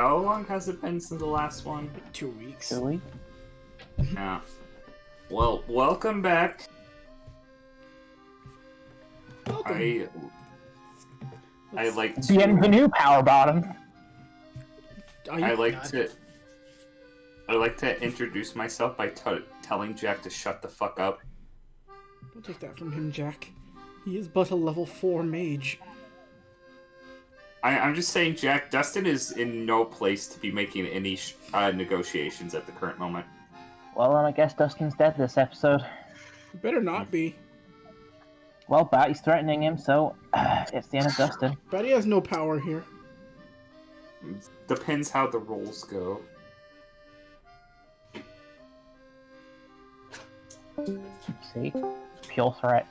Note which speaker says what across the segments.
Speaker 1: How long has it been since the last one?
Speaker 2: 2 weeks.
Speaker 3: Really?
Speaker 1: Yeah. Well, welcome back.
Speaker 2: Welcome.
Speaker 1: I like to.
Speaker 3: Bienvenue, Power Bottom.
Speaker 1: I like to introduce myself by telling Jack to shut the fuck up.
Speaker 2: Don't take that from him, Jack. He is but a level 4 mage.
Speaker 1: I'm just saying, Jack, Dustin is in no place to be making any negotiations at the current moment.
Speaker 3: Well, then I guess Dustin's dead this episode.
Speaker 2: Better not be.
Speaker 3: Well, Batty's threatening him, so it's the end of Dustin.
Speaker 2: Betty has no power here.
Speaker 1: Depends how the rolls go.
Speaker 3: See? Pure threat.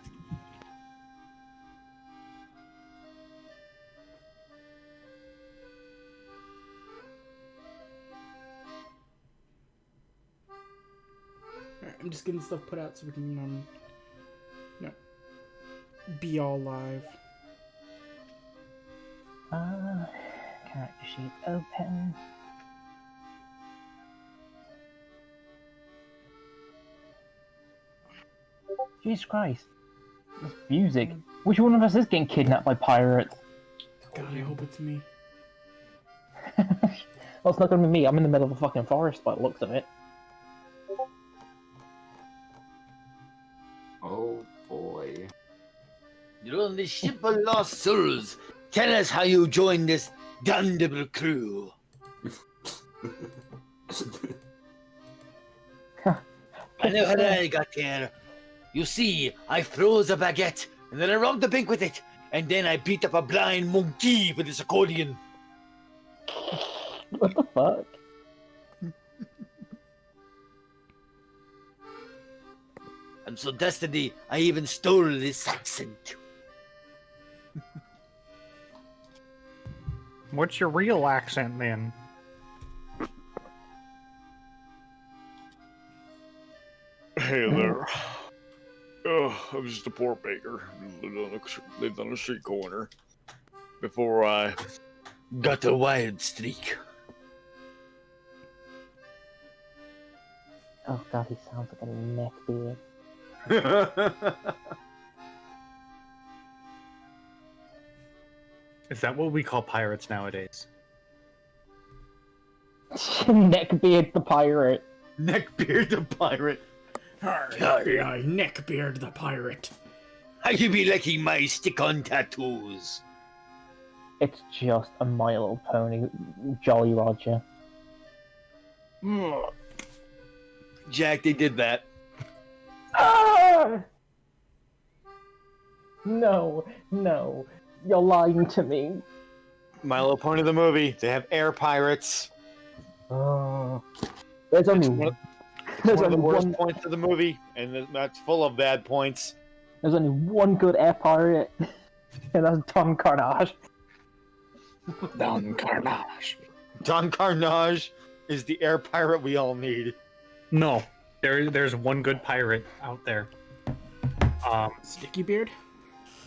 Speaker 2: Alright, I'm just getting stuff put out so we can, be all live.
Speaker 3: Character sheet open. Jesus Christ. This music. Which one of us is getting kidnapped by pirates?
Speaker 2: God, I hope it's me.
Speaker 3: Well, it's not gonna be me. I'm in the middle of a fucking forest by the looks of it.
Speaker 1: Oh boy.
Speaker 4: You're on the ship of lost souls. Tell us how you joined this damnable crew. I know how I got here. You see, I froze a baguette, and then I robbed the bank with it, and then I beat up a blind monkey with his accordion.
Speaker 3: What the fuck?
Speaker 4: And so destiny, I even stole this accent.
Speaker 5: What's your real accent, then?
Speaker 6: Hey there. I'm just a poor baker who lived on a street corner before I
Speaker 4: Got a wild streak.
Speaker 3: Oh god, he sounds like a neckbeard.
Speaker 5: Is that what we call pirates nowadays?
Speaker 3: Neckbeard the pirate.
Speaker 4: Neckbeard the pirate.
Speaker 2: Aye, Neckbeard the pirate.
Speaker 4: How you be liking my stick-on tattoos?
Speaker 3: It's just a My Little Pony, Jolly Roger.
Speaker 4: Jack, they did that.
Speaker 3: Ah! No, no, you're lying to me.
Speaker 7: My Little Pony the movie. They have air pirates.
Speaker 3: Oh, there's only
Speaker 7: It's one of the worst points of the movie, and that's full of bad points.
Speaker 3: There's only one good air pirate, and that's Don Carnage.
Speaker 5: Don Carnage.
Speaker 7: Don Carnage is the air pirate we all need.
Speaker 5: No, there's one good pirate out there.
Speaker 2: Sticky Beard?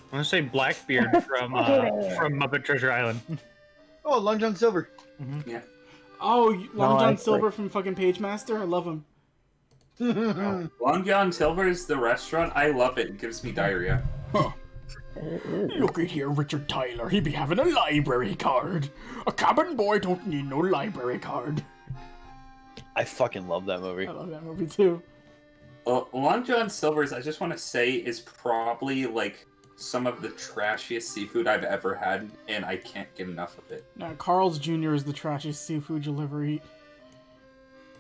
Speaker 5: I'm gonna say Blackbeard from Muppet Treasure Island.
Speaker 4: Oh, Long John Silver.
Speaker 1: Yeah.
Speaker 2: Oh, Long John
Speaker 3: actually.
Speaker 2: Silver from fucking Page Master? I love him.
Speaker 1: Long John Silver's the restaurant. I love it. It gives me diarrhea.
Speaker 2: Look at here, Richard Tyler. He be having a library card. A cabin boy don't need no library card.
Speaker 7: I fucking love that movie.
Speaker 2: I love that movie too.
Speaker 1: Long John Silver's, I just want to say, is probably like some of the trashiest seafood I've ever had, and I can't get enough of it.
Speaker 2: Now, Carl's Jr. is the trashiest seafood you'll ever eat.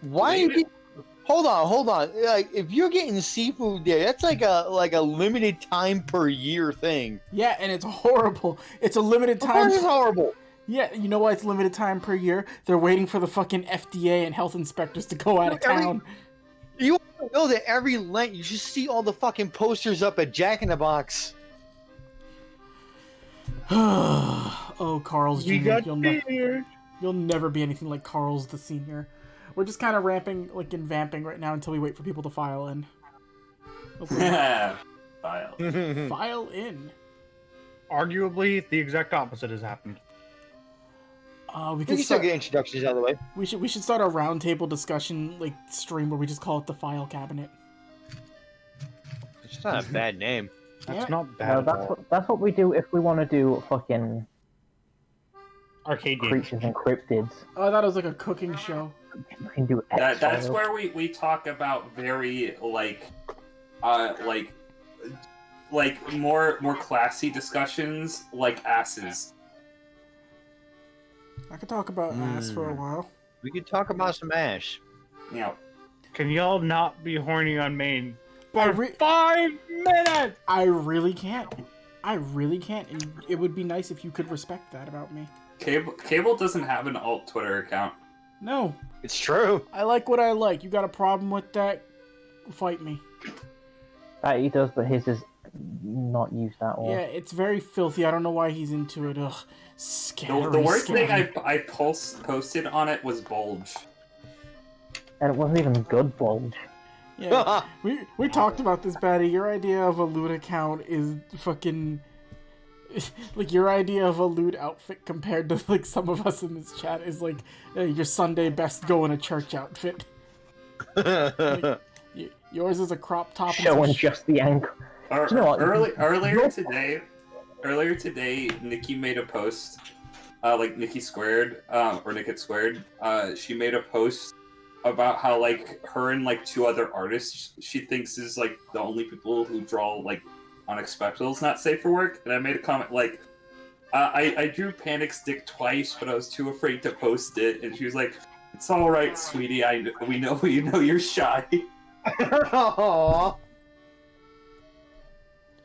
Speaker 7: Why? Hold on. Like, if you're getting seafood there, that's like a limited time per year thing.
Speaker 2: Yeah, and it's horrible. It's a limited
Speaker 7: Of
Speaker 2: time.
Speaker 7: course it's horrible.
Speaker 2: Yeah, you know why it's limited time per year? They're waiting for the fucking FDA and health inspectors to go out of town.
Speaker 7: You know that every Lent you just see all the fucking posters up at Jack in the Box.
Speaker 2: Oh, Carl's
Speaker 5: We
Speaker 2: Jr.
Speaker 5: got
Speaker 2: You'll never be anything like Carl's the Senior. We're just kind of ramping, like, and vamping right now until we wait for people to file in.
Speaker 1: File.
Speaker 2: File in.
Speaker 5: Arguably, the exact opposite has happened.
Speaker 2: We
Speaker 7: We
Speaker 2: could
Speaker 7: can still
Speaker 2: start.
Speaker 7: get introductions out of the way.
Speaker 2: We should start a roundtable discussion like stream where we just call it the file cabinet.
Speaker 7: It's not a bad name.
Speaker 5: That's
Speaker 2: Yeah.
Speaker 5: not bad.
Speaker 3: No,
Speaker 5: at all.
Speaker 3: that's what we do if we want to do fucking
Speaker 5: Arcade games.
Speaker 3: creatures and cryptids.
Speaker 2: Oh, I thought it was like a cooking show.
Speaker 3: We can do
Speaker 1: That's
Speaker 3: X-Files.
Speaker 1: where we talk about very like more classy discussions like asses.
Speaker 2: I could talk about ass for a while.
Speaker 7: We could talk about some ash.
Speaker 1: You know,
Speaker 5: Can y'all not be horny on main
Speaker 2: I
Speaker 5: for 5 minutes?
Speaker 2: I really can't. I really can't, and it would be nice if you could respect that about me.
Speaker 1: Cable doesn't have an alt Twitter account.
Speaker 2: No,
Speaker 7: It's true.
Speaker 2: I like what I like. You got a problem with that? Fight me.
Speaker 3: He does, but his is not used that well.
Speaker 2: Yeah, it's very filthy. I don't know why he's into it. Ugh, scary.
Speaker 1: The worst
Speaker 2: scary.
Speaker 1: thing I posted on it was Bulge.
Speaker 3: And it wasn't even good bulge.
Speaker 2: Yeah, we talked about this, Batty. Your idea of a loot account is fucking like your idea of a loot outfit compared to like some of us in this chat is like your Sunday best go in a church outfit. Like, yours is a crop top. and
Speaker 3: Showing
Speaker 2: some
Speaker 3: just the ankle.
Speaker 1: Or,
Speaker 3: Do you know what?
Speaker 1: earlier today, Nikki made a post, like Nikki Squared, or Nick It Squared. She made a post about how like her and like 2 other artists she thinks is like the only people who draw like unexpectables not safe for work. And I made a comment like, I drew Panic Stick twice, but I was too afraid to post it. And she was like, "It's all right, sweetie. We know you're shy.
Speaker 7: Aww.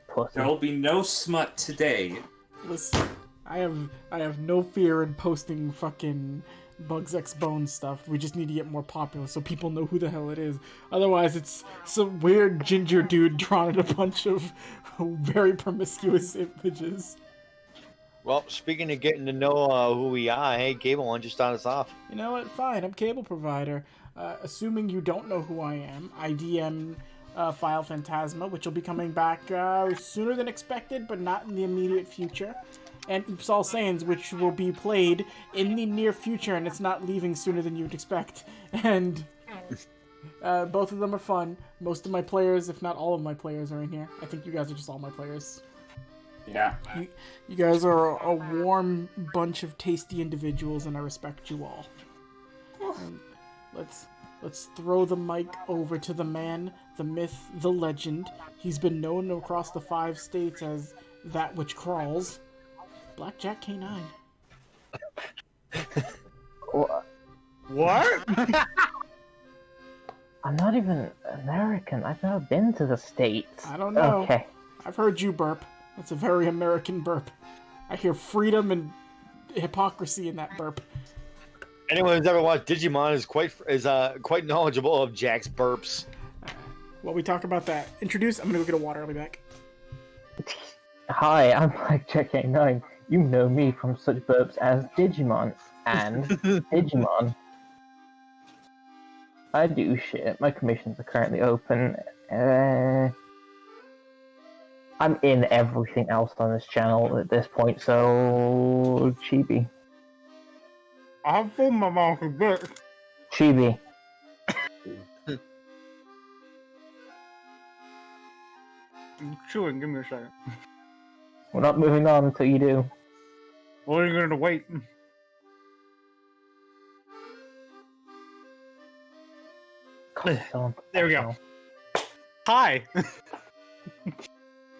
Speaker 3: Pussy.
Speaker 1: There'll be no smut today."
Speaker 2: Listen, I have no fear in posting fucking Bugs X Bones stuff. We just need to get more popular so people know who the hell it is. Otherwise, it's some weird ginger dude drawing in a bunch of very promiscuous images.
Speaker 7: Well, speaking of getting to know who we are, hey, Cable, why don't you start us off?
Speaker 2: You know what? Fine, I'm cable provider. Assuming you don't know who I am, I DM File Phantasma, which will be coming back sooner than expected, but not in the immediate future. And Oops All Saiyans, which will be played in the near future, and it's not leaving sooner than you'd expect. And both of them are fun. Most of my players, if not all of my players, are in here. I think you guys are just all my players.
Speaker 1: Yeah.
Speaker 2: You guys are a warm bunch of tasty individuals, and I respect you all. And let's throw the mic over to the man, the myth, the legend. He's been known across the 5 states as that which crawls. Blackjack K9.
Speaker 5: What?
Speaker 3: I'm not even American. I've never been to the States.
Speaker 2: I don't know.
Speaker 3: Okay.
Speaker 2: I've heard you burp. That's a very American burp. I hear freedom and hypocrisy in that burp.
Speaker 7: Anyone who's ever watched Digimon is quite knowledgeable of Jack's burps.
Speaker 2: While we talk about that, I'm gonna go get a water. I'll be back.
Speaker 3: Hi, I'm Blackjack K9. You know me from such burps as Digimon and Digimon. I do shit. My commissions are currently open. I'm in everything else on this channel at this point, so Chibi.
Speaker 5: I'll fool my mouth a bit.
Speaker 3: Chibi.
Speaker 5: I'm chewing, give me a second.
Speaker 3: We're not moving on until you do.
Speaker 5: Well, you're gonna wait. There we go. Hi!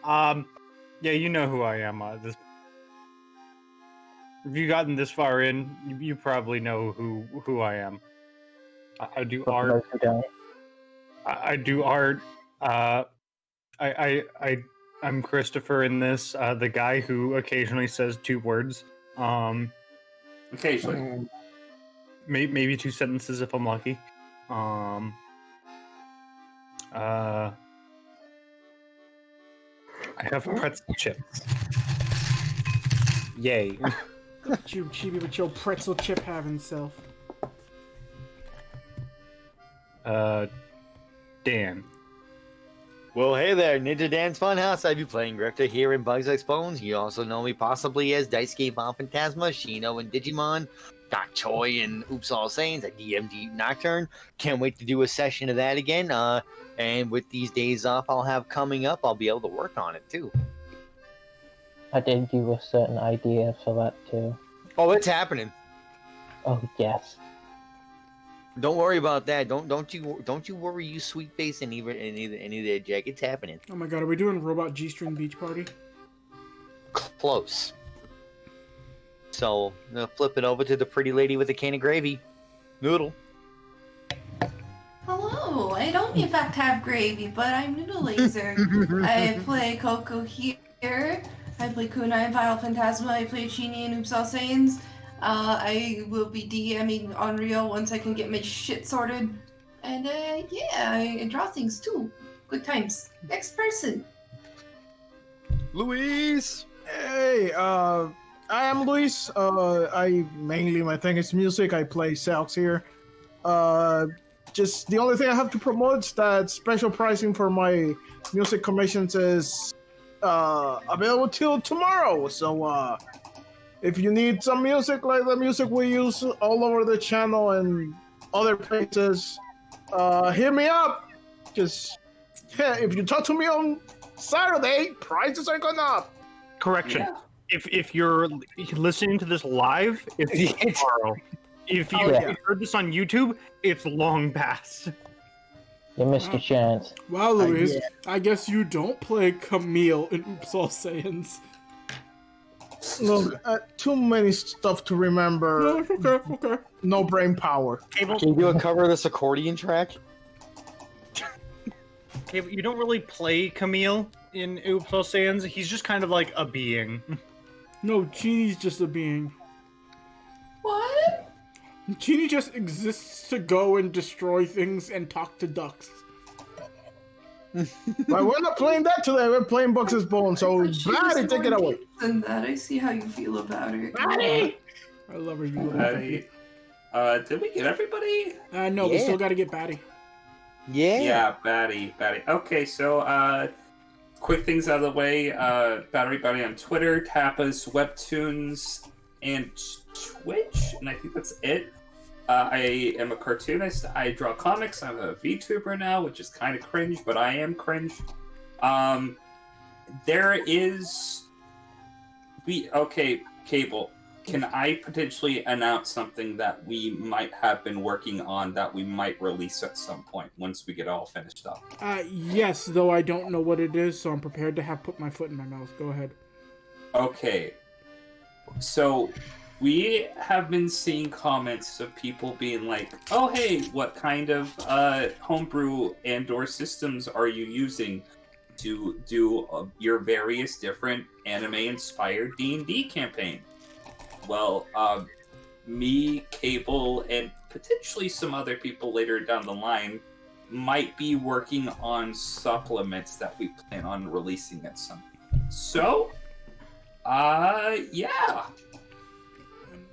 Speaker 5: Yeah, you know who I am. If you've gotten this far in, you probably know who I am. I do
Speaker 3: For
Speaker 5: art.
Speaker 3: those who don't.
Speaker 5: I do art. I'm Christopher in this, the guy who occasionally says 2 words.
Speaker 1: Occasionally.
Speaker 5: Maybe 2 sentences if I'm lucky. I have pretzel chips. Yay.
Speaker 2: Look at you, Chibi, with your pretzel chip having self.
Speaker 5: Dan.
Speaker 7: Well, hey there, Ninja Dan's Funhouse. I be playing Grifter here in Bugs X Bones. You also know me possibly as Daisuke Bomb Phantasma, Shino, and Digimon. Doc Choi and Oops All Saiyans at DMD Nocturne. Can't wait to do a session of that again. And with these days off I'll have coming up, I'll be able to work on it too.
Speaker 3: I gave you a certain idea for that too.
Speaker 7: Oh, it's happening.
Speaker 3: Oh yes.
Speaker 7: Don't worry about that. Don't you worry, you sweet face, any of that, Jack. It's happening.
Speaker 2: Oh my god, are we doing Robot G-String Beach Party?
Speaker 7: Close. So, I'm gonna flip it over to the pretty lady with the can of gravy. Noodle.
Speaker 8: Hello, I don't in fact have gravy, but I'm Noodle Laser. I play Coco here. I play Kunai and Final Phantasma. I play Chini and Oops All Saiyans. I will be DMing Unreal once I can get my shit sorted. And yeah, I draw things too. Good times. Next person.
Speaker 7: Luis!
Speaker 9: Hey, I am Luis. My thing is music. I play Selks here. Just the only thing I have to promote is that special pricing for my music commissions is available till tomorrow. So if you need some music like the music we use all over the channel and other places, hit me up. Just if you talk to me on Saturday, prices are going up.
Speaker 5: Correction.
Speaker 1: Yeah.
Speaker 5: If you're listening to this live, it's tomorrow. If you heard this on YouTube, it's long past.
Speaker 3: You missed a chance.
Speaker 2: Wow, Louise, I guess you don't play Camille in Oops All Saiyans.
Speaker 9: Look, too many stuff to remember.
Speaker 2: No, okay.
Speaker 9: No brain power.
Speaker 5: Cable,
Speaker 7: Can you do a cover of this accordion track?
Speaker 5: Cable, you don't really play Camille in Oops All Saiyans. He's just kind of like a being.
Speaker 2: No, Chini's just a being.
Speaker 8: What?
Speaker 2: Chini just exists to go and destroy things and talk to ducks.
Speaker 9: But we're not playing that today. We're playing Bucks' Bone. So, Batty, take it away.
Speaker 8: And that I see how you feel about it.
Speaker 9: Batty!
Speaker 2: I love her, you little puppy.
Speaker 1: Did we get everybody?
Speaker 2: No, we still gotta get Batty.
Speaker 7: Yeah.
Speaker 1: Yeah, Batty. Okay, so quick things out of the way. Battery Buddy on Twitter, Tapas, Webtoons, and Twitch, and I think that's it. I am a cartoonist. I draw comics. I'm a VTuber now, which is kind of cringe, but I am cringe. There is... Okay, Cable. Can I potentially announce something that we might have been working on that we might release at some point once we get all finished up?
Speaker 2: Yes, though I don't know what it is, so I'm prepared to have put my foot in my mouth. Go ahead.
Speaker 1: Okay. So, we have been seeing comments of people being like, oh hey, what kind of homebrew and/or systems are you using to do your various different anime-inspired D&D campaign? Well, me, Cable, and potentially some other people later down the line might be working on supplements that we plan on releasing at some point. So, yeah.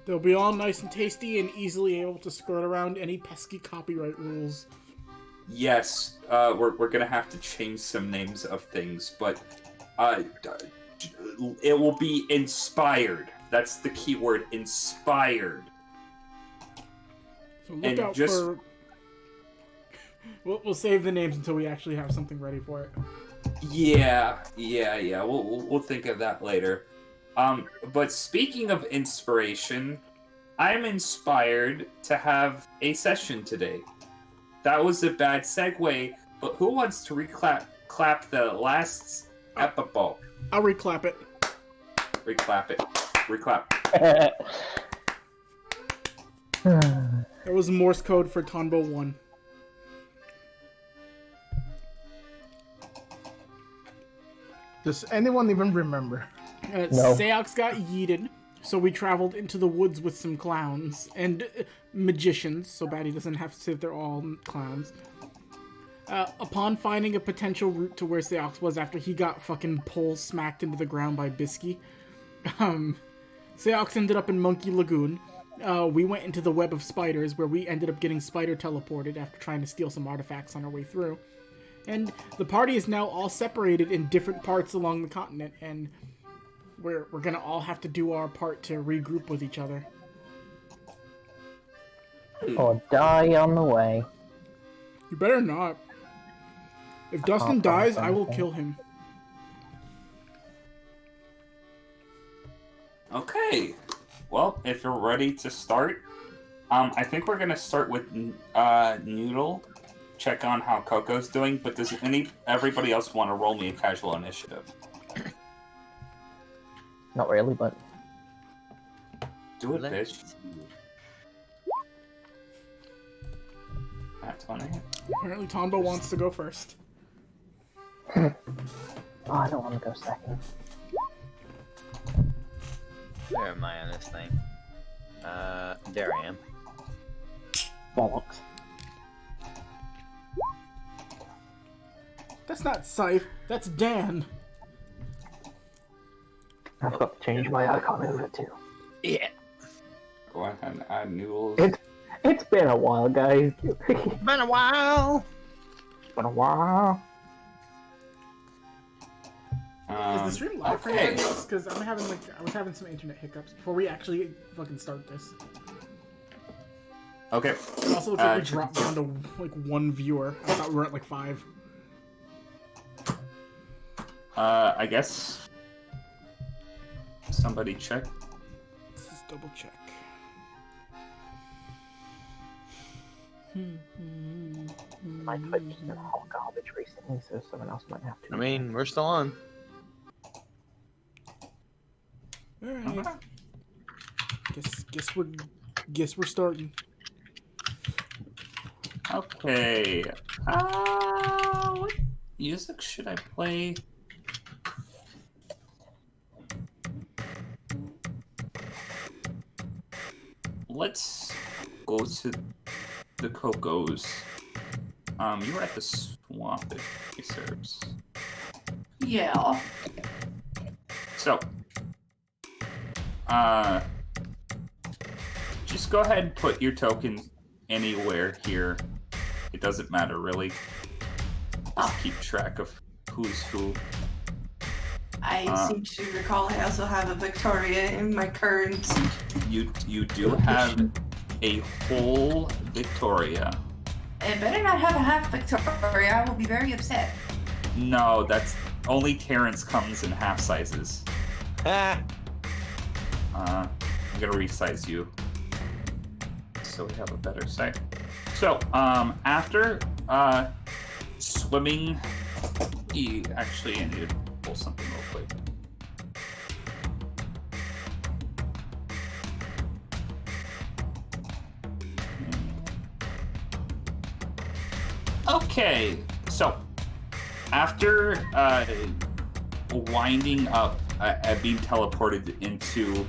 Speaker 2: They'll be all nice and tasty and easily able to skirt around any pesky copyright rules.
Speaker 1: Yes, we're gonna have to change some names of things, but it will be inspired. That's the key word, inspired.
Speaker 2: So look out for... We'll save the names until we actually have something ready for it.
Speaker 1: Yeah. We'll think of that later. But speaking of inspiration, I'm inspired to have a session today. That was a bad segue, but who wants to clap the last epibo?
Speaker 2: I'll reclap it.
Speaker 1: Reclap it. Reclap.
Speaker 2: There was Morse code for Tonbo 1.
Speaker 9: Does anyone even remember?
Speaker 3: No.
Speaker 2: Seox got yeeted, so we traveled into the woods with some clowns and magicians, so Batty doesn't have to say they're all clowns. Upon finding a potential route to where Seox was after he got fucking pole smacked into the ground by Bisky, Seox ended up in Monkey Lagoon. We went into the web of spiders, where we ended up getting spider teleported after trying to steal some artifacts on our way through. And the party is now all separated in different parts along the continent, and we're gonna all have to do our part to regroup with each other.
Speaker 3: Or die on the way.
Speaker 2: You better not. If Dustin dies, I will kill him.
Speaker 1: Okay. Well, if you're ready to start, I think we're gonna start with Noodle. Check on how Coco's doing, but does everybody else want to roll me a casual initiative?
Speaker 3: Not really, but
Speaker 1: Do it, bitch. That's funny.
Speaker 2: Apparently Tombo wants to go first.
Speaker 3: oh, I don't want to go second.
Speaker 7: Where am I on this thing? There I am.
Speaker 3: Bollocks.
Speaker 2: That's not Scythe, that's Dan.
Speaker 3: I've got to change my icon over too.
Speaker 7: Yeah.
Speaker 1: Go ahead and add Noodles.
Speaker 3: It's been a while, guys.
Speaker 7: Been a while.
Speaker 3: Been a while.
Speaker 2: Is the stream live for anybody else? Because I was having some internet hiccups before we actually fucking start this.
Speaker 1: Okay.
Speaker 2: It also looks like we dropped down to like 1 viewer. I thought we were at like 5.
Speaker 1: I guess somebody check.
Speaker 2: Let's just double check.
Speaker 3: My Twitch has been all garbage recently, so someone else might have to.
Speaker 7: I mean, we're still on.
Speaker 2: Alright. Guess we're starting.
Speaker 1: Okay. What music should I play? Let's go to the Cocos. You were at the swamp, if it serves.
Speaker 8: Yeah.
Speaker 1: So, just go ahead and put your tokens anywhere here. It doesn't matter, really. Just keep track of who's who.
Speaker 8: I seem to recall I also have a Victoria in my current...
Speaker 1: You do have a whole Victoria.
Speaker 8: I better not have a half Victoria, I will be very upset.
Speaker 1: No, that's... Only Terrence comes in half sizes.
Speaker 7: Ah.
Speaker 1: I'm gonna resize you. So we have a better sight. So, after, swimming... Actually, I need to pull something real quick. Okay, so after winding up, being teleported into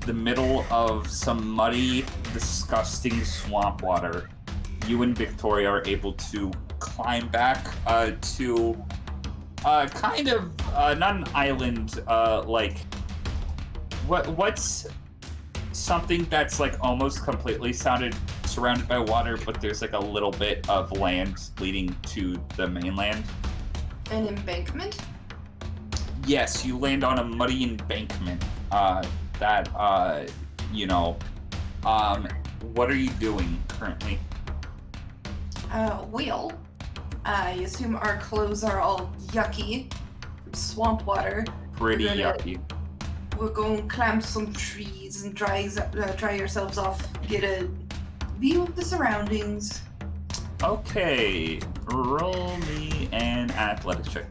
Speaker 1: the middle of some muddy, disgusting swamp water, you and Victoria are able to climb back to kind of not an island, like what's something that's like almost completely surrounded by water, but there's like a little bit of land leading to the mainland.
Speaker 8: An embankment?
Speaker 1: Yes, you land on a muddy embankment. What are you doing currently?
Speaker 8: Well, I assume our clothes are all yucky from swamp water.
Speaker 1: Pretty yucky.
Speaker 8: We're going to climb some trees and dry yourselves off, get a view of the surroundings.
Speaker 1: Okay, roll me an athletics check.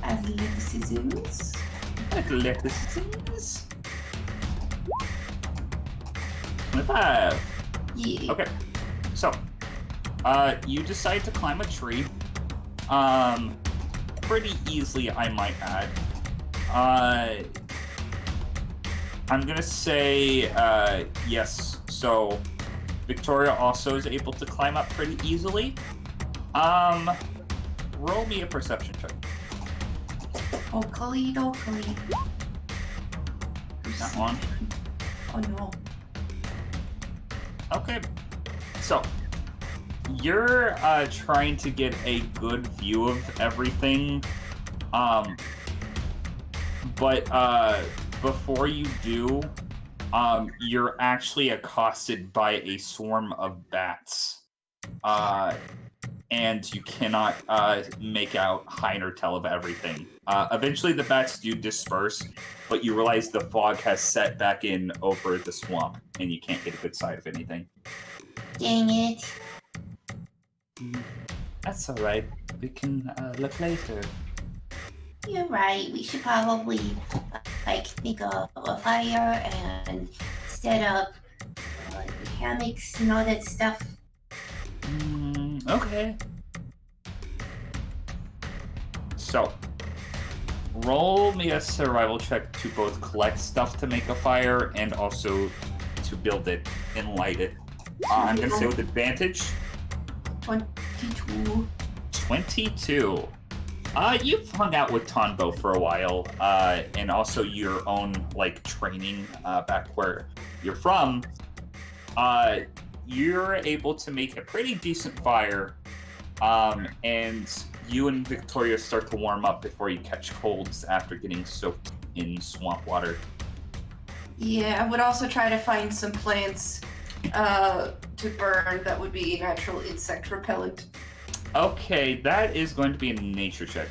Speaker 8: Athleticisms?
Speaker 1: Athleticisms? 25.
Speaker 8: Yeah.
Speaker 1: Okay, so, you decide to climb a tree. Pretty easily, I might add. I'm gonna say, yes. So, Victoria also is able to climb up pretty easily. Roll me a perception check.
Speaker 8: Oakley.
Speaker 1: That one.
Speaker 8: Oh no.
Speaker 1: Okay. So, you're trying to get a good view of everything. But before you do, you're actually accosted by a swarm of bats. And you cannot make out high or tell of everything. Eventually the bats do disperse, but you realize the fog has set back in over the swamp, and you can't get a good sight of anything.
Speaker 8: Dang it.
Speaker 1: That's alright. We can look later.
Speaker 8: You're right. We should probably think of a fire and set up hammocks and all that stuff.
Speaker 1: Okay. So, roll me a survival check to both collect stuff to make a fire and also to build it and light it. I'm gonna say with advantage.
Speaker 8: 22.
Speaker 1: 22. You've hung out with Tonbo for a while, and also your own training back where you're from. You're able to make a pretty decent fire, and you and Victoria start to warm up before you catch colds after getting soaked in swamp water.
Speaker 8: Yeah, I would also try to find some plants to burn that would be natural insect repellent.
Speaker 1: Okay, that is going to be a nature check.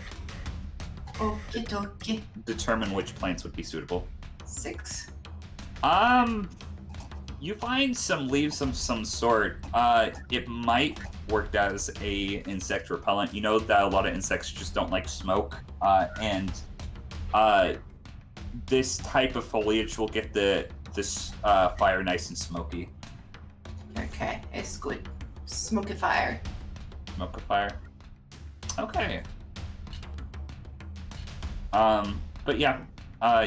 Speaker 8: Okie dokie.
Speaker 1: Determine which plants would be suitable.
Speaker 8: 6.
Speaker 1: You find some leaves of some sort. It might work as a insect repellent. You know that a lot of insects just don't like smoke, and this type of foliage will get this fire nice and smoky.
Speaker 8: Okay, it's good. Smoky fire.
Speaker 1: Smoky fire. Okay. But yeah.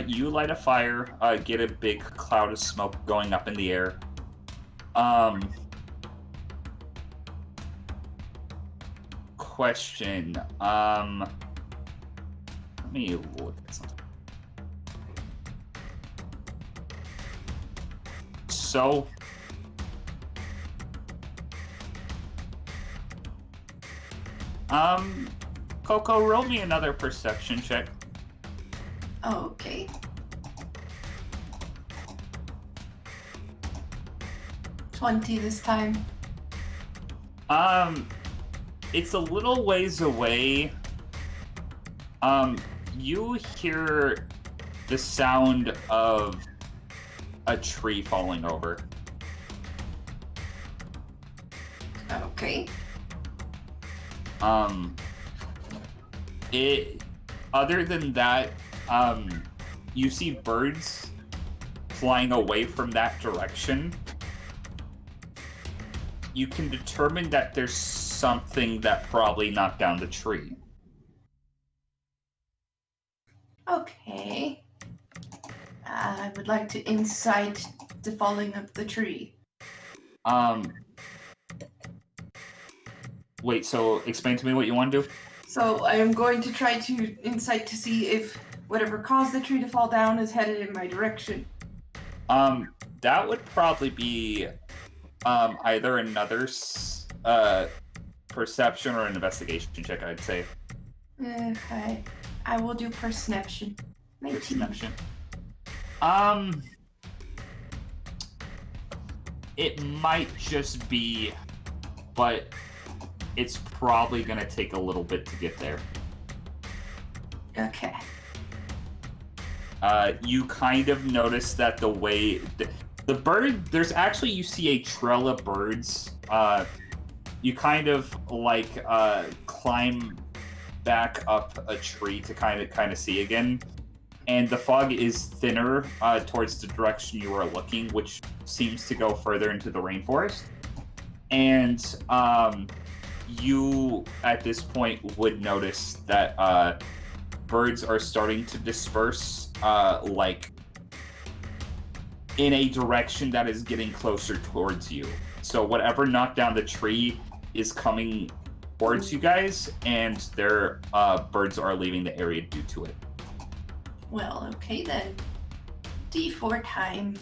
Speaker 1: You light a fire, get a big cloud of smoke going up in the air. Question. Let me look at something. So, Coco, roll me another perception check.
Speaker 8: Okay. 20 this time.
Speaker 1: It's a little ways away. You hear the sound of a tree falling over.
Speaker 8: Okay.
Speaker 1: Other than that, you see birds flying away from that direction. You can determine that there's something that probably knocked down the tree.
Speaker 8: Okay. I would like to insight the falling of the tree.
Speaker 1: Wait, so explain to me what you want to do?
Speaker 8: So I am going to try to insight to see if whatever caused the tree to fall down is headed in my direction.
Speaker 1: That would probably be either another perception or an investigation check, I'd say.
Speaker 8: Okay. I will do perception. 19.
Speaker 1: Perception. It might just be, but it's probably gonna take a little bit to get there.
Speaker 8: Okay.
Speaker 1: You kind of notice that the way the bird, there's actually, you see a trail of birds. You kind of climb back up a tree to kind of see again, and the fog is thinner towards the direction you are looking, which seems to go further into the rainforest. And you at this point would notice that birds are starting to disperse in a direction that is getting closer towards you. So whatever knocked down the tree is coming towards you guys, and their birds are leaving the area due to it.
Speaker 8: Well, okay then. D4 time.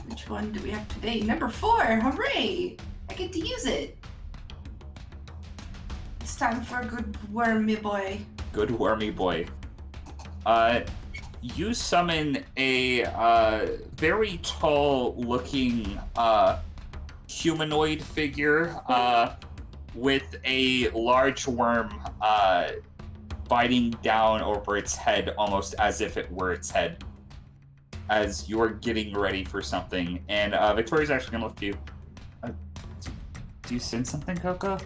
Speaker 8: Which one do we have today? Number 4! Hooray! I get to use it. It's time for a good wormy boy.
Speaker 1: Good wormy boy. you summon a very tall-looking humanoid figure with a large worm biting down over its head, almost as if it were its head, as you're getting ready for something. And Victoria's actually gonna look at you. Do you sense something, Coco?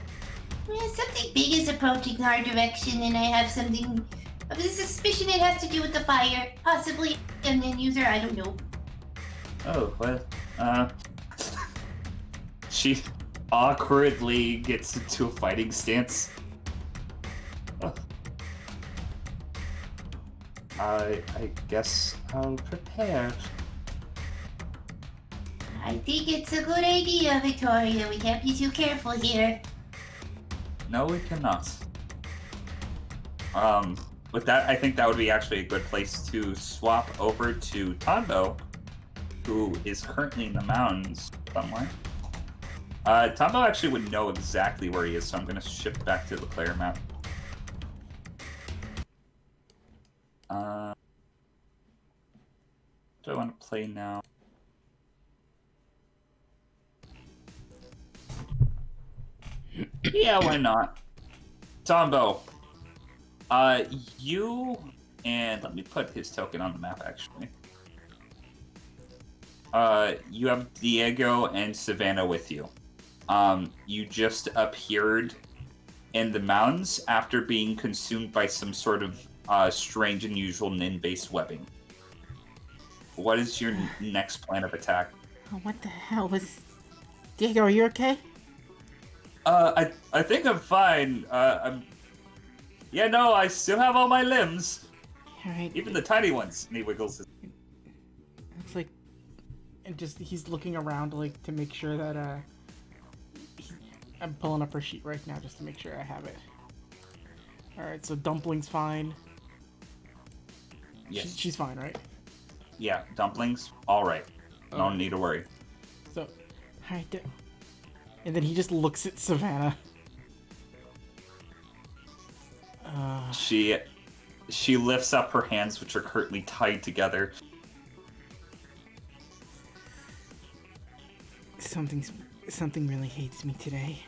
Speaker 8: Yeah, something big is approaching our direction, and I have something of a suspicion it has to do with the fire. Possibly an end user, I don't know.
Speaker 1: Oh, well, she awkwardly gets into a fighting stance. Oh. I guess I'll prepare.
Speaker 8: I think it's a good idea, Victoria. We can't be too careful here.
Speaker 1: No, we cannot. With that, I think that would be actually a good place to swap over to Tondo, who is currently in the mountains somewhere. Tondo actually would know exactly where he is, so I'm going to shift back to the player map. Do I want to play now? Yeah, why not? Tombo, you and let me put his token on the map actually. You have Diego and Savannah with you. You just appeared in the mountains after being consumed by some sort of strange, unusual nin-based webbing. What is your next plan of attack?
Speaker 2: Oh, what the hell was... Diego, are you okay?
Speaker 1: I think I'm fine. Yeah, no, I still have all my limbs.
Speaker 2: Alright.
Speaker 1: Even the tiny ones. And he wiggles his...
Speaker 2: It's like... And just, he's looking around, like, to make sure that, I'm pulling up her sheet right now just to make sure I have it. Alright, so Dumpling's fine.
Speaker 1: Yes.
Speaker 2: She's fine, right?
Speaker 1: Yeah, Dumpling's alright. No
Speaker 2: Okay.
Speaker 1: need to worry.
Speaker 2: So, alright, and then he just looks at Savannah.
Speaker 1: She lifts up her hands, which are currently tied together.
Speaker 2: Something really hates me today.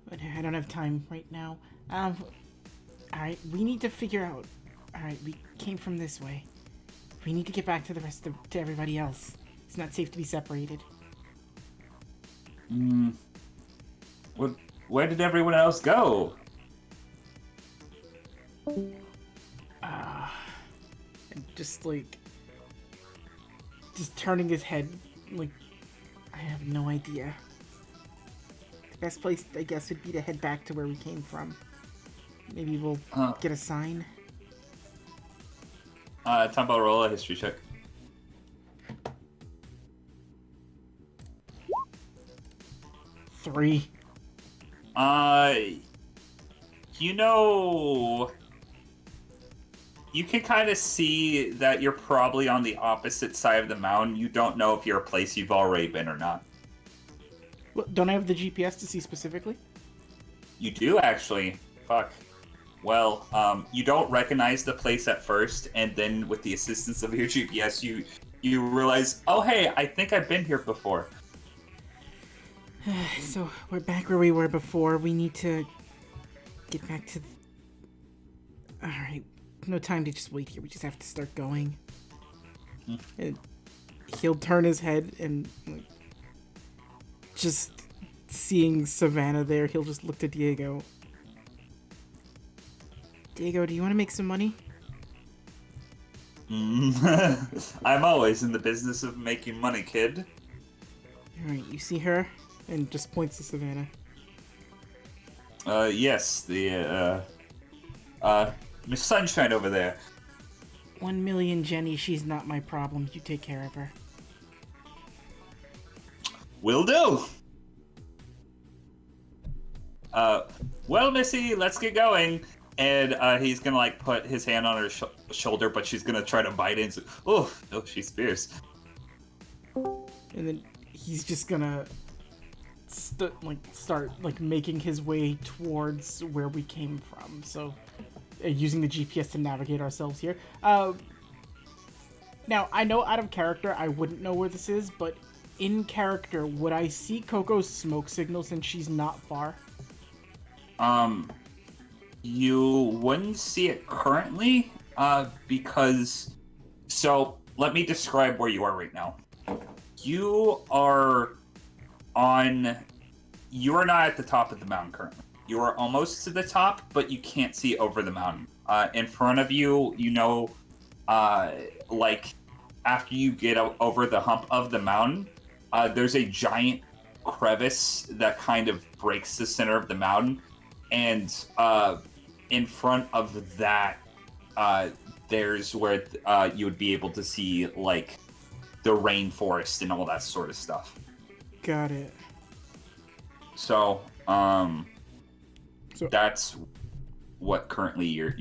Speaker 2: But I don't have time right now. Alright, we need to figure out... Alright, we came from this way. We need to get back to to everybody else. It's not safe to be separated.
Speaker 1: Where did everyone else go?
Speaker 2: And just turning his head, like, I have no idea. The best place, I guess, would be to head back to where we came from. Maybe we'll get a sign.
Speaker 1: Tombo, roll a history check.
Speaker 2: Three.
Speaker 1: You know, you can kind of see that you're probably on the opposite side of the mountain. You don't know if you're a place you've already been or not.
Speaker 2: Well, don't I have the GPS to see specifically?
Speaker 1: You do, actually. Fuck. Well, you don't recognize the place at first, and then with the assistance of your GPS, you realize, oh hey, I think I've been here before.
Speaker 2: So, we're back where we were before. We need to get back to... Alright, no time to just wait here. We just have to start going. And he'll turn his head and, like, just seeing Savannah there, he'll just look to Diego. Diego, do you want to make some money?
Speaker 1: I'm always in the business of making money, kid.
Speaker 2: Alright, you see her? And just points to Savannah.
Speaker 1: Yes, the, Miss Sunshine over there.
Speaker 2: 1 million, Jenny. She's not my problem. You take care of her.
Speaker 1: Will do! Well, Missy, let's get going. And, he's gonna, like, put his hand on her shoulder, but she's gonna try to bite it. Oh, she's fierce.
Speaker 2: And then he's just gonna start, like, making his way towards where we came from. So, using the GPS to navigate ourselves here. Now, I know out of character I wouldn't know where this is, but in character, would I see Coco's smoke signal since she's not far?
Speaker 1: You wouldn't see it currently, because... So, let me describe where you are right now. You are not at the top of the mountain currently. You are almost to the top, but you can't see over the mountain. In front of you, like, after you get over the hump of the mountain, there's a giant crevice that kind of breaks the center of the mountain, and in front of that, there's where you would be able to see, like, the rainforest and all that sort of stuff.
Speaker 2: Got it.
Speaker 1: So, that's what currently you're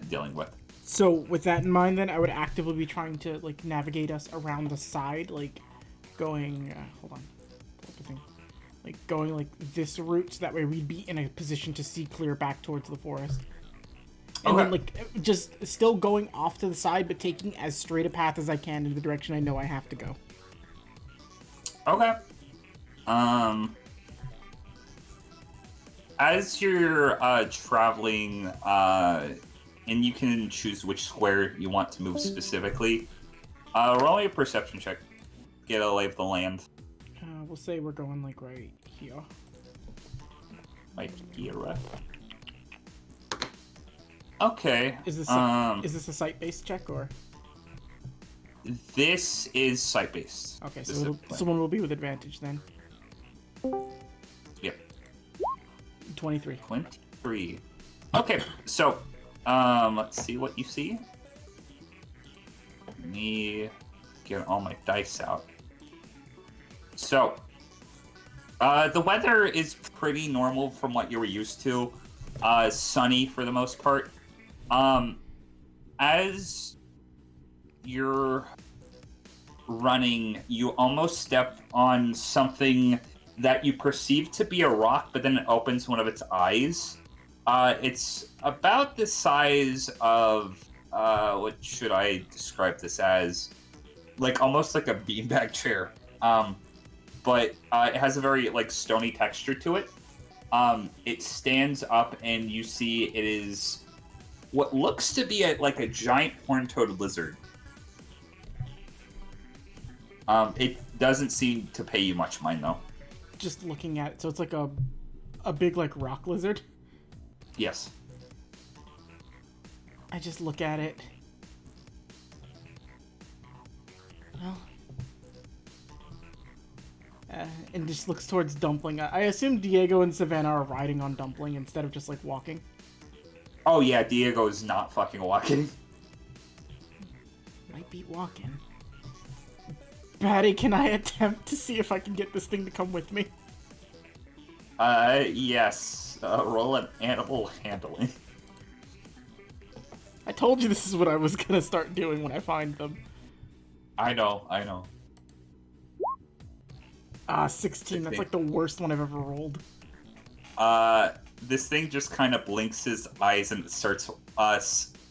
Speaker 1: dealing with.
Speaker 2: So, with that in mind, then, I would actively be trying to, like, navigate us around the side, like, going, hold on, pull up the thing. Like, going, like, this route, so that way we'd be in a position to see clear back towards the forest. And then, like, just still going off to the side, but taking as straight a path as I can in the direction I know I have to go.
Speaker 1: Okay. As you're traveling, and you can choose which square you want to move specifically, roll me a perception check. Get a lay of the land.
Speaker 2: We'll say we're going, like, right here.
Speaker 1: Right here. Okay.
Speaker 2: Is this a site-based check, or?
Speaker 1: This is site-based.
Speaker 2: Okay, so someone will be with advantage then.
Speaker 1: Yep.
Speaker 2: 23.
Speaker 1: 23. Okay, so, let's see what you see. Let me get all my dice out. So, the weather is pretty normal from what you were used to. Sunny for the most part. As you're running, you almost step on something that you perceive to be a rock, but then it opens one of its eyes. It's about the size of, what should I describe this as? Like, almost like a beanbag chair. But it has a very, like, stony texture to it. It stands up, and you see it is what looks to be like a giant horn-toed lizard. It doesn't seem to pay you much mind, though.
Speaker 2: Just looking at it, so it's like a big, like, rock lizard?
Speaker 1: Yes.
Speaker 2: I just look at it. Well... and just looks towards Dumpling. I assume Diego and Savannah are riding on Dumpling instead of just, like, walking.
Speaker 1: Oh, yeah, Diego is not fucking walking.
Speaker 2: Might be walking. Patty, can I attempt to see if I can get this thing to come with me?
Speaker 1: Yes. Roll an animal handling.
Speaker 2: I told you this is what I was gonna start doing when I find them.
Speaker 1: I know.
Speaker 2: 16. That's like the worst one I've ever rolled.
Speaker 1: This thing just kind of blinks his eyes and starts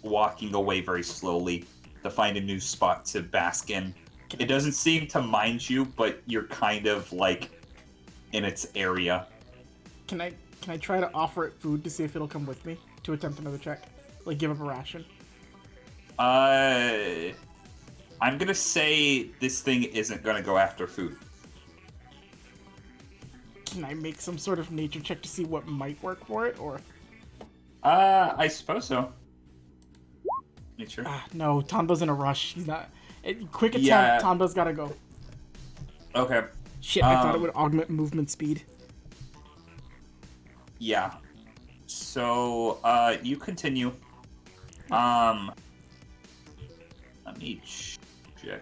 Speaker 1: walking away very slowly to find a new spot to bask in. It doesn't seem to mind you, but you're kind of, like, in its area.
Speaker 2: Can I try to offer it food to see if it'll come with me to attempt another check? Like, give up a ration?
Speaker 1: I'm gonna say this thing isn't gonna go after food.
Speaker 2: Can I make some sort of nature check to see what might work for it, or?
Speaker 1: I suppose so. Nature.
Speaker 2: No, Tombo's in a rush. He's not... Quick attempt,
Speaker 1: Yeah.
Speaker 2: Tombo's gotta go.
Speaker 1: Okay.
Speaker 2: Shit, I thought it would augment movement speed.
Speaker 1: Yeah. So, you continue. Let me check.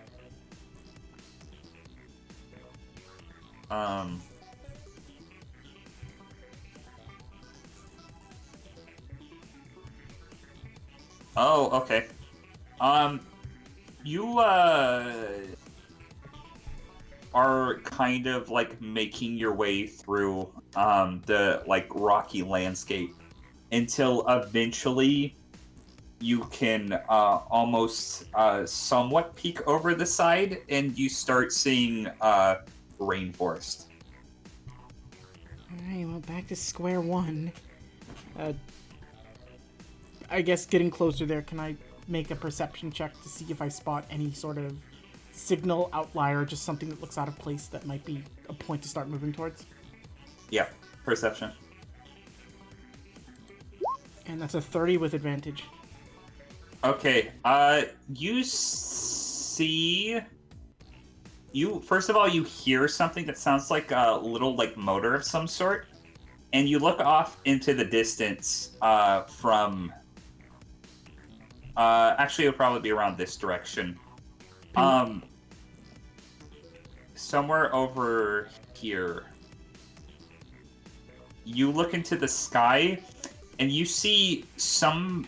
Speaker 1: Oh, okay. You, are kind of, like, making your way through, the, like, rocky landscape until eventually you can almost somewhat peek over the side, and you start seeing rainforest.
Speaker 2: Alright, well, back to square one. I guess getting closer there, can I make a perception check to see if I spot any sort of signal, outlier, just something that looks out of place that might be a point to start moving towards?
Speaker 1: Yeah, perception.
Speaker 2: And that's a 30 with advantage.
Speaker 1: Okay, you see... First of all, you hear something that sounds like a little, like, motor of some sort, and you look off into the distance, from... actually, it would probably be around this direction. Somewhere over here. You look into the sky, and you see some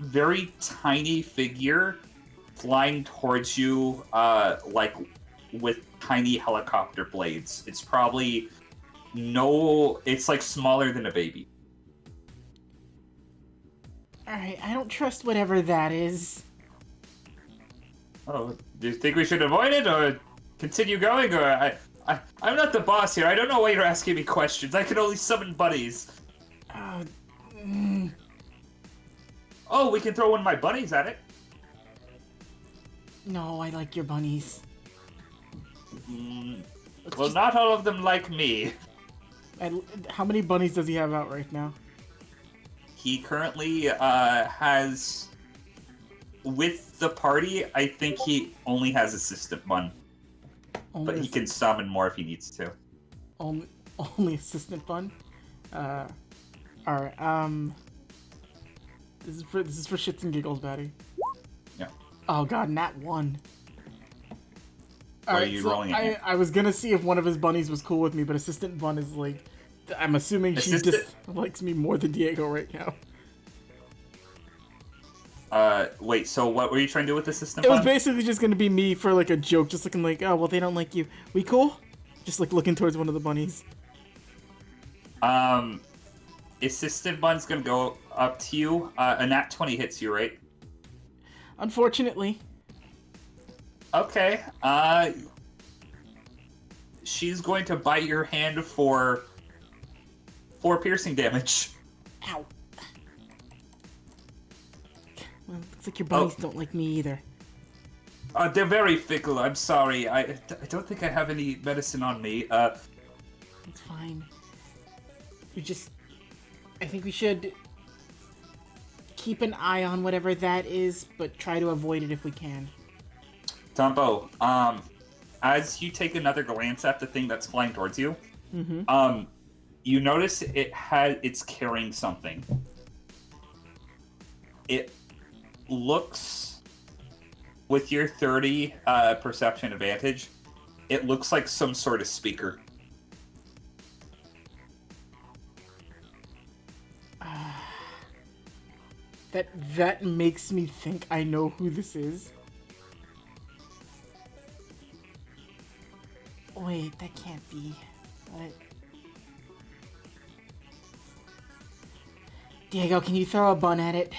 Speaker 1: very tiny figure flying towards you, like, with tiny helicopter blades. It's probably it's like smaller than a baby.
Speaker 2: Alright, I don't trust whatever that is.
Speaker 1: Oh, do you think we should avoid it, or continue going, or I'm not the boss here. I don't know why you're asking me questions. I can only summon bunnies. Oh, we can throw one of my bunnies at it.
Speaker 2: No, I like your bunnies.
Speaker 1: Well, not all of them like me.
Speaker 2: How many bunnies does he have out right now?
Speaker 1: He currently has, with the party, I think he only has assistant bun. But he can summon more if he needs to.
Speaker 2: Only assistant bun? Alright, This is for shits and giggles, Batty.
Speaker 1: Yeah.
Speaker 2: Oh god, nat 1.
Speaker 1: Are you rolling it?
Speaker 2: I was gonna see if one of his bunnies was cool with me, but assistant bun is like... I'm assuming she just likes me more than Diego right now.
Speaker 1: Wait, so what were you trying to do with assistant
Speaker 2: It
Speaker 1: bun?
Speaker 2: was basically just gonna be me for like a joke, just looking like, oh, well, they don't like you. We cool? Just like looking towards one of the bunnies.
Speaker 1: Assistant bun's gonna go up to you. A nat 20 hits you, right?
Speaker 2: Unfortunately.
Speaker 1: Okay, she's going to bite your hand for 4 piercing damage.
Speaker 2: Ow. Well, looks like your bunnies don't like me either.
Speaker 1: They're very fickle, I'm sorry. I don't think I have any medicine on me.
Speaker 2: It's fine. I think we should keep an eye on whatever that is, but try to avoid it if we can.
Speaker 1: Dumbo, as you take another glance at the thing that's flying towards you, you notice it's carrying something. It looks, with your 30 perception advantage, it looks like some sort of speaker.
Speaker 2: That makes me think I know who this is. Wait, that can't be. What? Diego, can you throw a bun at it?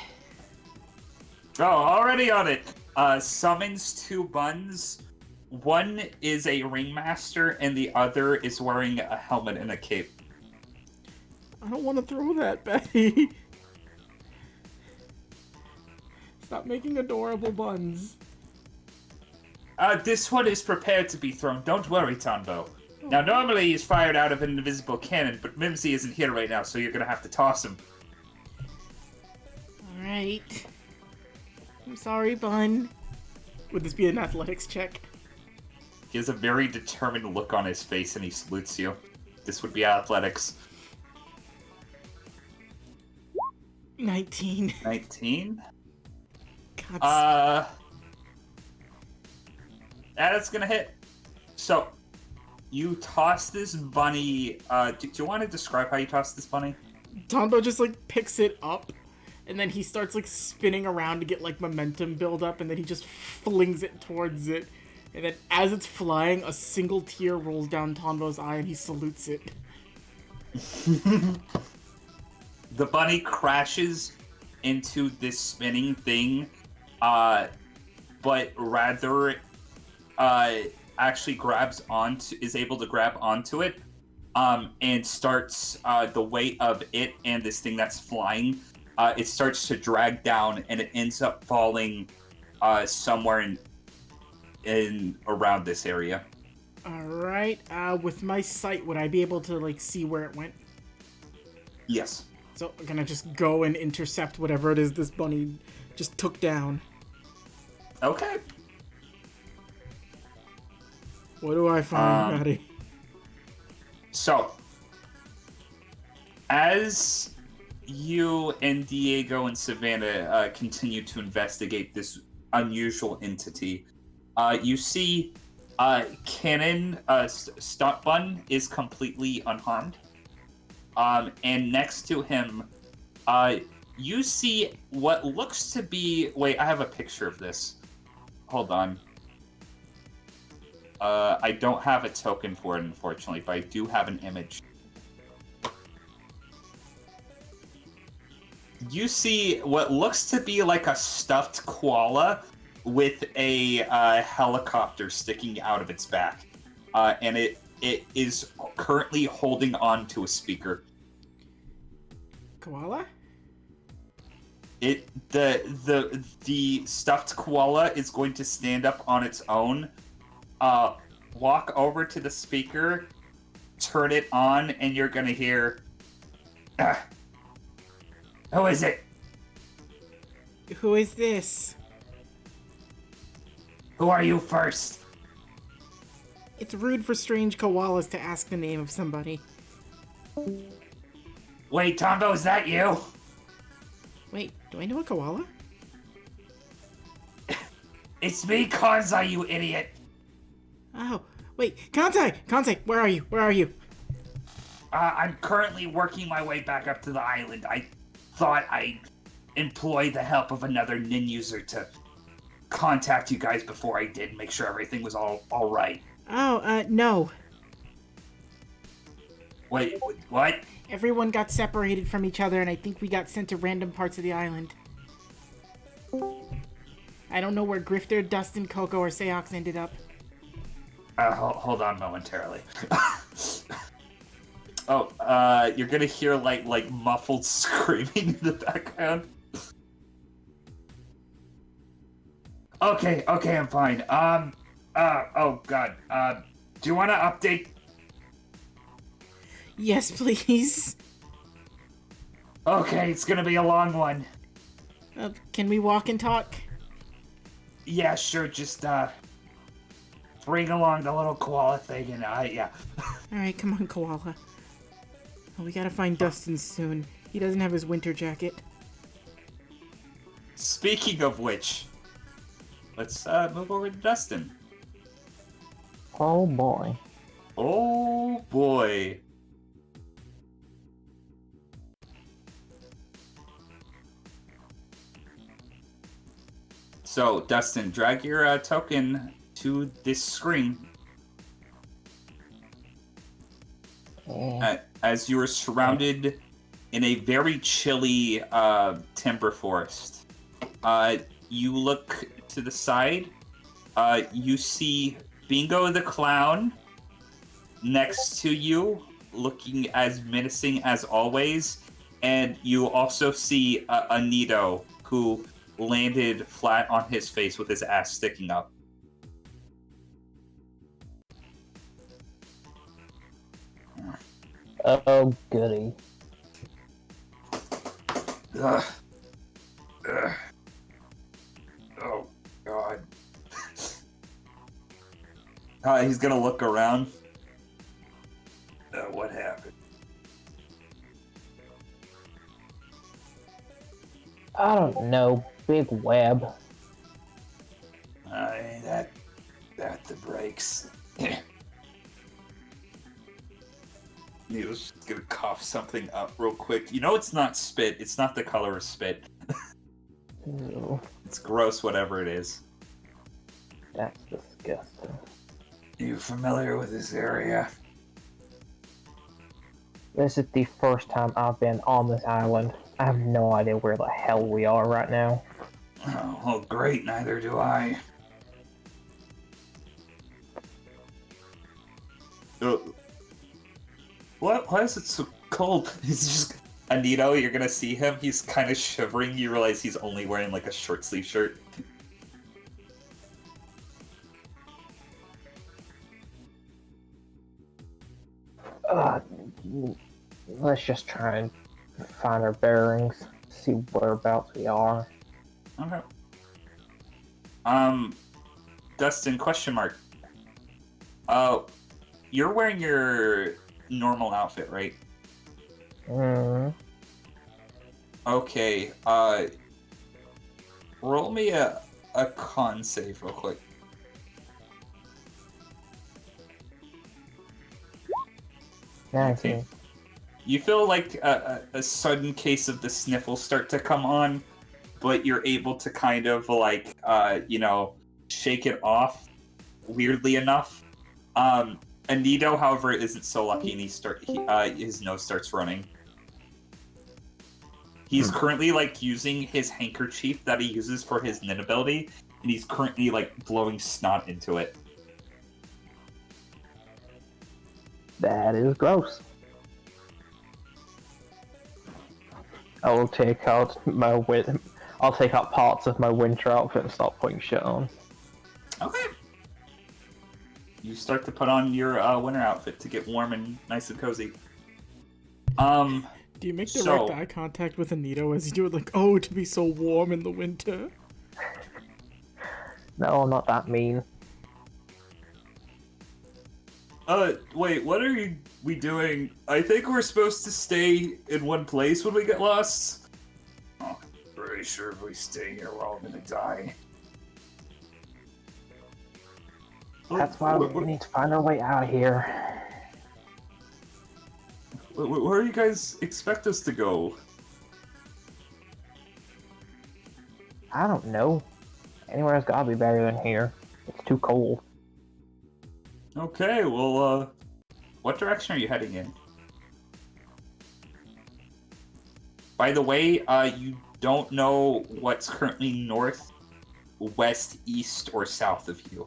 Speaker 1: Oh, already on it. Summons 2 buns. One is a ringmaster, and the other is wearing a helmet and a cape.
Speaker 2: I don't want to throw that, Betty. Stop making adorable buns.
Speaker 1: This one is prepared to be thrown. Don't worry, Tombo. Now, normally he's fired out of an invisible cannon, but Mimsy isn't here right now, so you're gonna have to toss him.
Speaker 2: Alright. I'm sorry, Bun. Would this be an athletics check?
Speaker 1: He has a very determined look on his face, and he salutes you. This would be athletics.
Speaker 2: 19.
Speaker 1: 19?
Speaker 2: God.
Speaker 1: That's gonna hit. So, you toss this bunny. Do you want to describe how you toss this bunny?
Speaker 2: Tombo just like picks it up, and then he starts like spinning around to get like momentum build up, and then he just flings it towards it. And then as it's flying, a single tear rolls down Tombo's eye, and he salutes it.
Speaker 1: The bunny crashes into this spinning thing, but rather actually is able to grab onto it, and starts the weight of it and this thing that's flying. It starts to drag down, and it ends up falling somewhere in around this area.
Speaker 2: All right. With my sight, would I be able to like see where it went?
Speaker 1: Yes.
Speaker 2: So I'm gonna just go and intercept whatever it is this bunny just took down.
Speaker 1: Okay.
Speaker 2: What do I find, Maddie?
Speaker 1: So, as you and Diego and Savannah continue to investigate this unusual entity, you see Cannon Stunt Bun is completely unharmed. And next to him, you see what looks to be... Wait, I have a picture of this. Hold on. I don't have a token for it, unfortunately, but I do have an image. You see what looks to be like a stuffed koala with a helicopter sticking out of its back. And it is currently holding on to a speaker.
Speaker 2: Koala?
Speaker 1: The stuffed koala is going to stand up on its own, walk over to the speaker, turn it on, and you're gonna hear, "Who is it?
Speaker 2: Who is this?
Speaker 1: Who are you first?"
Speaker 2: It's rude for strange koalas to ask the name of somebody.
Speaker 1: Wait, Tombo, is that you?
Speaker 2: Wait, do I know a koala?
Speaker 1: It's me, Kanzai, you idiot.
Speaker 2: Oh, wait, Kansai, where are you? Where are you?
Speaker 1: I'm currently working my way back up to the island. I thought I'd employ the help of another nin user to contact you guys before I did, make sure everything was all right.
Speaker 2: Oh, no.
Speaker 1: Wait, what?
Speaker 2: Everyone got separated from each other, and I think we got sent to random parts of the island. I don't know where Grifter, Dustin, Coco, or Seox ended up.
Speaker 1: Hold on momentarily. Oh, you're gonna hear like muffled screaming in the background. Okay, I'm fine. Oh god. Do you want to update?
Speaker 2: Yes, please.
Speaker 1: Okay, it's gonna be a long one.
Speaker 2: Can we walk and talk?
Speaker 1: Yeah, sure. Just bring along the little koala thing, and yeah.
Speaker 2: All right, come on, koala. Oh, we gotta find Dustin soon. He doesn't have his winter jacket.
Speaker 1: Speaking of which, let's move over to Dustin.
Speaker 3: Oh boy.
Speaker 1: Oh boy. So, Dustin, drag your token to this screen. As you are surrounded in a very chilly timber forest. You look to the side. You see Bingo the Clown next to you, looking as menacing as always. And you also see Anito, who landed flat on his face with his ass sticking up.
Speaker 3: Oh, goody.
Speaker 1: Ugh. Ugh. Oh, God. He's gonna look around. What happened?
Speaker 3: I don't know. Big web.
Speaker 1: That the brakes. He was just gonna cough something up real quick. You know it's not spit. It's not the color of spit.
Speaker 3: Ew,
Speaker 1: It's gross, whatever it is.
Speaker 3: that's disgusting.
Speaker 1: You familiar with this area?
Speaker 3: This is the first time I've been on this island. I have no idea where the hell we are right now.
Speaker 1: Oh, well, great. Neither do I. Why is it so cold? He's just... Anito, you're gonna see him. He's kind of shivering. You realize he's only wearing like a short sleeve shirt.
Speaker 3: Let's just try and find our bearings, see whereabouts we are.
Speaker 1: Okay. Dustin, question mark. You're wearing your normal outfit, right? Okay, roll me a con save real quick.
Speaker 3: Okay.
Speaker 1: You feel like a sudden case of the sniffles start to come on, but you're able to kind of like, shake it off weirdly enough. Anito, however, isn't so lucky and his nose starts running. He's currently like using his handkerchief that he uses for his nin ability, and he's currently like blowing snot into it.
Speaker 3: That is gross. I will take out I'll take out parts of my winter outfit and start putting shit on.
Speaker 1: Okay. You start to put on your winter outfit to get warm and nice and cozy.
Speaker 2: Do you make direct eye contact with Anito as you do it, like, oh, to be so warm in the winter?
Speaker 3: No, I'm not that mean.
Speaker 1: Wait, what are we doing? I think we're supposed to stay in one place when we get lost. Oh, pretty sure if we stay here, we're all gonna die.
Speaker 3: That's why we need to find our way out of here.
Speaker 1: Where do you guys expect us to go?
Speaker 3: I don't know. Anywhere's gotta be better than here. It's too cold.
Speaker 1: Okay, well, what direction are you heading in? By the way, you don't know what's currently north, west, east, or south of you.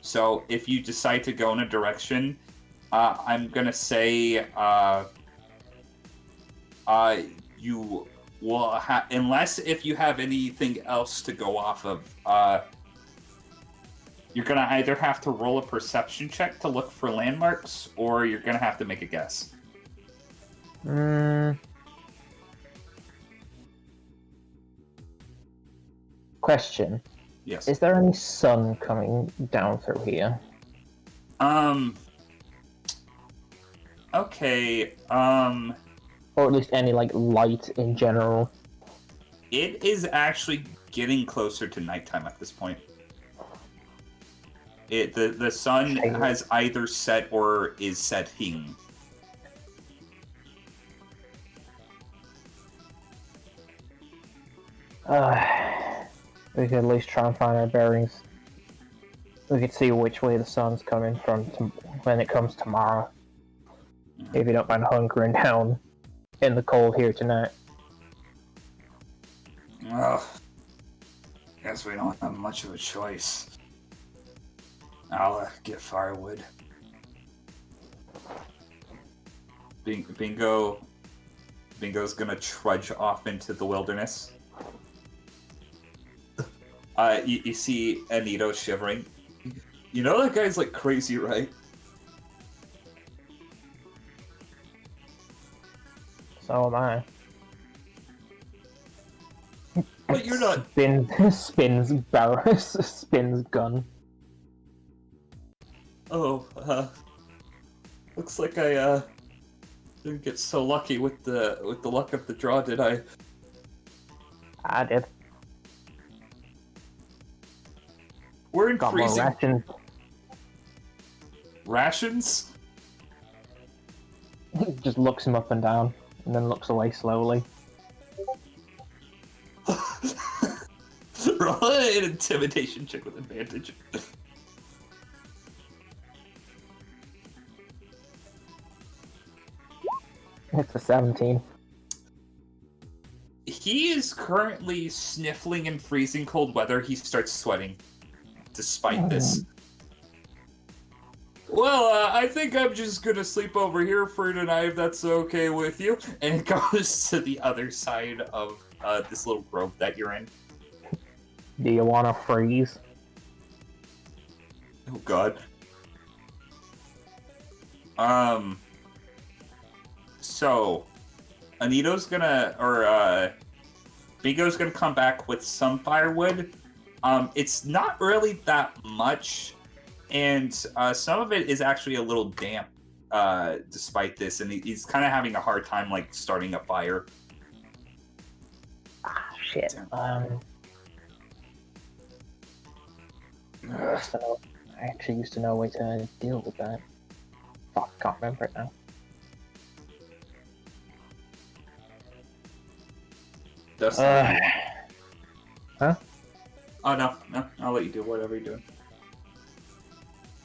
Speaker 1: So if you decide to go in a direction, I'm gonna say you will have, unless if you have anything else to go off of, you're gonna either have to roll a perception check to look for landmarks, or you're gonna have to make a guess.
Speaker 3: Question.
Speaker 1: Yes.
Speaker 3: Is there any sun coming down through here?
Speaker 1: Okay,
Speaker 3: Or at least any, like, light in general?
Speaker 1: it is actually getting closer to nighttime at this point. The sun has either set or is setting.
Speaker 3: We could at least try and find our bearings. We could see which way the sun's coming from when it comes tomorrow. If you don't mind hunkering down in the cold here tonight.
Speaker 1: Well, guess we don't have much of a choice. I'll get firewood. Bingo's gonna trudge off into the wilderness. You see Anito shivering. You know that guy's like crazy, right?
Speaker 3: So am I.
Speaker 1: But you're not.
Speaker 3: Spins gun.
Speaker 1: Oh, looks like I didn't get so lucky with the luck of the draw, did I?
Speaker 3: I did.
Speaker 1: We're in
Speaker 3: Got
Speaker 1: freezing
Speaker 3: more rations.
Speaker 1: rations.
Speaker 3: Just looks him up and down, and then looks away slowly.
Speaker 1: Roll an intimidation check with advantage.
Speaker 3: It's a 17.
Speaker 1: he is currently sniffling in freezing cold weather. He starts sweating despite this. Well, I think I'm just gonna sleep over here for tonight if that's okay with you. And it goes to the other side of this little grove that you're in.
Speaker 3: Do you want to freeze?
Speaker 1: Oh god. So Anito's gonna, or Bingo's gonna come back with some firewood. It's not really that much, and some of it is actually a little damp, despite this, and he's kind of having a hard time, like, starting a fire.
Speaker 3: Ah, shit. So, I actually used to know a way to deal with that. Fuck, can't remember it now.
Speaker 1: Dustin,
Speaker 3: Huh?
Speaker 1: Oh, no, I'll let you do whatever you're doing.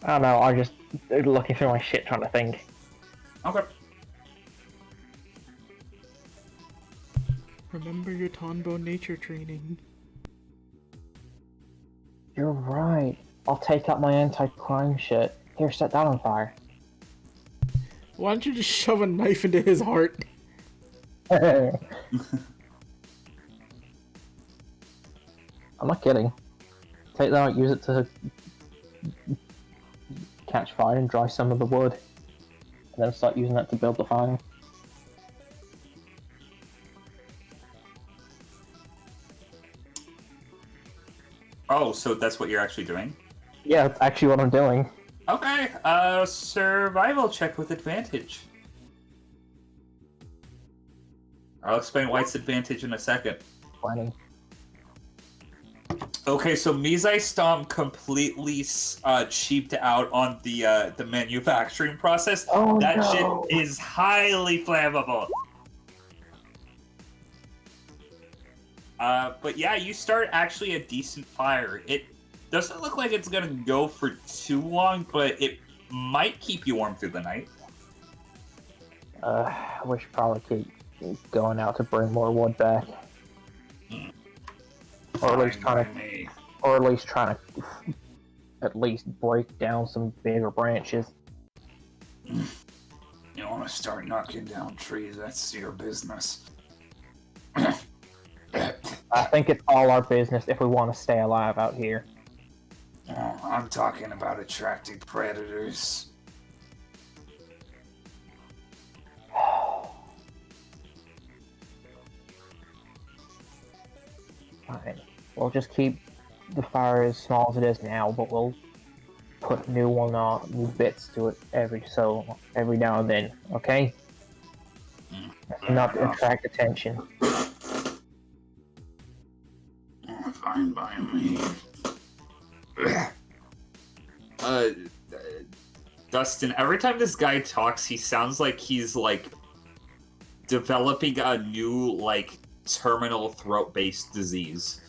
Speaker 3: I don't know, I just looking through my shit trying to think.
Speaker 1: Okay.
Speaker 2: Remember your Tonbo nature training.
Speaker 3: You're right. I'll take out my anti-crime shit. Here, set that on fire.
Speaker 2: Why don't you just shove a knife into his heart?
Speaker 3: I'm not kidding. Take that out, use it to catch fire and dry some of the wood. And then start using that to build the fire.
Speaker 1: Oh, so that's what you're actually doing?
Speaker 3: Yeah, that's actually what I'm doing.
Speaker 1: Okay, survival check with advantage. I'll explain why it's advantage in a second.
Speaker 3: 20.
Speaker 1: Okay, so Mizai Stomp completely cheaped out on the manufacturing process.
Speaker 3: Oh,
Speaker 1: that
Speaker 3: no.
Speaker 1: shit is highly flammable. But yeah, you start actually a decent fire. It doesn't look like it's gonna go for too long, but it might keep you warm through the night.
Speaker 3: We should probably keep going out to bring more wood back. Or at least trying to at least break down some bigger branches.
Speaker 1: You want to start knocking down trees, that's your business.
Speaker 3: I think it's all our business if we want to stay alive out here.
Speaker 1: Oh, I'm talking about attracting predators.
Speaker 3: Fine. We'll just keep the fire as small as it is now, but we'll put new bits to it every now and then, okay? Not to attract attention.
Speaker 1: Fine by me. Dustin, every time this guy talks, he sounds like he's, like, developing a new, like, terminal throat-based disease.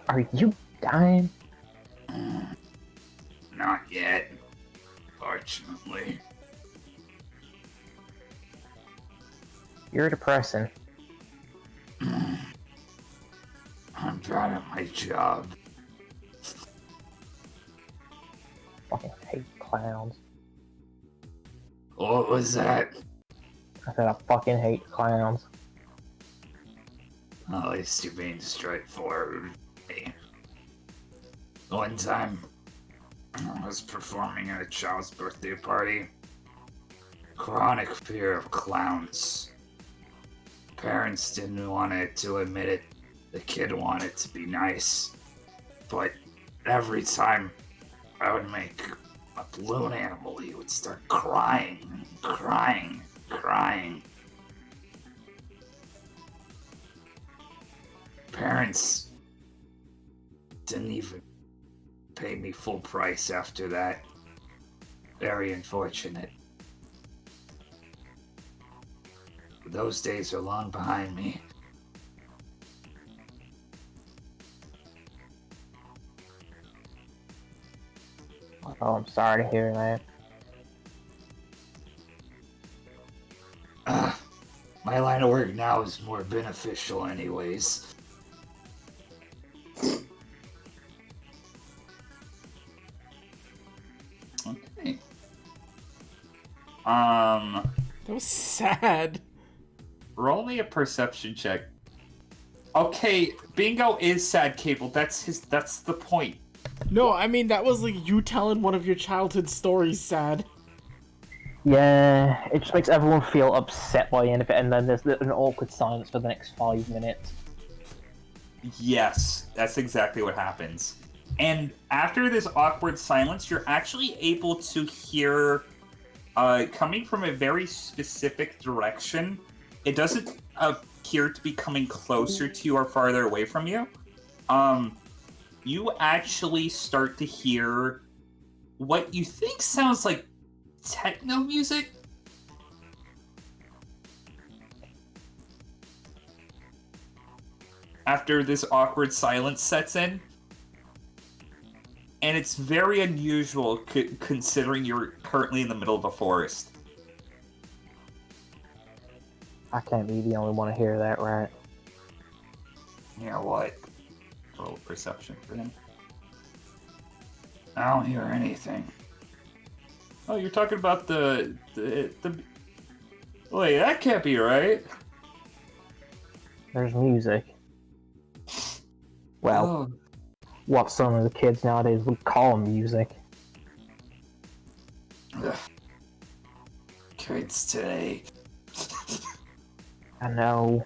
Speaker 3: Are you dying?
Speaker 1: Not yet, fortunately.
Speaker 3: You're depressing.
Speaker 1: I'm proud of my job.
Speaker 3: Fucking hate clowns.
Speaker 1: What was that?
Speaker 3: I said I fucking hate clowns.
Speaker 1: At least you're being straightforward. Hey. One time, I was performing at a child's birthday party. Chronic fear of clowns. Parents didn't want to admit it. The kid wanted to be nice. But every time I would make a balloon animal, he would start crying, crying, crying. Parents didn't even pay me full price after that. Very unfortunate. Those days are long behind me.
Speaker 3: Oh, I'm sorry to hear that.
Speaker 10: My line of work now is more beneficial anyways.
Speaker 1: Okay.
Speaker 2: That was sad.
Speaker 1: Roll me a perception check. Okay, Bingo is sad, Cable. That's the point.
Speaker 2: No, I mean, that was like you telling one of your childhood stories sad.
Speaker 3: Yeah, it just makes everyone feel upset by the end of it, and then there's an awkward silence for the next 5 minutes.
Speaker 1: Yes, that's exactly what happens. And after this awkward silence, you're actually able to hear, coming from a very specific direction. It doesn't appear to be coming closer to you or farther away from you. You actually start to hear what you think sounds like techno music. After this awkward silence sets in. And it's very unusual considering you're currently in the middle of a forest.
Speaker 3: I can't be the only one to hear that, right?
Speaker 1: Yeah, what? Roll perception for him.
Speaker 10: I don't hear anything.
Speaker 1: Oh, you're talking about the... Wait, that can't be right.
Speaker 3: There's music. Well, what some of the kids nowadays would call music.
Speaker 10: Ugh. Kids today.
Speaker 3: I know.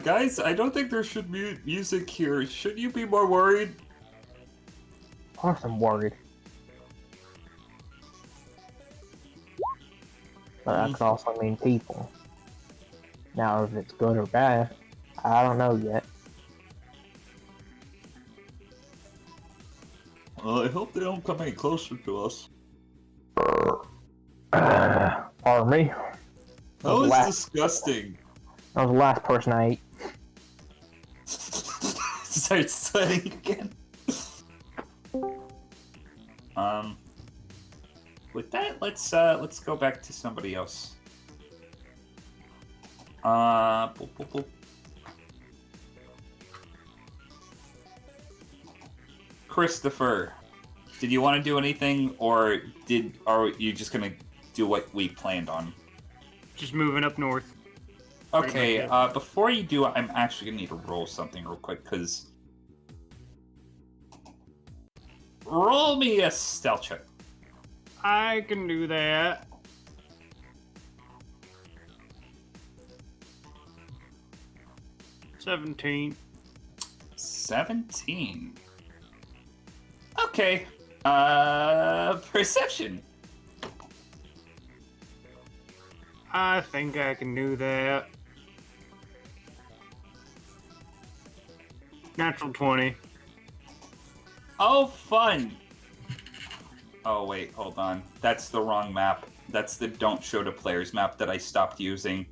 Speaker 1: Guys, I don't think there should be music here. Should you be more worried?
Speaker 3: Of course I'm worried. But that could also mean people. Now, if it's good or bad, I don't know yet.
Speaker 1: Well, I hope they don't come any closer to us.
Speaker 3: Pardon me?
Speaker 1: That was disgusting.
Speaker 3: That was the last person I ate.
Speaker 1: Start sweating again. With that, let's go back to somebody else. Boop, boop, boop. Christopher, did you want to do anything, or are you just gonna do what we planned on?
Speaker 5: Just moving up north.
Speaker 1: Okay, before you do, I'm actually gonna need to roll something real quick, because... Roll me a stealth check.
Speaker 5: I can do that. $17.
Speaker 1: 17. Okay. Perception.
Speaker 5: I think I can do that. Natural 20.
Speaker 1: Oh, fun. Oh, wait, hold on. That's the wrong map. That's the don't show to players map that I stopped using.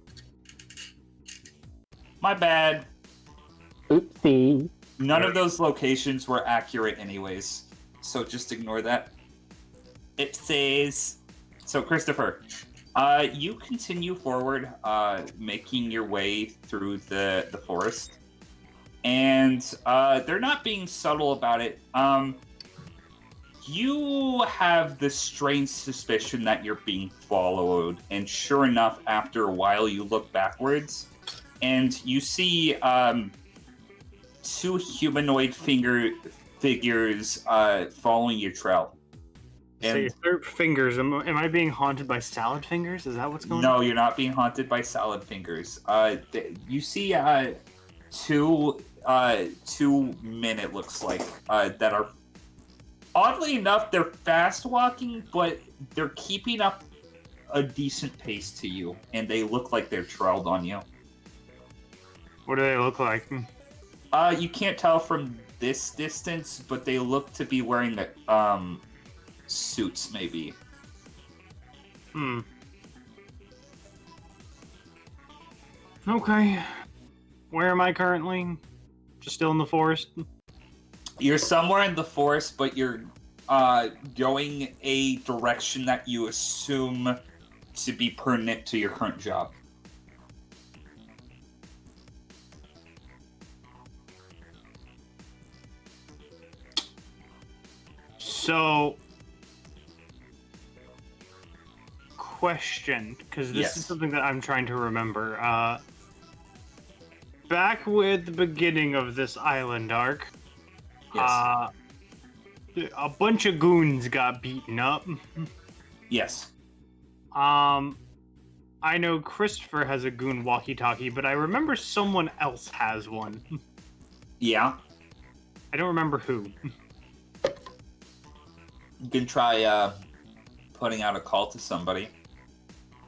Speaker 1: My bad.
Speaker 3: Oopsie.
Speaker 1: None of those locations were accurate anyways, so just ignore that. Oopsies. So, Christopher, you continue forward, making your way through the forest. And they're not being subtle about it. You have the strange suspicion that you're being followed, and sure enough, after a while, you look backwards, and you see two humanoid figures following your trail.
Speaker 5: And so your fingers. Am I being haunted by salad fingers? Is that what's going on?
Speaker 1: No, you're not being haunted by salad fingers. You see two men, it looks like, that are, oddly enough, they're fast walking, but they're keeping up a decent pace to you, and they look like they're trailed on you.
Speaker 5: What do they look like?
Speaker 1: You can't tell from this distance, but they look to be wearing suits, maybe.
Speaker 5: Okay. Where am I currently? Just still in the forest?
Speaker 1: You're somewhere in the forest, but you're going a direction that you assume to be pertinent to your current job.
Speaker 5: So, question, because this
Speaker 1: Yes.
Speaker 5: is something that I'm trying to remember. Back with the beginning of this island arc,
Speaker 1: Yes.
Speaker 5: A bunch of goons got beaten up.
Speaker 1: Yes.
Speaker 5: I know Christopher has a goon walkie-talkie, but I remember someone else has one.
Speaker 1: Yeah.
Speaker 5: I don't remember who.
Speaker 1: You can try putting out a call to somebody.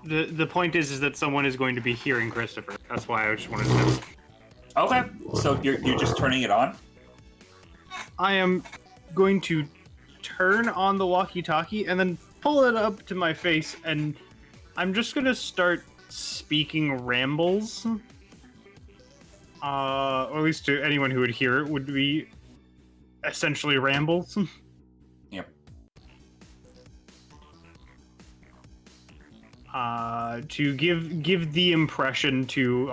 Speaker 5: The point is that someone is going to be hearing Christopher. That's why I just wanted to know.
Speaker 1: Okay. So you're just turning it on?
Speaker 5: I am going to turn on the walkie-talkie and then pull it up to my face, and I'm just going to start speaking rambles. Or at least to anyone who would hear it, would be essentially rambles.
Speaker 1: Yep.
Speaker 5: To give the impression to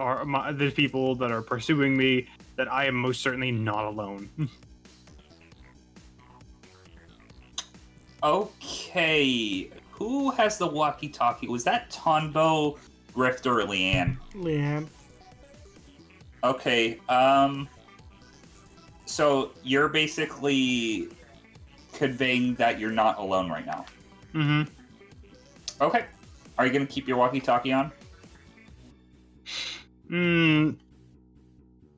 Speaker 5: the people that are pursuing me that I am most certainly not alone.
Speaker 1: Okay. Who has the walkie-talkie? Was that Tonbo, Grift, or Leanne?
Speaker 2: Leanne.
Speaker 1: Okay. So you're basically conveying that you're not alone right now.
Speaker 5: Mm-hmm.
Speaker 1: Okay. Are you gonna keep your walkie-talkie on?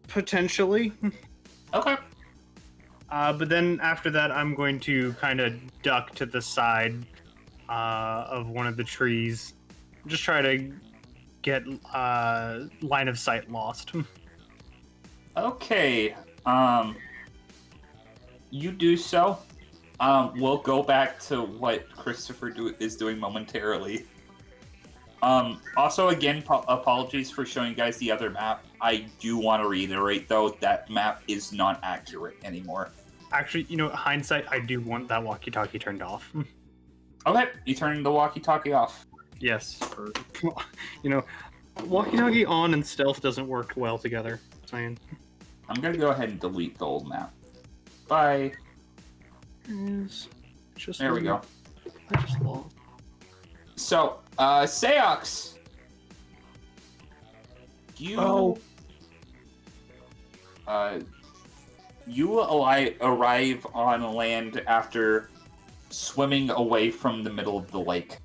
Speaker 5: Potentially.
Speaker 1: Okay.
Speaker 5: But then after that, I'm going to kind of duck to the side of one of the trees. Just try to get line of sight lost.
Speaker 1: Okay. You do so. We'll go back to what Christopher is doing momentarily. Also, again, apologies for showing you guys the other map. I do want to reiterate, though, that map is not accurate anymore.
Speaker 5: Actually, hindsight, I do want that walkie-talkie turned off.
Speaker 1: Okay, you turn the walkie-talkie off.
Speaker 5: Yes. Walkie-talkie on and stealth doesn't work well together. Saying.
Speaker 1: I'm gonna go ahead and delete the old map. Bye. There we go.
Speaker 5: I just lost.
Speaker 1: So, Seox, you arrive on land after swimming away from the middle of the lake.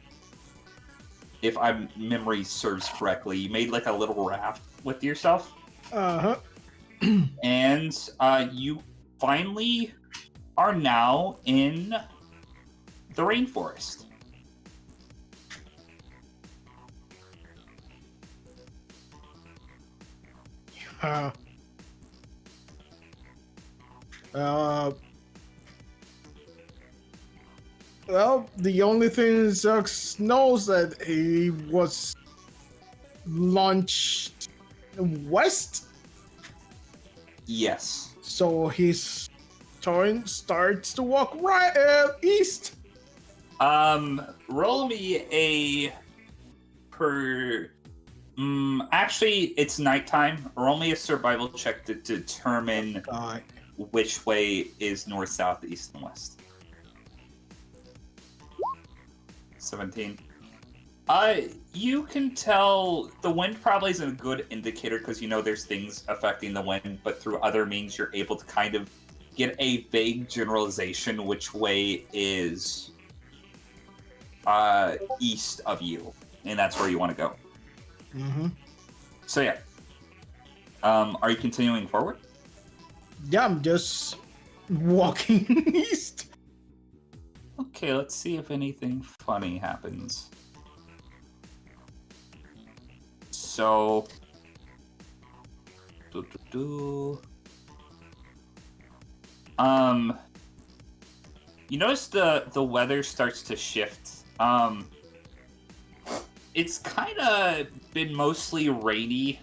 Speaker 1: If memory serves correctly, you made like a little raft with yourself. And you finally are now in the rainforest.
Speaker 9: Well, the only thing Zux knows that he was launched west.
Speaker 1: Yes.
Speaker 9: So his turn starts to walk right east.
Speaker 1: Roll me a actually, it's nighttime. Roll me a survival check to determine which way is north, south, east, and west. 17. You can tell the wind probably isn't a good indicator because there's things affecting the wind, but through other means you're able to kind of get a vague generalization which way is east of you, and that's where you want to go.
Speaker 9: Mm-hmm.
Speaker 1: So yeah. Are you continuing forward?
Speaker 9: Yeah, I'm just walking east.
Speaker 1: Okay, let's see if anything funny happens. So, you notice the weather starts to shift. It's kind of been mostly rainy,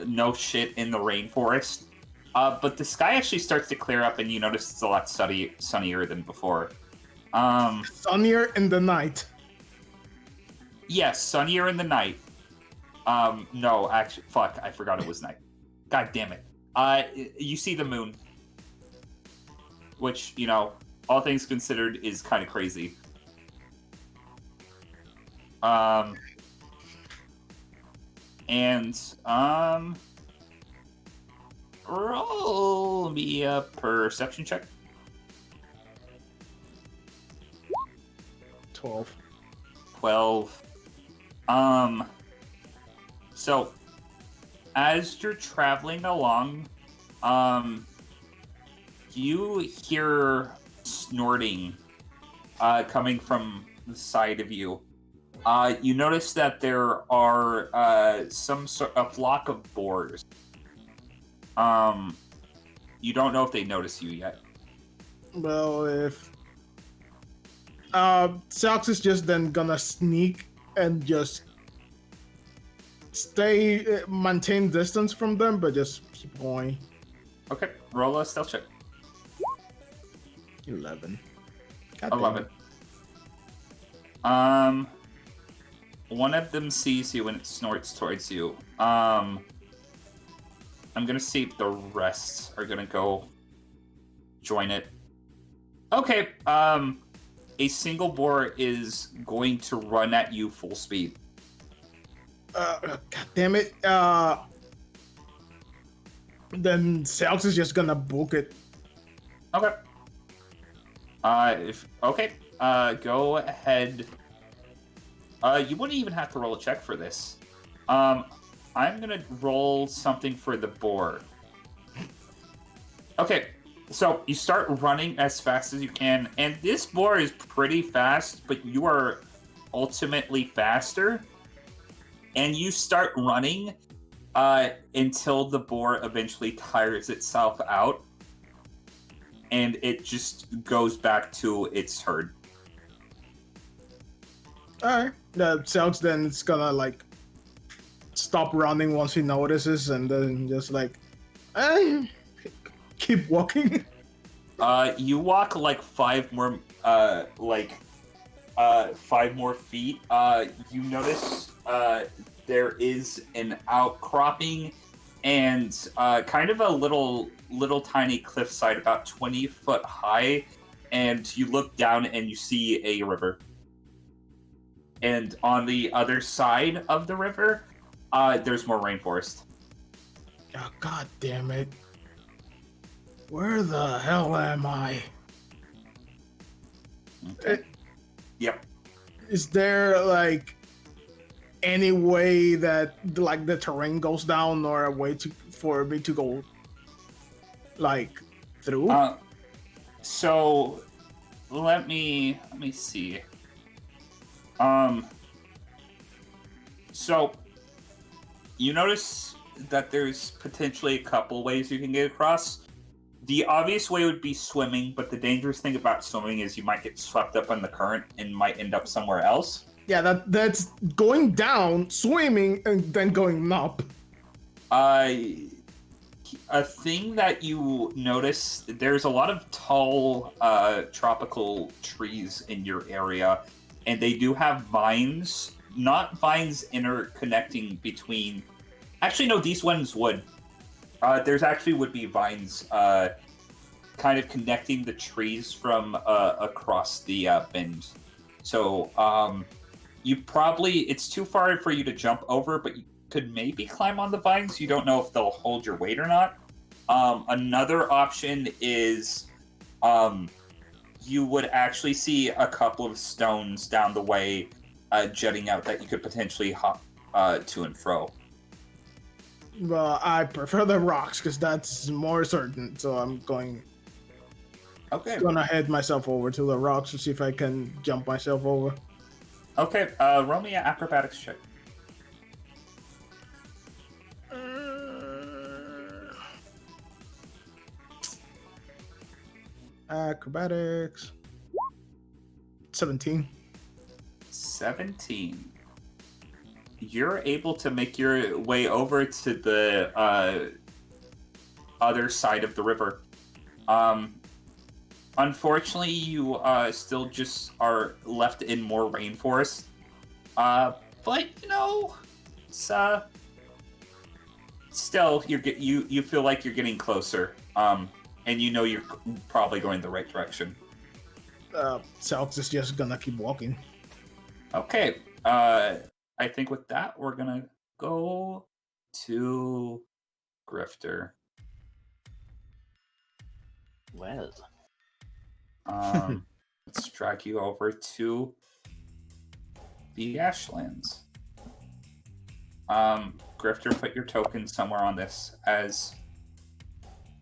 Speaker 1: no shit in the rainforest. But the sky actually starts to clear up, and you notice it's a lot sunnier than before.
Speaker 9: Sunnier in the night.
Speaker 1: Yes, sunnier in the night. No, actually, fuck, I forgot it was night. God damn it. You see the moon. Which, you know, all things considered is kind of crazy. Roll me a perception check.
Speaker 9: 12.
Speaker 1: 12. So, as you're traveling along, you hear snorting, coming from the side of you. You notice that there are, a flock of boars. You don't know if they notice you yet.
Speaker 9: Well, if Sox is just then gonna sneak and just maintain distance from them, but just keep going.
Speaker 1: Okay, roll a stealth check.
Speaker 9: 11.
Speaker 1: 11. One of them sees you and it snorts towards you. I'm gonna see if the rest are gonna go join it. Okay, a single boar is going to run at you full speed.
Speaker 9: God damn it. Then Sox is just gonna book it.
Speaker 1: Okay. Go ahead. You wouldn't even have to roll a check for this. I'm gonna roll something for the boar. Okay, so you start running as fast as you can, and this boar is pretty fast, but you are ultimately faster. And you start running until the boar eventually tires itself out, and it just goes back to its herd.
Speaker 9: Alright. Sox then it's gonna like stop running once he notices, and then just like keep walking.
Speaker 1: You walk like 5 more feet. You notice there is an outcropping and kind of a little tiny cliffside about 20 foot high, and you look down and you see a river. And on the other side of the river, there's more rainforest.
Speaker 9: Oh, God damn it. Where the hell am I?
Speaker 1: Okay. Yep.
Speaker 9: Is there like any way that like the terrain goes down, or a way for me to go like through?
Speaker 1: So let me see. So you notice that there's potentially a couple ways you can get across. The obvious way would be swimming, but the dangerous thing about swimming is you might get swept up in the current and might end up somewhere else.
Speaker 9: Yeah, that's going down, swimming, and then going up.
Speaker 1: A thing that you notice, there's a lot of tall tropical trees in your area, and they do have vines, not vines interconnecting between... Actually, no, these ones would. There's actually would be vines kind of connecting the trees from across the bend. So you probably... It's too far for you to jump over, but you could maybe climb on the vines. You don't know if they'll hold your weight or not. Another option is you would actually see a couple of stones down the way jutting out that you could potentially hop to and fro.
Speaker 9: Well, I prefer the rocks because that's more certain. So I'm gonna head myself over to the rocks to see if I can jump myself over.
Speaker 1: Okay, roll me an acrobatics check.
Speaker 9: Acrobatics. 17.
Speaker 1: 17. You're able to make your way over to the other side of the river. Unfortunately, you still just are left in more rainforest. But it's still you feel like you're getting closer. And you're probably going the right direction.
Speaker 9: Celts is just gonna keep walking.
Speaker 1: Okay. I think with that we're gonna go to Grifter.
Speaker 7: Well.
Speaker 1: Let's drag you over to the Ashlands. Grifter, put your token somewhere on this as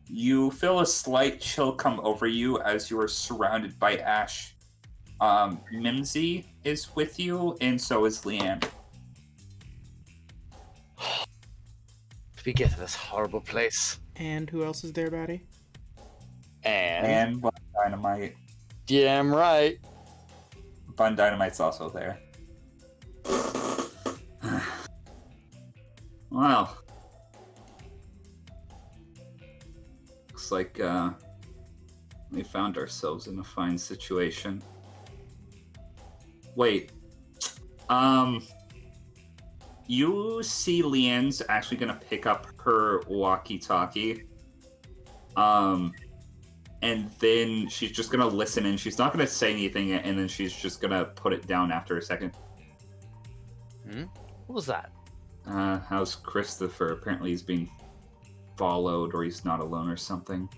Speaker 1: you feel a slight chill come over you as you are surrounded by ash. Mimsy is with you, and so is Leanne.
Speaker 7: We get to this horrible place.
Speaker 2: And who else is there, Batty?
Speaker 7: And
Speaker 1: Bun Dynamite.
Speaker 7: damn right.
Speaker 1: Bun Dynamite's also there. Well, looks like we found ourselves in a fine situation. Wait, you see Leanne's actually gonna pick up her walkie-talkie, and then she's just gonna listen, and she's not gonna say anything, and then she's just gonna put it down after a second.
Speaker 7: What was that?
Speaker 1: How's Christopher? Apparently he's being followed, or he's not alone or something.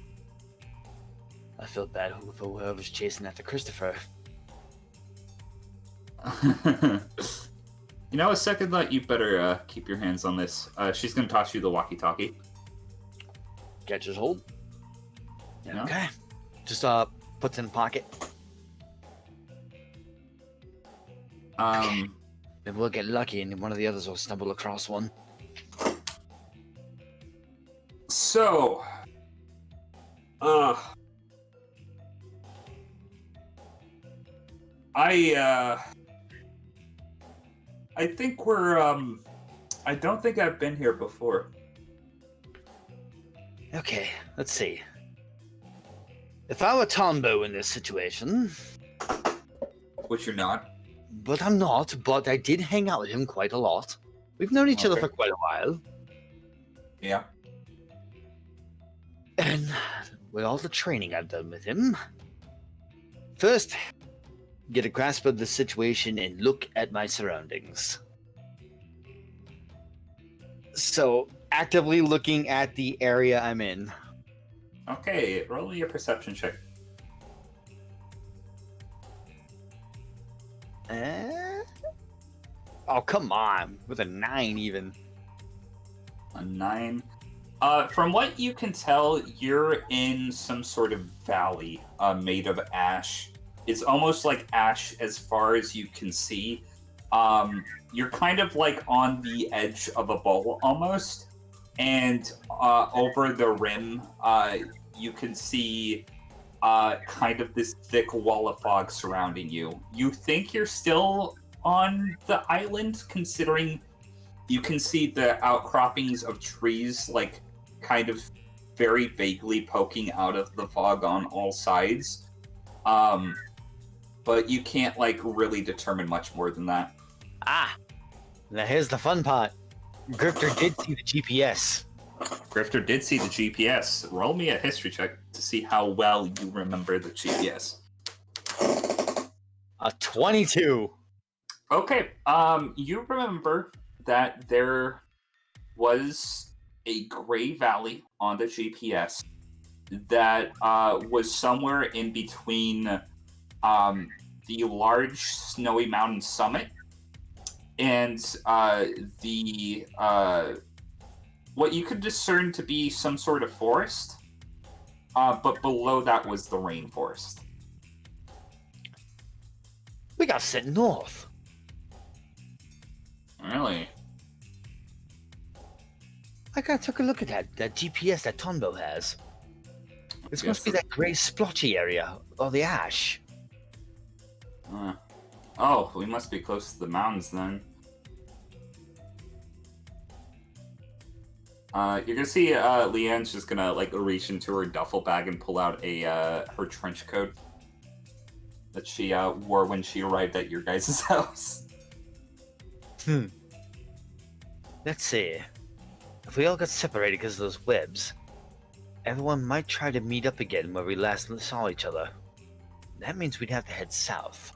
Speaker 7: I feel bad for whoever's chasing after Christopher.
Speaker 1: A second thought, you better keep your hands on this. She's gonna toss you the walkie-talkie.
Speaker 7: Catches hold.
Speaker 1: Yeah.
Speaker 7: Okay. Just puts in the pocket. Maybe we'll get lucky and one of the others will stumble across one.
Speaker 1: So, I think we're, I don't think I've been here before.
Speaker 7: Okay, let's see. If I were Tombo in this situation...
Speaker 1: Which you're not.
Speaker 7: But I'm not, but I did hang out with him quite a lot. We've known each other for quite a while.
Speaker 1: Yeah.
Speaker 7: And with all the training I've done with him... First, get a grasp of the situation and look at my surroundings. So, actively looking at the area I'm in.
Speaker 1: Okay, roll me a perception check.
Speaker 7: Oh, come on. With a 9 even.
Speaker 1: A 9. From what you can tell, you're in some sort of valley made of ash. It's almost like ash as far as you can see. You're kind of like on the edge of a bowl almost. And over the rim, you can see kind of this thick wall of fog surrounding you. You think you're still on the island, considering you can see the outcroppings of trees, like, kind of very vaguely poking out of the fog on all sides. But you can't, like, really determine much more than that.
Speaker 7: Ah! Now here's the fun part. Grifter did see the GPS.
Speaker 1: Grifter did see the GPS. Roll me a history check to see how well you remember the GPS.
Speaker 7: A 22.
Speaker 1: Okay, you remember that there was a gray valley on the GPS that was somewhere in between the large snowy mountain summit and the what you could discern to be some sort of forest, but below that was the rainforest.
Speaker 7: We got sent north.
Speaker 1: Really?
Speaker 7: I took a look at that GPS that Tombo has. This must be that grey splotchy area, or the ash.
Speaker 1: Oh, we must be close to the mountains then. You're gonna see Leanne's just gonna like reach into her duffel bag and pull out a her trench coat that she wore when she arrived at your guys' house.
Speaker 7: Let's see. If we all got separated because of those webs, everyone might try to meet up again where we last saw each other. That means we'd have to head south.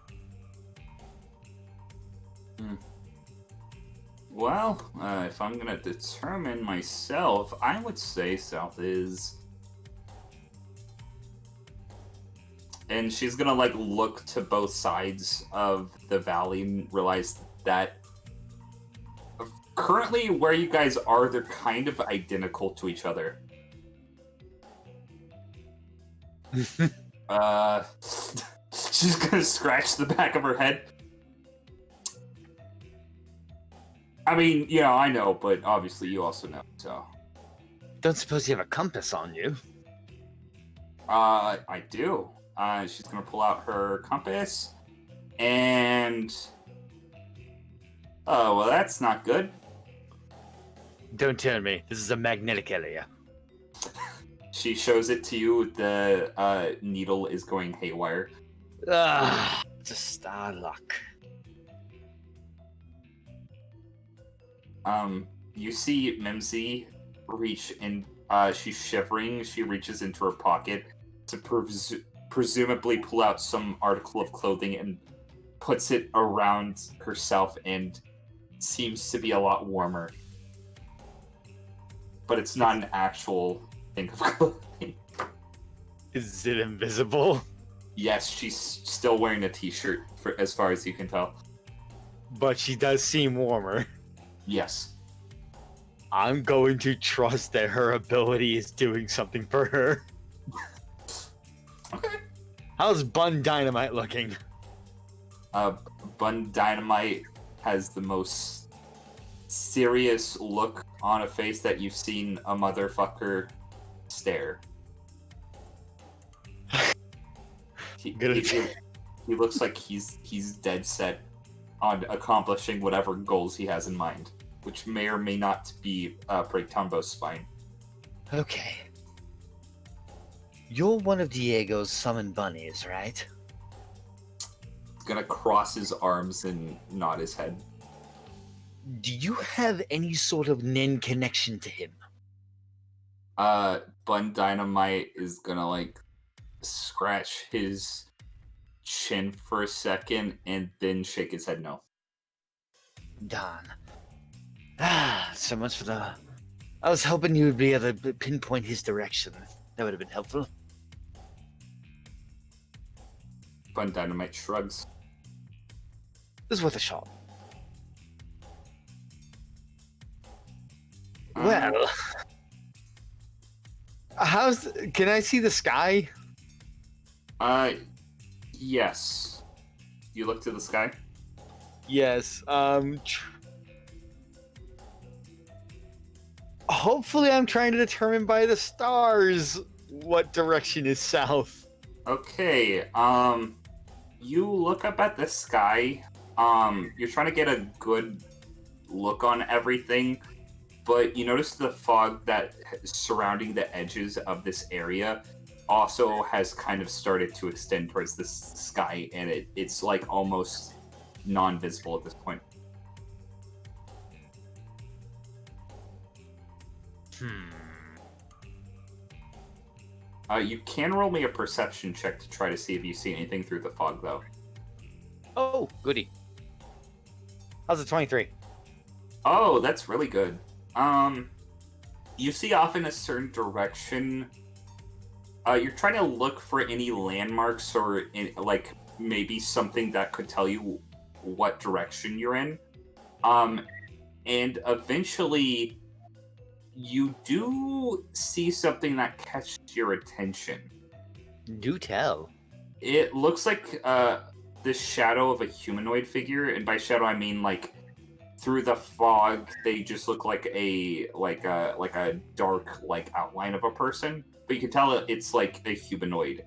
Speaker 1: Well, if I'm gonna determine myself, I would say south is... And she's gonna, like, look to both sides of the valley and realize that currently where you guys are, they're kind of identical to each other. She's gonna scratch the back of her head. I mean, yeah, I know, but obviously you also know, so...
Speaker 7: Don't suppose you have a compass on you?
Speaker 1: I do. She's gonna pull out her compass, and... Oh, well, that's not good.
Speaker 7: Don't tell me. This is a magnetic area.
Speaker 1: She shows it to you. The needle is going haywire.
Speaker 7: Just luck.
Speaker 1: You see Mimsy reach in. She's shivering. She reaches into her pocket to presumably pull out some article of clothing and puts it around herself, and seems to be a lot warmer. But it's not an actual thing of clothing.
Speaker 7: Is it invisible?
Speaker 1: Yes, she's still wearing a t-shirt, for as far as you can tell.
Speaker 7: But she does seem warmer.
Speaker 1: Yes.
Speaker 7: I'm going to trust that her ability is doing something for her.
Speaker 1: Okay.
Speaker 7: How's Bun Dynamite looking?
Speaker 1: Bun Dynamite has the most serious look on a face that you've seen a motherfucker stare. He looks like he's dead set on accomplishing whatever goals he has in mind, which may or may not be break Tombo's spine.
Speaker 7: Okay. You're one of Diego's summoned bunnies, right?
Speaker 1: He's gonna cross his arms and nod his head.
Speaker 7: Do you have any sort of Nen connection to him?
Speaker 1: Bun Dynamite is gonna, like, scratch his chin for a second and then shake his head no.
Speaker 7: Darn. So much for the... I was hoping you would be able to pinpoint his direction. That would have been helpful.
Speaker 1: Bun Dynamite shrugs.
Speaker 7: It was worth a shot. Well... Can I see the sky?
Speaker 1: Yes. You look to the sky?
Speaker 7: Yes, hopefully I'm trying to determine by the stars what direction is south.
Speaker 1: Okay, you look up at the sky. You're trying to get a good look on everything, but you notice the fog that is surrounding the edges of this area also has kind of started to extend towards the sky, and it's like almost non-visible at this point. You can roll me a perception check to try to see if you see anything through the fog, though.
Speaker 7: Oh, goody. How's it, 23?
Speaker 1: Oh, that's really good. You see off in a certain direction. You're trying to look for any landmarks or like maybe something that could tell you what direction you're in. And eventually you do see something that catches your attention.
Speaker 7: Do tell.
Speaker 1: It looks like the shadow of a humanoid figure, and by shadow I mean like through the fog they just look like a dark like outline of a person, but you can tell it's like a humanoid.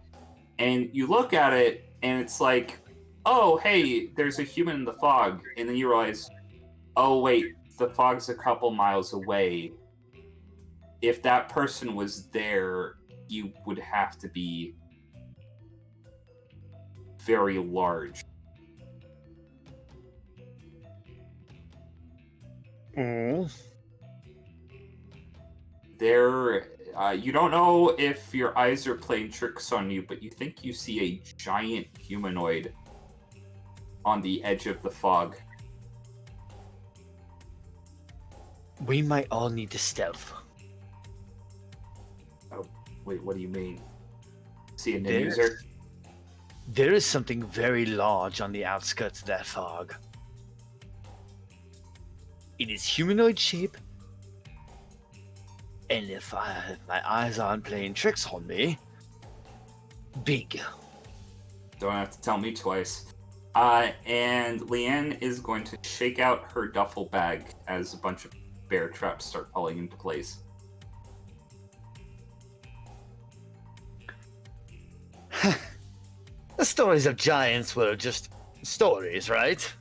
Speaker 1: And you look at it and it's like, oh hey, there's a human in the fog, and then you realize, oh wait, the fog's a couple miles away. If that person was there, you would have to be very large.
Speaker 6: Oh.
Speaker 1: There, you don't know if your eyes are playing tricks on you, but you think you see a giant humanoid on the edge of the fog.
Speaker 7: We might all need to stealth.
Speaker 1: Oh, wait, what do you mean? See a new
Speaker 7: There's-
Speaker 1: user?
Speaker 7: There is something very large on the outskirts of that fog. It is humanoid shape, and if my eyes aren't playing tricks on me, big.
Speaker 1: Don't have to tell me twice. And Leanne is going to shake out her duffel bag as a bunch of bear traps start falling into place.
Speaker 7: The stories of giants were just stories, right?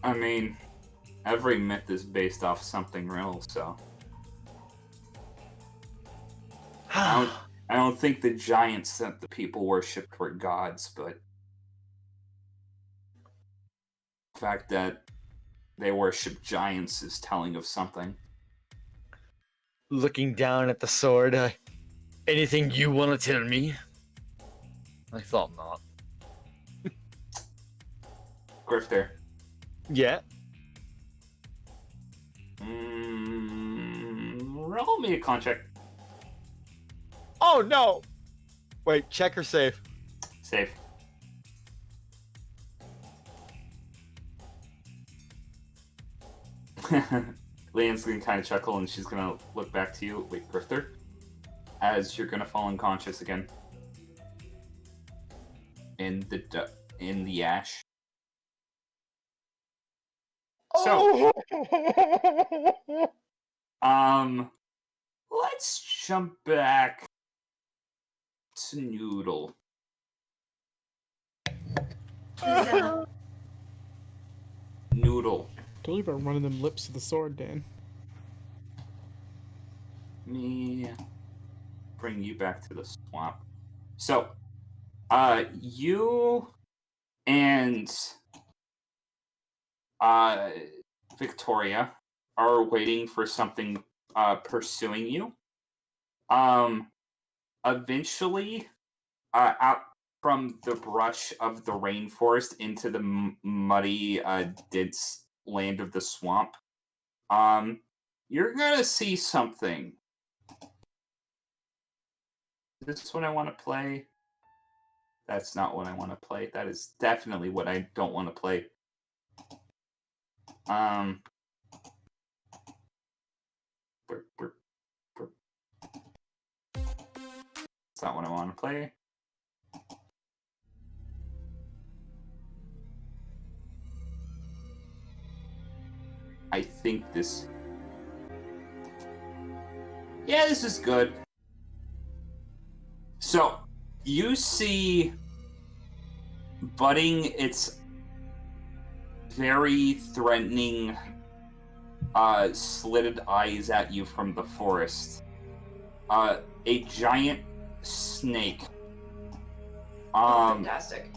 Speaker 1: I mean, every myth is based off something real, so I don't think the giants that the people worshipped were gods, but the fact that they worship giants is telling of something.
Speaker 7: Looking down at the sword, anything you want to tell me? I thought not.
Speaker 1: Grifter.
Speaker 7: Yeah.
Speaker 1: Roll me a con check.
Speaker 7: Oh no! Wait, check or save?
Speaker 1: Save. Leanne's gonna kind of chuckle and she's gonna look back to you. Wait, Grifter? As you're gonna fall unconscious again. In the ash. So, let's jump back to Noodle. Noodle.
Speaker 2: Told you about running them lips to the sword, Dan.
Speaker 1: Me bring you back to the swamp. So, you and Victoria are waiting for something pursuing you. Eventually, out from the brush of the rainforest into the muddy, dense land of the swamp, you're gonna see something. Is this what I want to play? That's not what I want to play. That is definitely what I don't want to play. It's not what I want to play. I think this... Yeah, this is good. So, you see budding its very threatening slitted eyes at you from the forest. A giant snake.
Speaker 8: Fantastic.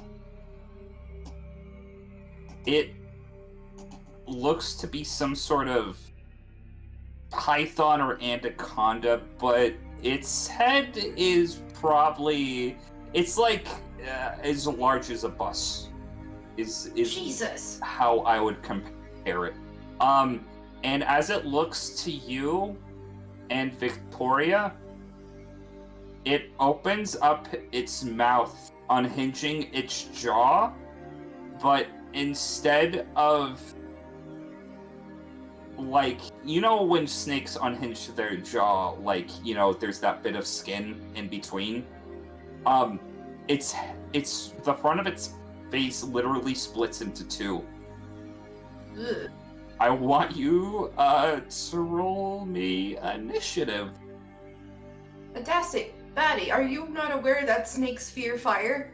Speaker 1: It looks to be some sort of python or anaconda, but its head is probably... It's like as large as a bus. Is
Speaker 8: Jesus.
Speaker 1: How I would compare it. And as it looks to you and Victoria, it opens up its mouth, unhinging its jaw, but instead of, like, you know when snakes unhinge their jaw, like, you know, there's that bit of skin in between? It's the front of its face literally splits into two.
Speaker 8: Ugh.
Speaker 1: I want you to roll me initiative.
Speaker 8: Fantastic. Batty, are you not aware that snakes fear fire?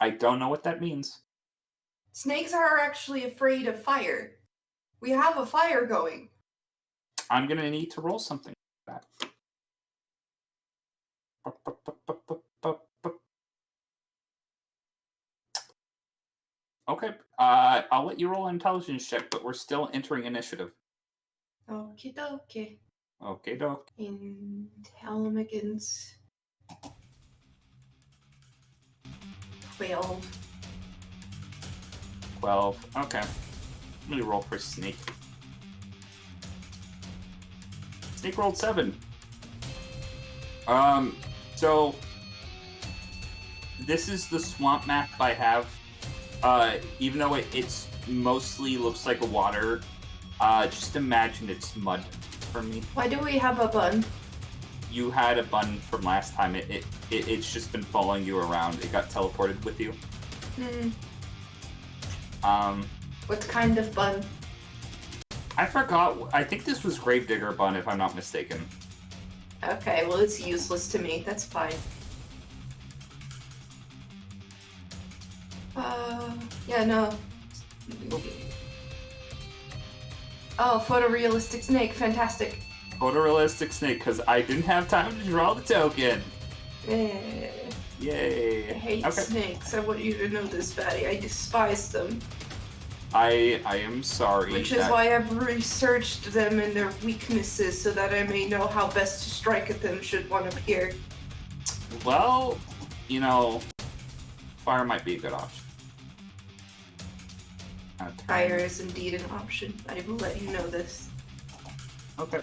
Speaker 1: I don't know what that means.
Speaker 8: Snakes are actually afraid of fire. We have a fire going.
Speaker 1: I'm gonna need to roll something like that. Okay. I'll let you roll an intelligence check, but we're still entering initiative.
Speaker 8: Okie dokie.
Speaker 1: Okay, doc.
Speaker 8: Intelligence. 12.
Speaker 1: 12. Okay. Let me roll for Snake. Snake rolled 7. So this is the swamp map I have. Even though it's mostly looks like a water, just imagine it's mud for me.
Speaker 8: Why do we have a bun?
Speaker 1: You had a bun from last time. It's just been following you around. It got teleported with you.
Speaker 8: What kind of bun?
Speaker 1: I forgot. I think this was Gravedigger bun, if I'm not mistaken.
Speaker 8: Okay, well it's useless to me. That's fine. Yeah, no. Oh, photorealistic snake. Fantastic.
Speaker 1: Photorealistic snake, because I didn't have time to draw the token. Yay.
Speaker 8: I hate snakes. I want you to know this, Batty. I despise them.
Speaker 1: I am sorry.
Speaker 8: Which is why I've researched them and their weaknesses so that I may know how best to strike at them should one appear.
Speaker 1: Well, you know, fire might be a good option.
Speaker 8: Fire is indeed an option. I will let you know this.
Speaker 1: Okay.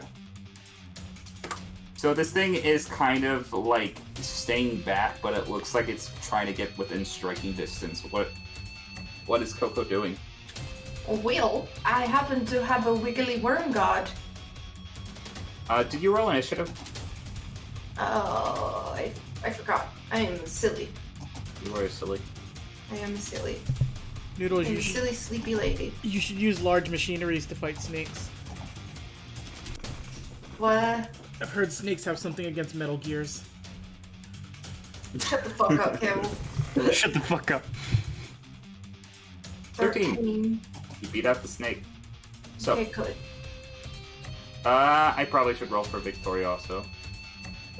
Speaker 1: So this thing is kind of like staying back, but it looks like it's trying to get within striking distance. What is Coco doing?
Speaker 8: Well, I happen to have a wiggly worm god.
Speaker 1: Did you roll initiative?
Speaker 8: Oh, I forgot. I am silly.
Speaker 1: You were silly.
Speaker 8: I am silly.
Speaker 2: Noodles,
Speaker 8: I'm
Speaker 2: you
Speaker 8: a
Speaker 2: should,
Speaker 8: silly, sleepy lady.
Speaker 2: you should use large machineries to fight snakes.
Speaker 8: What?
Speaker 2: I've heard snakes have something against Metal Gears.
Speaker 8: Shut the fuck up, Campbell.
Speaker 5: Shut the fuck up.
Speaker 1: 13. You beat out the snake. So,
Speaker 8: Okay, good.
Speaker 1: I probably should roll for Victoria also.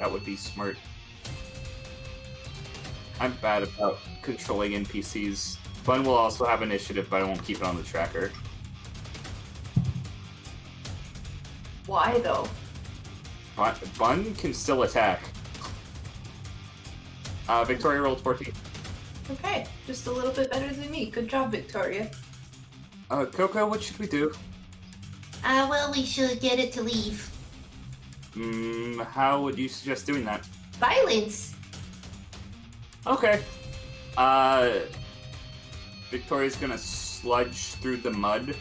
Speaker 1: That would be smart. I'm bad about controlling NPCs. Bun will also have initiative, but I won't keep it on the tracker.
Speaker 8: Why, though?
Speaker 1: Bun can still attack. Victoria rolled 14.
Speaker 8: Okay, just a little bit better than me. Good job, Victoria.
Speaker 1: Coco, what should we do?
Speaker 8: Well, we should get it to leave.
Speaker 1: How would you suggest doing that?
Speaker 8: Violence!
Speaker 1: Okay. Victoria's gonna sludge through the mud.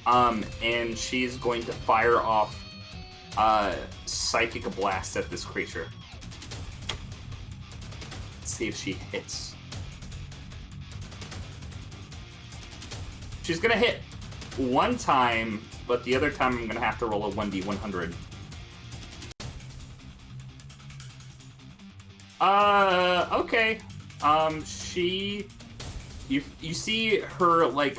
Speaker 1: And she's going to fire off Psychic Blast at this creature. Let's see if she hits. She's gonna hit one time, but the other time I'm gonna have to roll a 1d100. Okay. You see her, like,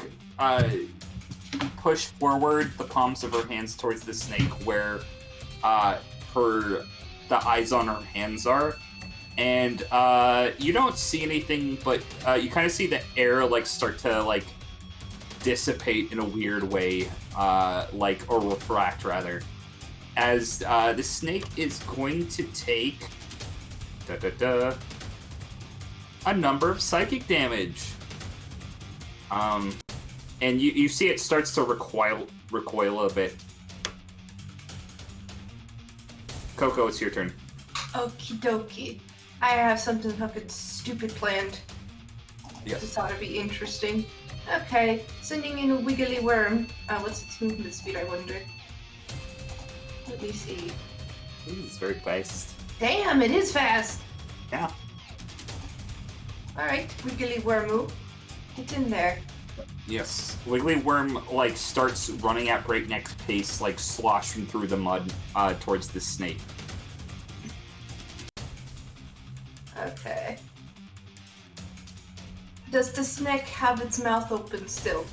Speaker 1: push forward the palms of her hands towards the snake where, the eyes on her hands are. And, you don't see anything, but, you kind of see the air, like, start to, like, dissipate in a weird way, or refract, rather. As, the snake is going to take... a number of psychic damage. And you see it starts to recoil a bit. Coco, it's your turn.
Speaker 8: Okie dokie. I have something fucking stupid planned.
Speaker 1: Yes.
Speaker 8: This ought to be interesting. Okay, sending in a wiggly worm. What's its movement speed, I wonder? Let me see.
Speaker 1: It's very fast.
Speaker 8: Damn, it is fast!
Speaker 1: Yeah.
Speaker 8: Alright, wiggly wormoo. Get in there.
Speaker 1: Yes. Wiggly Worm, like, starts running at breakneck pace, like, sloshing through the mud, towards the snake.
Speaker 8: Okay. Does the snake have its mouth open still?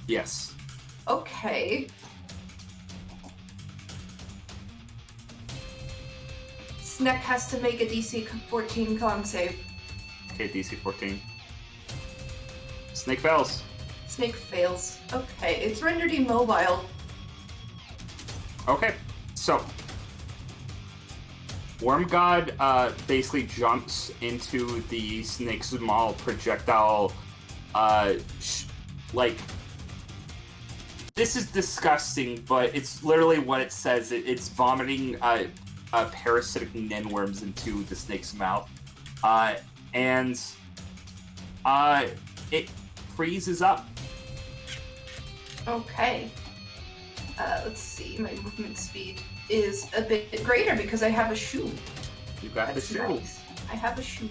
Speaker 1: Yes.
Speaker 8: Okay. Snake has to make a DC 14 con save.
Speaker 1: Okay, DC 14. Snake fails.
Speaker 8: Snake fails. Okay, it's rendered immobile.
Speaker 1: Okay, so Worm God basically jumps into the snake's maw projectile. Like, this is disgusting, but it's literally what it says. It's vomiting parasitic nenworms into the snake's mouth, and it freezes up.
Speaker 8: Okay. Let's see. My movement speed is a bit greater because I have a shoe.
Speaker 1: You got the
Speaker 8: That's
Speaker 1: shoe.
Speaker 8: nice. I have a shoe.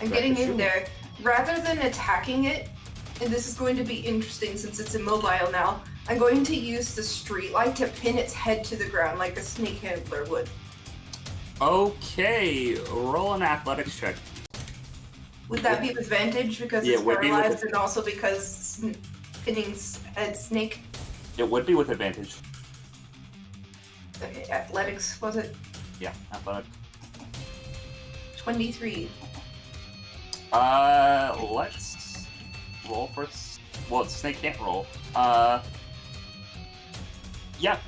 Speaker 8: I'm
Speaker 1: Got
Speaker 8: getting
Speaker 1: the
Speaker 8: in
Speaker 1: shoe.
Speaker 8: there. Rather than attacking it, and this is going to be interesting since it's immobile now, I'm going to use the street light to pin its head to the ground like a snake handler would.
Speaker 1: Okay, roll an athletics check.
Speaker 8: Would that be with advantage because
Speaker 1: Yeah,
Speaker 8: it's
Speaker 1: it would be with
Speaker 8: paralyzed and also because pinning a snake?
Speaker 1: It would be with advantage.
Speaker 8: Okay, athletics, was it?
Speaker 1: Yeah, athletic.
Speaker 8: 23.
Speaker 1: Let's roll for. Well, snake can't roll. Yeah,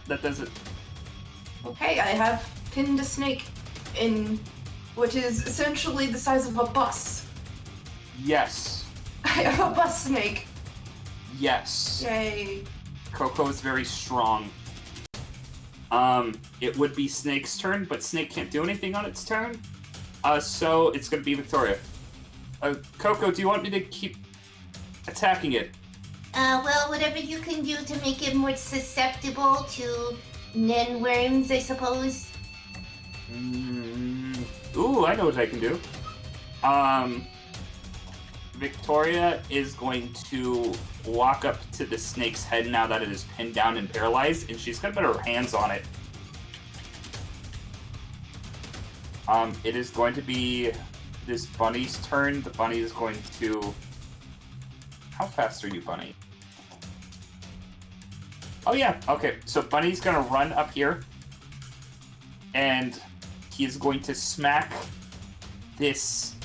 Speaker 1: that does it.
Speaker 8: Okay, I have pinned a snake in what is essentially the size of a bus.
Speaker 1: Yes.
Speaker 8: I have a bus snake.
Speaker 1: Yes.
Speaker 8: Yay.
Speaker 1: Coco is very strong. It would be Snake's turn, but Snake can't do anything on its turn. So it's gonna be Victoria. Coco, do you want me to keep attacking it?
Speaker 11: Well, whatever you can do to make it more susceptible to nen worms, I suppose.
Speaker 1: Ooh, I know what I can do. Victoria is going to walk up to the snake's head now that it is pinned down and paralyzed, and she's gonna put her hands on it. It is going to be this bunny's turn. The bunny is going to... How fast are you, bunny? Oh yeah, okay. So bunny's gonna run up here, and he's going to smack this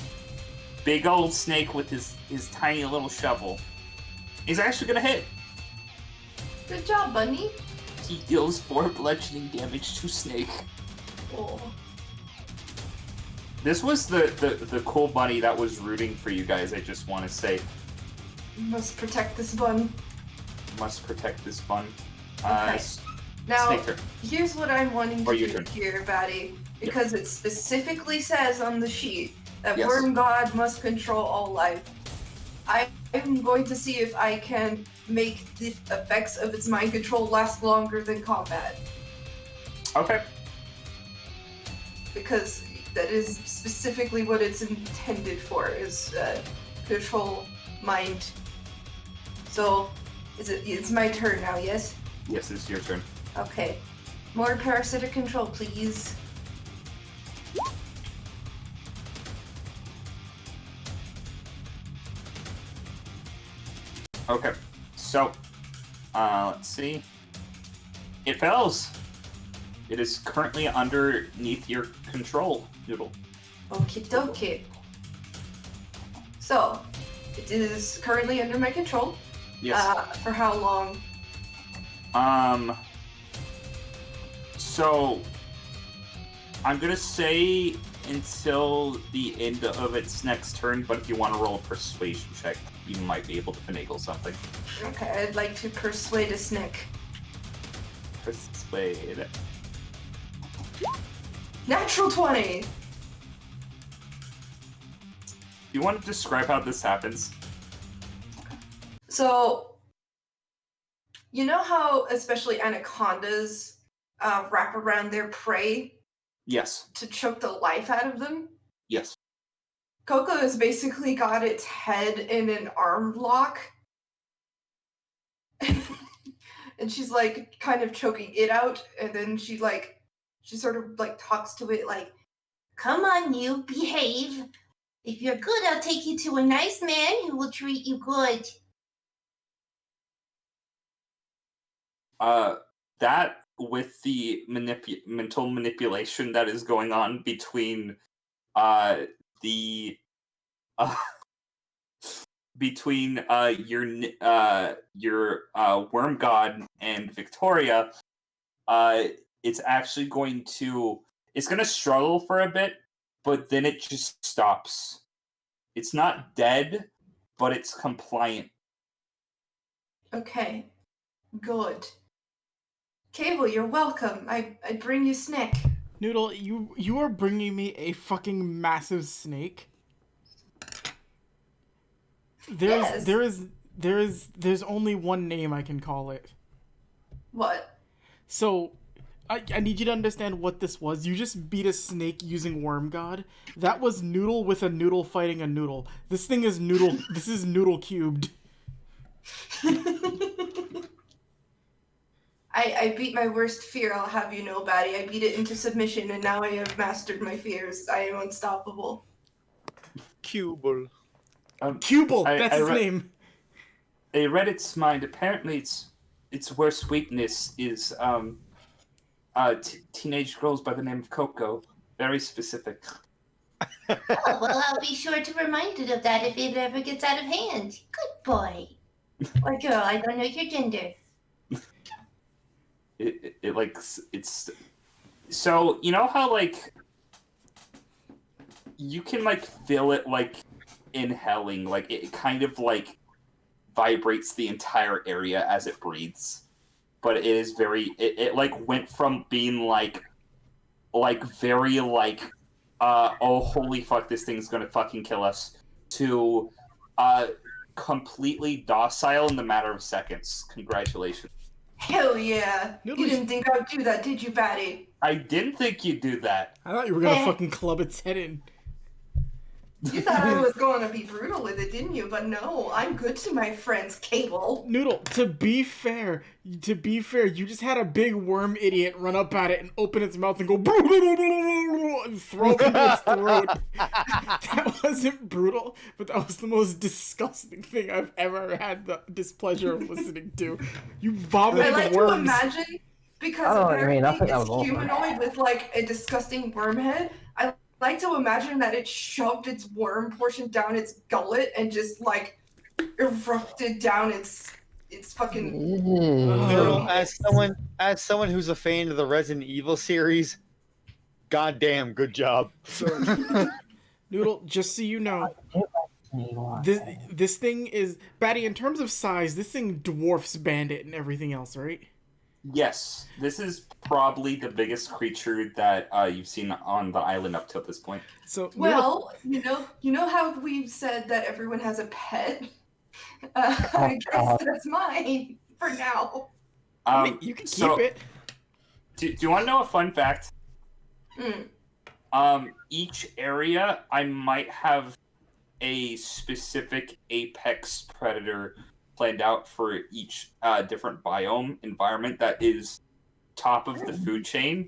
Speaker 1: big old snake with his tiny little shovel. He's actually gonna hit.
Speaker 8: Good job, Bunny.
Speaker 1: He deals 4 bludgeoning damage to Snake.
Speaker 8: Oh.
Speaker 1: This was the cool bunny that was rooting for you guys, I just want to say.
Speaker 8: Must protect this bun.
Speaker 1: Must protect this bun.
Speaker 8: Okay. Now,
Speaker 1: Snake turn.
Speaker 8: here's what I'm wanting
Speaker 1: Or
Speaker 8: to
Speaker 1: your
Speaker 8: do
Speaker 1: turn.
Speaker 8: here, Batty. Because it specifically says on the sheet that
Speaker 1: Yes.
Speaker 8: Worm God must control all life. I'm going to see if I can make the effects of its mind control last longer than combat.
Speaker 1: Okay.
Speaker 8: Because that is specifically what it's intended for, is control mind. So, it's my turn now, yes?
Speaker 1: Yes, it's your turn.
Speaker 8: Okay. More parasitic control, please.
Speaker 1: Okay. So, let's see. It fails. It is currently underneath your control, Noodle.
Speaker 8: Okie dokie. So, it is currently under my control.
Speaker 1: Yes.
Speaker 8: For how long?
Speaker 1: So, I'm gonna say until the end of its next turn, but if you want to roll a persuasion check, you might be able to finagle something.
Speaker 8: Okay, I'd like to persuade a snake.
Speaker 1: Persuade.
Speaker 8: Natural 20!
Speaker 1: You want to describe how this happens?
Speaker 8: So, you know how especially anacondas wrap around their prey
Speaker 1: Yes.
Speaker 8: to choke the life out of them?
Speaker 1: Yes.
Speaker 8: Coco has basically got its head in an arm lock. And she's like kind of choking it out, and then she sort of like talks to it like,
Speaker 11: Come on, you, behave. If you're good, I'll take you to a nice man who will treat you good.
Speaker 1: That with the mental manipulation that is going on between the between your worm god and Victoria, it's actually going to struggle for a bit, but then it just stops. It's not dead, but it's compliant.
Speaker 8: Okay, good. Cable, you're welcome. I bring you snack.
Speaker 2: Noodle, you are bringing me a fucking massive snake.
Speaker 8: Yes.
Speaker 2: There's only one name I can call it.
Speaker 8: What?
Speaker 2: So, I need you to understand what this was. You just beat a snake using Worm God. That was Noodle with a noodle fighting a noodle. This thing is Noodle. This is Noodle cubed.
Speaker 8: I beat my worst fear, I'll have you know, Batty. I beat it into submission, and now I have mastered my fears. I am unstoppable.
Speaker 6: Cubal.
Speaker 2: Cubal, that's his name.
Speaker 1: I read its mind. Apparently, its worst weakness is teenage girls by the name of Coco. Very specific.
Speaker 11: Oh, well, I'll be sure to remind it of that if it ever gets out of hand. Good boy. Or girl, I don't know your gender.
Speaker 1: It's so, you know how like you can like feel it like inhaling, like it kind of like vibrates the entire area as it breathes, but it is very it like went from being like very like oh holy fuck, this thing's gonna fucking kill us, to completely docile in the matter of seconds. Congratulations.
Speaker 8: Hell yeah.
Speaker 2: Noodle,
Speaker 8: You didn't think I'd do that, did you, Batty?
Speaker 1: I didn't think you'd do that.
Speaker 2: I thought you were gonna fucking club its head in.
Speaker 8: You thought I was going to be brutal with it, didn't you? But no, I'm good to my friends, Cable.
Speaker 2: Noodle, to be fair, you just had a big worm idiot run up at it and open its mouth and go and throw it into its throat. That wasn't brutal, but that was the most disgusting thing I've ever had the displeasure of listening to. You vomited
Speaker 8: I like
Speaker 2: worms.
Speaker 8: to imagine, because apparently it's humanoid with like a disgusting worm head. I like to imagine that it shoved its worm portion down its gullet and just like erupted down its fucking.
Speaker 7: Noodle, as someone who's a fan of the Resident Evil series, goddamn, good job.
Speaker 2: Noodle, just so you know, this thing is Batty. In terms of size, this thing dwarfs Bandit and everything else, right?
Speaker 1: Yes, this is probably the biggest creature that you've seen on the island up till this point.
Speaker 2: So,
Speaker 8: well, you know how we've said that everyone has a pet. I guess that's mine for now.
Speaker 2: You can keep it.
Speaker 1: Do you want to know a fun fact? Each area, I might have a specific apex predator planned out for each different biome environment that is top of the food chain.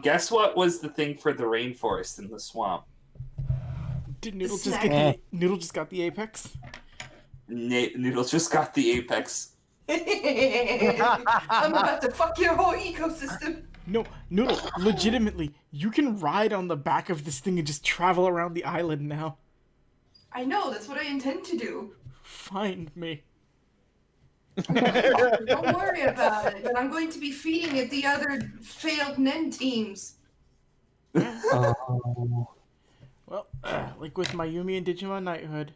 Speaker 1: Guess what was the thing for the rainforest and the swamp?
Speaker 2: Did Noodle just get Noodle just got the apex?
Speaker 1: Noodle just got the apex.
Speaker 8: I'm about to fuck your whole ecosystem.
Speaker 2: No, Noodle, legitimately, you can ride on the back of this thing and just travel around the island now.
Speaker 8: I know, that's what I intend to do.
Speaker 2: Find me.
Speaker 8: Don't worry about it, but I'm going to be feeding it the other failed Nen teams.
Speaker 2: Well, like with my Yumi and Digimon Knighthood,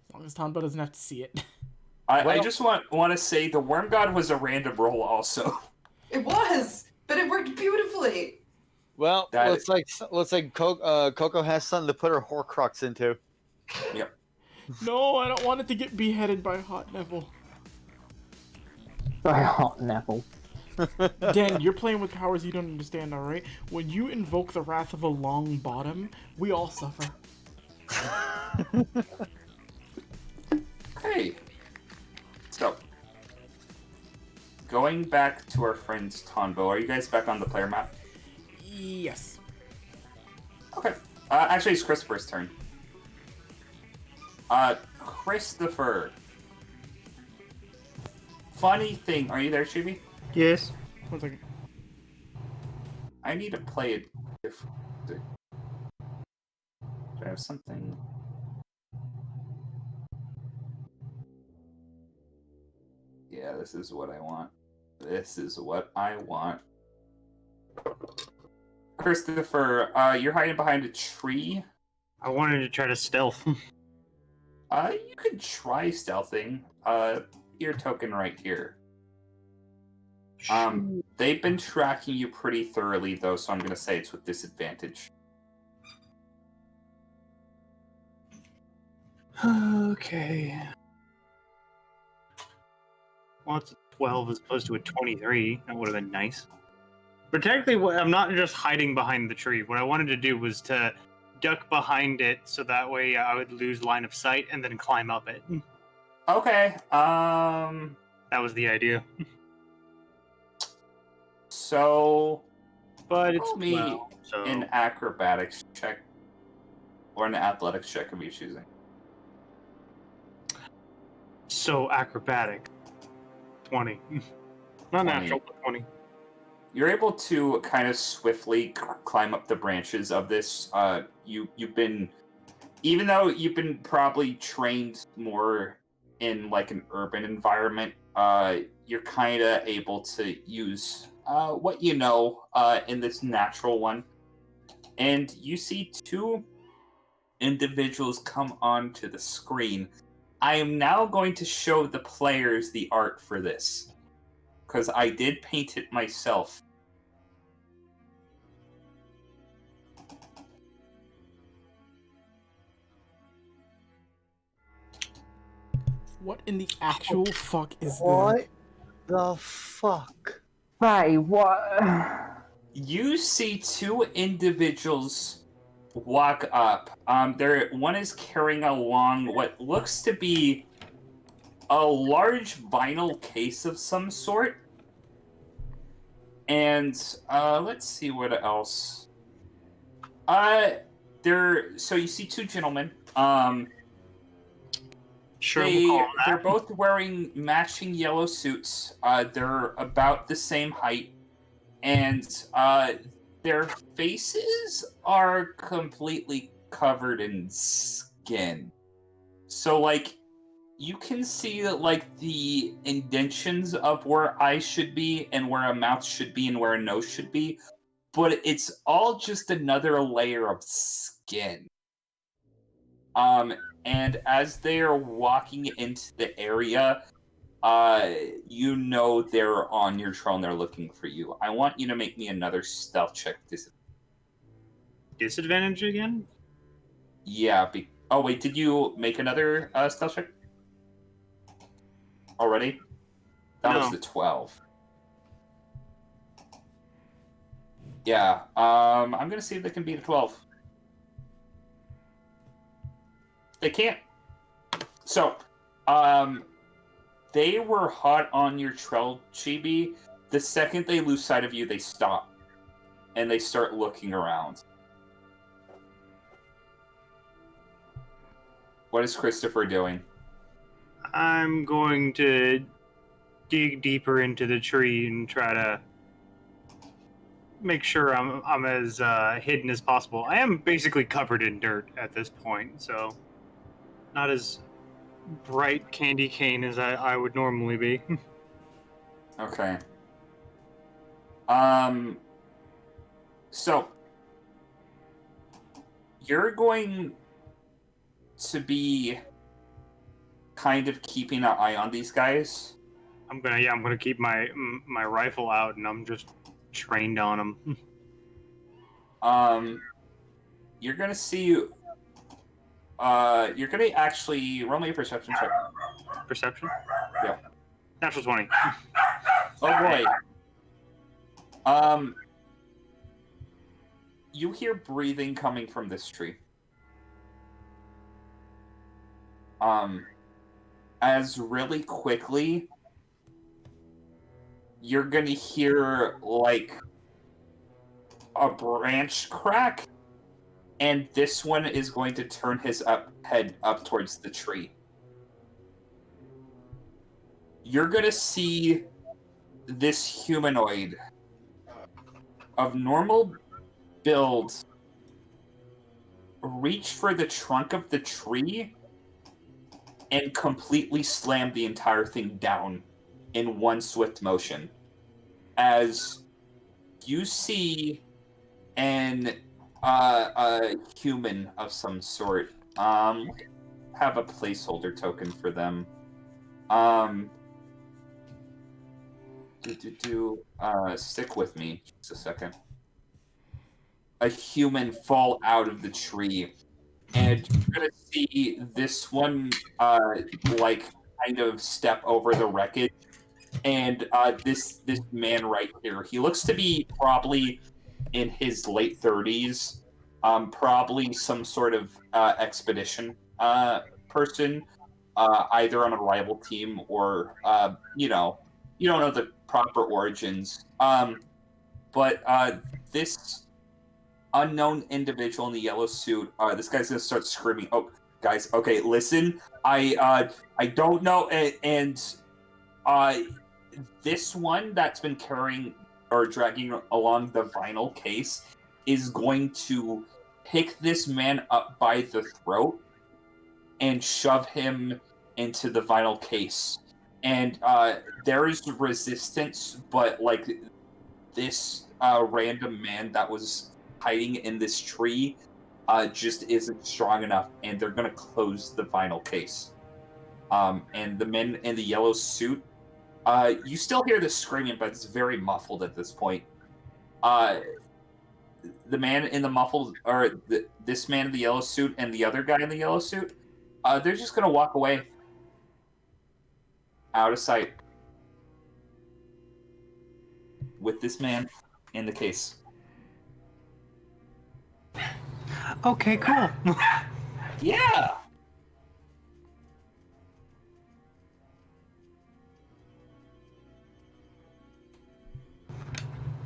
Speaker 2: as long as Tanbo doesn't have to see it.
Speaker 1: I just want to say the Worm God was a random roll also.
Speaker 8: It was, but it worked beautifully.
Speaker 7: Well, looks like Coco has something to put her Horcrux into.
Speaker 1: Yep.
Speaker 2: No, I don't want it to get beheaded by Hot Neville.
Speaker 3: By Hot Neville.
Speaker 2: Dan, you're playing with powers you don't understand, alright? When you invoke the wrath of a long bottom, we all suffer.
Speaker 1: Okay. So, going back to our friends Tonbo, are you guys back on the player map?
Speaker 2: Yes.
Speaker 1: Okay. Actually, it's Christopher's turn. Christopher. Funny thing. Are you there, Chibi?
Speaker 5: Yes.
Speaker 2: 1 second.
Speaker 1: I need to play it different. Do I have something? Yeah, this is what I want. This is what I want. Christopher, you're hiding behind a tree.
Speaker 5: I wanted to try to stealth.
Speaker 1: You could try stealthing. Your token right here. They've been tracking you pretty thoroughly, though, so I'm going to say it's with disadvantage.
Speaker 5: Okay. Well, it's a 12 as opposed to a 23. That would have been nice. But technically, I'm not just hiding behind the tree. What I wanted to do was to duck behind it, so that way I would lose line of sight and then climb up it.
Speaker 1: Okay.
Speaker 5: That was the idea.
Speaker 1: So,
Speaker 5: but it's
Speaker 1: me
Speaker 5: 12, so
Speaker 1: an acrobatics check or an athletics check of you choosing.
Speaker 5: So acrobatic. 20. Not
Speaker 1: 20.
Speaker 5: natural, but 20.
Speaker 1: You're able to kind of swiftly climb up the branches of this. You've been, even though you've been probably trained more in like an urban environment, you're kind of able to use what you know in this natural one. And you see two individuals come onto the screen. I am now going to show the players the art for this, because I did paint it myself.
Speaker 2: What in the actual fuck is
Speaker 7: What
Speaker 2: that?
Speaker 7: the fuck?
Speaker 3: Hey, what?
Speaker 1: You see two individuals walk up. One is carrying along what looks to be a large vinyl case of some sort. And let's see what else. So you see two gentlemen.
Speaker 5: Sure, we'll call them that.
Speaker 1: They're both wearing matching yellow suits. They're about the same height, and their faces are completely covered in skin. So, like, you can see that, like, the indentions of where eyes should be, and where a mouth should be, and where a nose should be, but it's all just another layer of skin. And as they are walking into the area, you know they're on your trail and they're looking for you. I want you to make me another stealth check.
Speaker 5: Disadvantage again?
Speaker 1: Yeah. Oh, wait, did you make another stealth check? Already? That was the 12. Yeah, I'm gonna see if they can beat a 12. They can't. So, they were hot on your trail, Chibi. The second they lose sight of you, they stop. And they start looking around. What is Christopher doing?
Speaker 5: I'm going to dig deeper into the tree and try to make sure I'm as hidden as possible. I am basically covered in dirt at this point, so not as bright candy cane as I would normally be.
Speaker 1: Okay. So you're going to be kind of keeping an eye on these guys.
Speaker 5: I'm gonna keep my rifle out, and I'm just trained on them.
Speaker 1: You're gonna see. You're gonna actually roll me a perception check.
Speaker 5: Perception?
Speaker 1: Yeah.
Speaker 5: Natural 20.
Speaker 1: Oh boy. You hear breathing coming from this tree. As really quickly, you're gonna hear, like, a branch crack, and this one is going to turn his head up towards the tree. You're gonna see this humanoid of normal build reach for the trunk of the tree and completely slam the entire thing down in one swift motion. As you see a human of some sort. Have a placeholder token for them. Stick with me just a second. A human fall out of the tree, and you're gonna see this one like kind of step over the wreckage, and this man right here. He looks to be probably in his late 30s, probably some sort of expedition person, either on a rival team or you don't know the proper origins. But this unknown individual in the yellow suit, this guy's gonna start screaming. Oh, guys, okay, listen. I don't know, and this one that's been carrying or dragging along the vinyl case is going to pick this man up by the throat and shove him into the vinyl case. And there is resistance, but like this random man that was hiding in this tree just isn't strong enough, and they're going to close the vinyl case. And the men in the yellow suit, you still hear the screaming, but it's very muffled at this point. The man in the muffled, or this man in the yellow suit and the other guy in the yellow suit, they're just going to walk away. Out of sight. With this man in the case.
Speaker 5: Okay, cool.
Speaker 1: Yeah!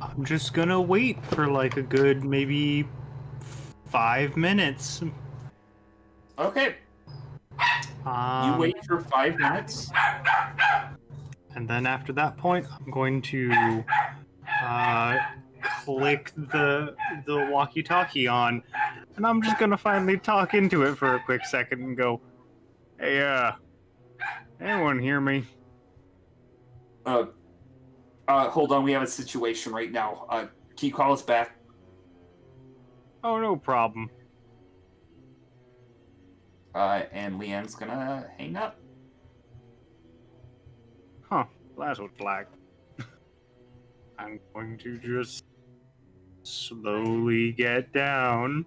Speaker 5: I'm just gonna wait for like a good maybe 5 minutes.
Speaker 1: Okay. You wait for 5 minutes.
Speaker 5: And then after that point, I'm going to click the walkie-talkie on, and I'm just gonna finally talk into it for a quick second and go, "Hey, anyone hear me?"
Speaker 1: Hold on, we have a situation right now. Can you call us back?
Speaker 5: Oh, no problem.
Speaker 1: And Leanne's gonna hang up.
Speaker 5: Huh, that's what black. I'm going to just slowly get down,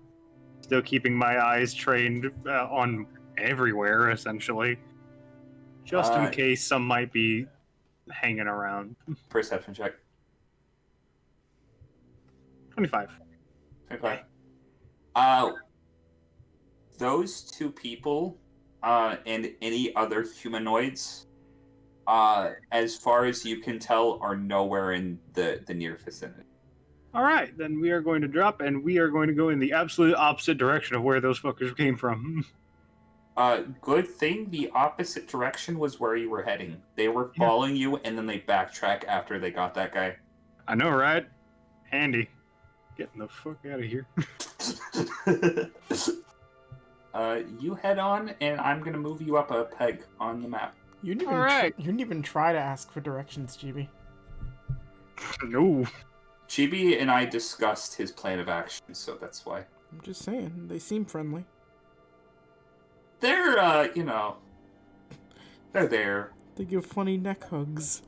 Speaker 5: still keeping my eyes trained on everywhere, essentially, just in case some might be hanging around.
Speaker 1: Perception check.
Speaker 5: 25.
Speaker 1: Okay. Those two people, and any other humanoids, as far as you can tell, are nowhere in the near vicinity.
Speaker 5: All right, then we are going to drop, and we are going to go in the absolute opposite direction of where those fuckers came from.
Speaker 1: Good thing the opposite direction was where you were heading. They were following you, and then they backtrack after they got that guy.
Speaker 5: I know, right? Handy. Getting the fuck out of here.
Speaker 1: You head on, and I'm gonna move you up a peg on the map.
Speaker 2: You didn't even try to ask for directions, Chibi.
Speaker 5: No.
Speaker 1: Chibi and I discussed his plan of action, so that's why.
Speaker 2: I'm just saying, they seem friendly.
Speaker 1: They're, they're there.
Speaker 2: They give funny neck hugs.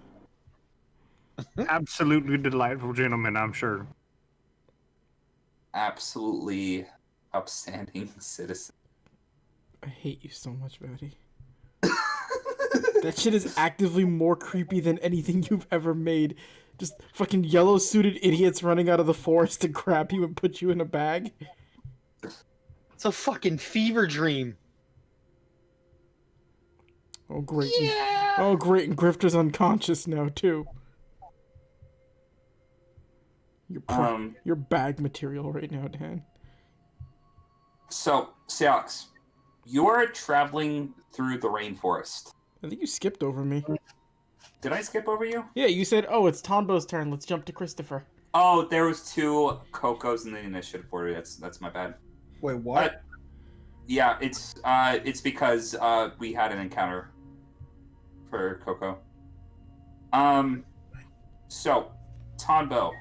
Speaker 5: Absolutely delightful gentlemen, I'm sure.
Speaker 1: Absolutely upstanding citizen.
Speaker 2: I hate you so much, Betty. That shit is actively more creepy than anything you've ever made. Just fucking yellow-suited idiots running out of the forest to grab you and put you in a bag.
Speaker 4: It's a fucking fever dream.
Speaker 2: Oh, great. Yeah. Oh, great. And Grifter's unconscious now, too. You're bag material right now, Dan.
Speaker 1: So, Seox, you're traveling through the rainforest.
Speaker 2: I think you skipped over me.
Speaker 1: Did I skip over you?
Speaker 2: Yeah, you said, oh, it's Tonbo's turn. Let's jump to Christopher.
Speaker 1: Oh, there was 2 Cocos in the initiative order. That's my bad.
Speaker 9: Wait, what?
Speaker 1: Yeah, it's because we had an encounter for Coco. So, Tonbo,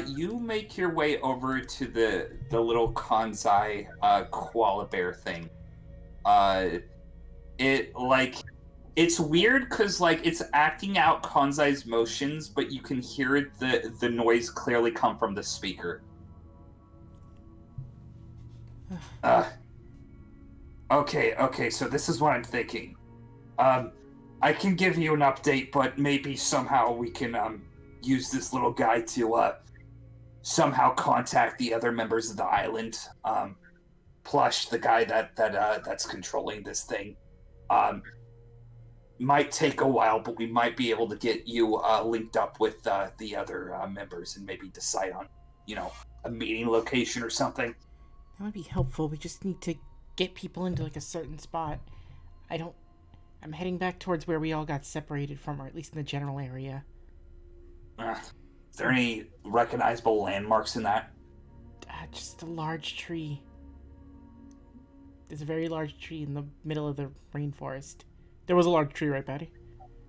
Speaker 1: you make your way over to the little Kanzai koala bear thing. It's weird because it's acting out Kanzai's motions, but you can hear the noise clearly come from the speaker. Okay, so this is what I'm thinking. I can give you an update, but maybe somehow we can use this little guy to somehow contact the other members of the island. Plush, the guy that's controlling this thing. Might take a while, but we might be able to get you linked up with the other members and maybe decide on, a meeting location or something.
Speaker 2: That would be helpful. We just need to get people into a certain spot. I'm heading back towards where we all got separated from, or at least in the general area.
Speaker 1: Is there any recognizable landmarks in that?
Speaker 2: Just a large tree. There's a very large tree in the middle of the rainforest. There was a large tree, right, Patty?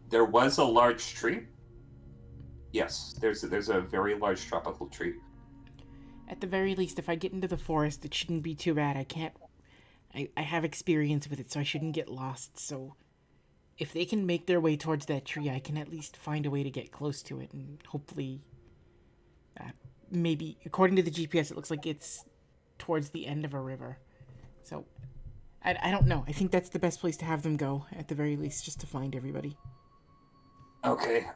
Speaker 1: There was a large tree? Yes, there's a very large tropical tree.
Speaker 2: At the very least, if I get into the forest, it shouldn't be too bad. I have experience with it, so I shouldn't get lost, so if they can make their way towards that tree, I can at least find a way to get close to it, and hopefully, maybe, according to the GPS, it looks like it's towards the end of a river. So, I don't know. I think that's the best place to have them go, at the very least, just to find everybody.
Speaker 1: Okay,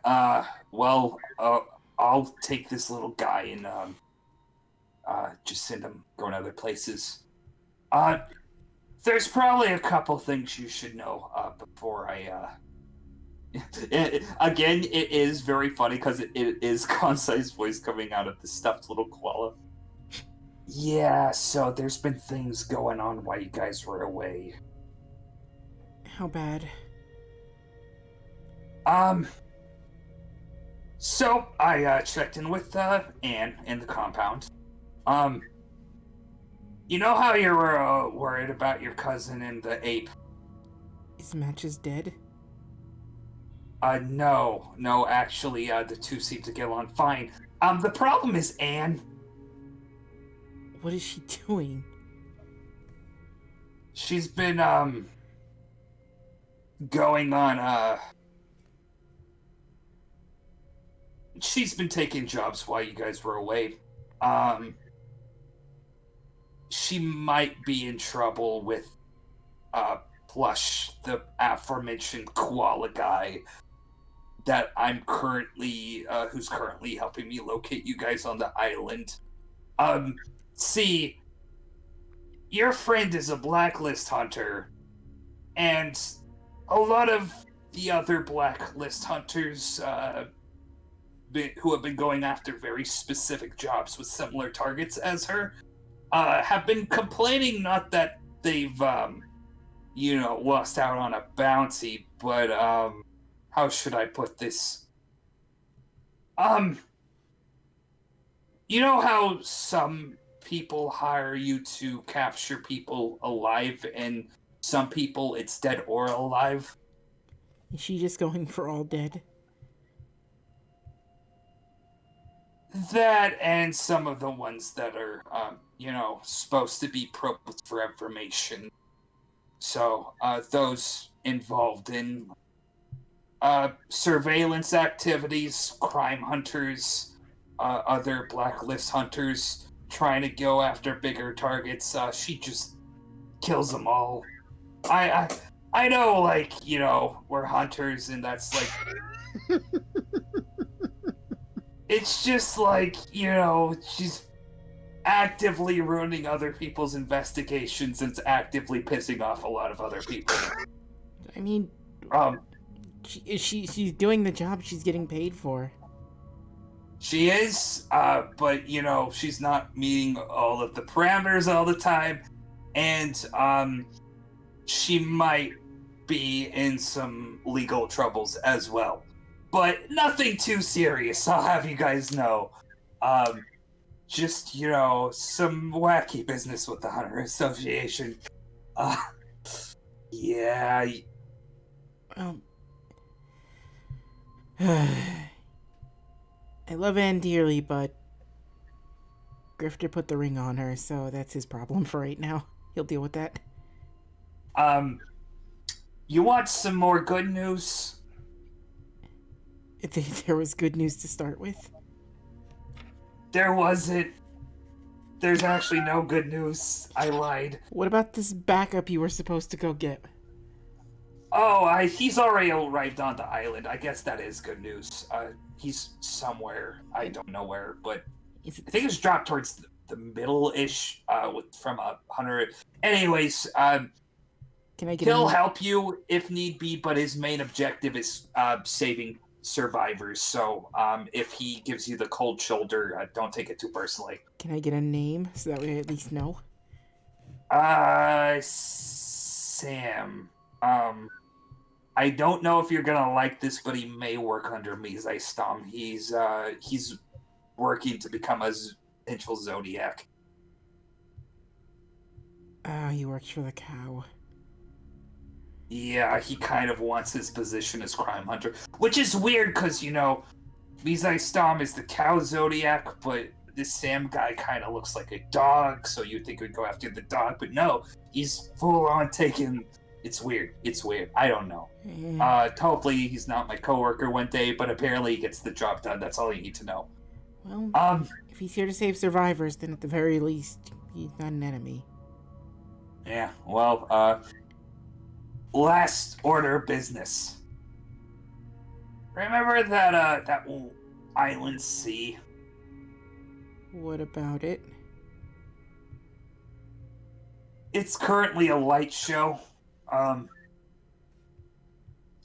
Speaker 1: well, I'll take this little guy and, just send him going other places. There's probably a couple things you should know, before I, Again, it is very funny because it is Kansai's voice coming out of the stuffed little koala. Yeah, so there's been things going on while you guys were away.
Speaker 2: How bad?
Speaker 1: So I checked in with Anne in the compound. You know how you were worried about your cousin and the ape?
Speaker 2: Is Matches dead?
Speaker 1: No, actually, the two seem to get along fine. The problem is Anne.
Speaker 2: What is she doing?
Speaker 1: She's been, going on, she's been taking jobs while you guys were away. She might be in trouble with, Plush, the aforementioned koala guy that I'm currently, who's currently helping me locate you guys on the island. See, your friend is a blacklist hunter, and a lot of the other blacklist hunters, who have been going after very specific jobs with similar targets as her, have been complaining, not that they've, lost out on a bounty, but, how should I put this? You know how some people hire you to capture people alive, and some people it's dead or alive?
Speaker 2: Is she just going for all dead?
Speaker 1: That and some of the ones that are, supposed to be probed for information. So, those involved in surveillance activities, crime hunters, other blacklist hunters trying to go after bigger targets. She just kills them all. I know, we're hunters, and that's it's just she's actively ruining other people's investigations and it's actively pissing off a lot of other people.
Speaker 2: I mean, she's doing the job she's getting paid for.
Speaker 1: She is, but she's not meeting all of the parameters all the time, and she might be in some legal troubles as well. But nothing too serious, I'll have you guys know. Just, some wacky business with the Hunter Association. Yeah.
Speaker 2: I love Anne dearly, but Grifter put the ring on her, so that's his problem for right now. He'll deal with that.
Speaker 1: You want some more good news?
Speaker 2: There was good news to start with.
Speaker 1: There wasn't. There's actually no good news. I lied.
Speaker 2: What about this backup you were supposed to go get?
Speaker 1: Oh, he's already arrived on the island. I guess that is good news. He's somewhere. I don't know where, but I think it's dropped towards the middle-ish from 100. Anyways,
Speaker 2: Can I get
Speaker 1: he'll help you if need be, but his main objective is saving survivors. So if he gives you the cold shoulder, don't take it too personally.
Speaker 2: Can I get a name so that we at least know?
Speaker 1: Sam. I don't know if you're gonna like this, but he may work under me, Zystom. He's working to become a potential Zodiac.
Speaker 2: He works for the cow.
Speaker 1: Yeah, he kind of wants his position as crime hunter, which is weird because, Mizai Stom is the cow Zodiac, but this Sam guy kind of looks like a dog, so you'd think we'd go after the dog, but no, he's full on taking... It's weird. I don't know. Hopefully he's not my coworker one day, but apparently he gets the job done. That's all you need to know.
Speaker 2: Well, if he's here to save survivors, then at the very least, he's not an enemy.
Speaker 1: Yeah, well, last order of business. Remember that island sea?
Speaker 2: What about it?
Speaker 1: It's currently a light show.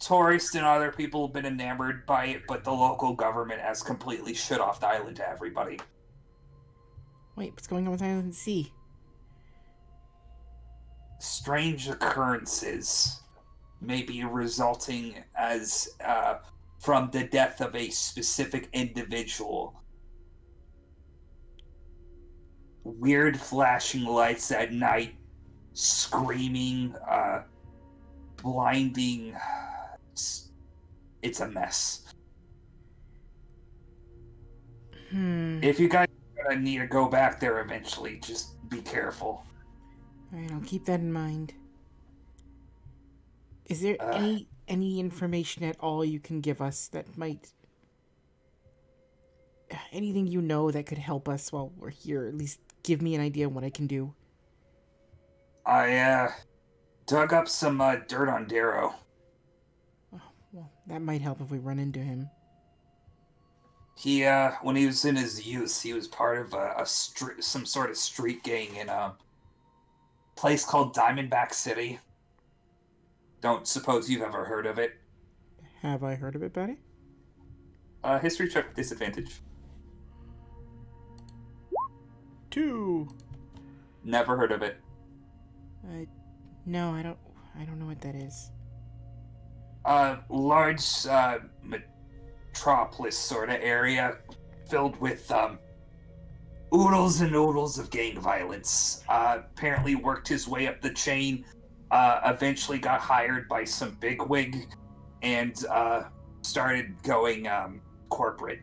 Speaker 1: Tourists and other people have been enamored by it, but the local government has completely shut off the island to everybody.
Speaker 2: Wait, what's going on with Island Sea?
Speaker 1: Strange occurrences may be resulting as from the death of a specific individual. Weird flashing lights at night, screaming, blinding. It's a mess. If you guys are gonna need to go back there eventually, just be careful.
Speaker 2: Alright, I'll keep that in mind. Is there any information at all you can give us that might... anything you know that could help us while we're here? At least give me an idea of what I can do.
Speaker 1: I dug up some dirt on Darrow.
Speaker 2: Oh, well, that might help if we run into him.
Speaker 1: He, when he was in his youth, he was part of some sort of street gang in a place called Diamondback City. Don't suppose you've ever heard of it.
Speaker 2: Have I heard of it, Betty?
Speaker 1: History check with disadvantage.
Speaker 2: 2.
Speaker 1: Never heard of it.
Speaker 2: No, I don't know what that is.
Speaker 1: Large, metropolis sort of area filled with, oodles and oodles of gang violence. Apparently worked his way up the chain, eventually got hired by some bigwig, and, started going, corporate.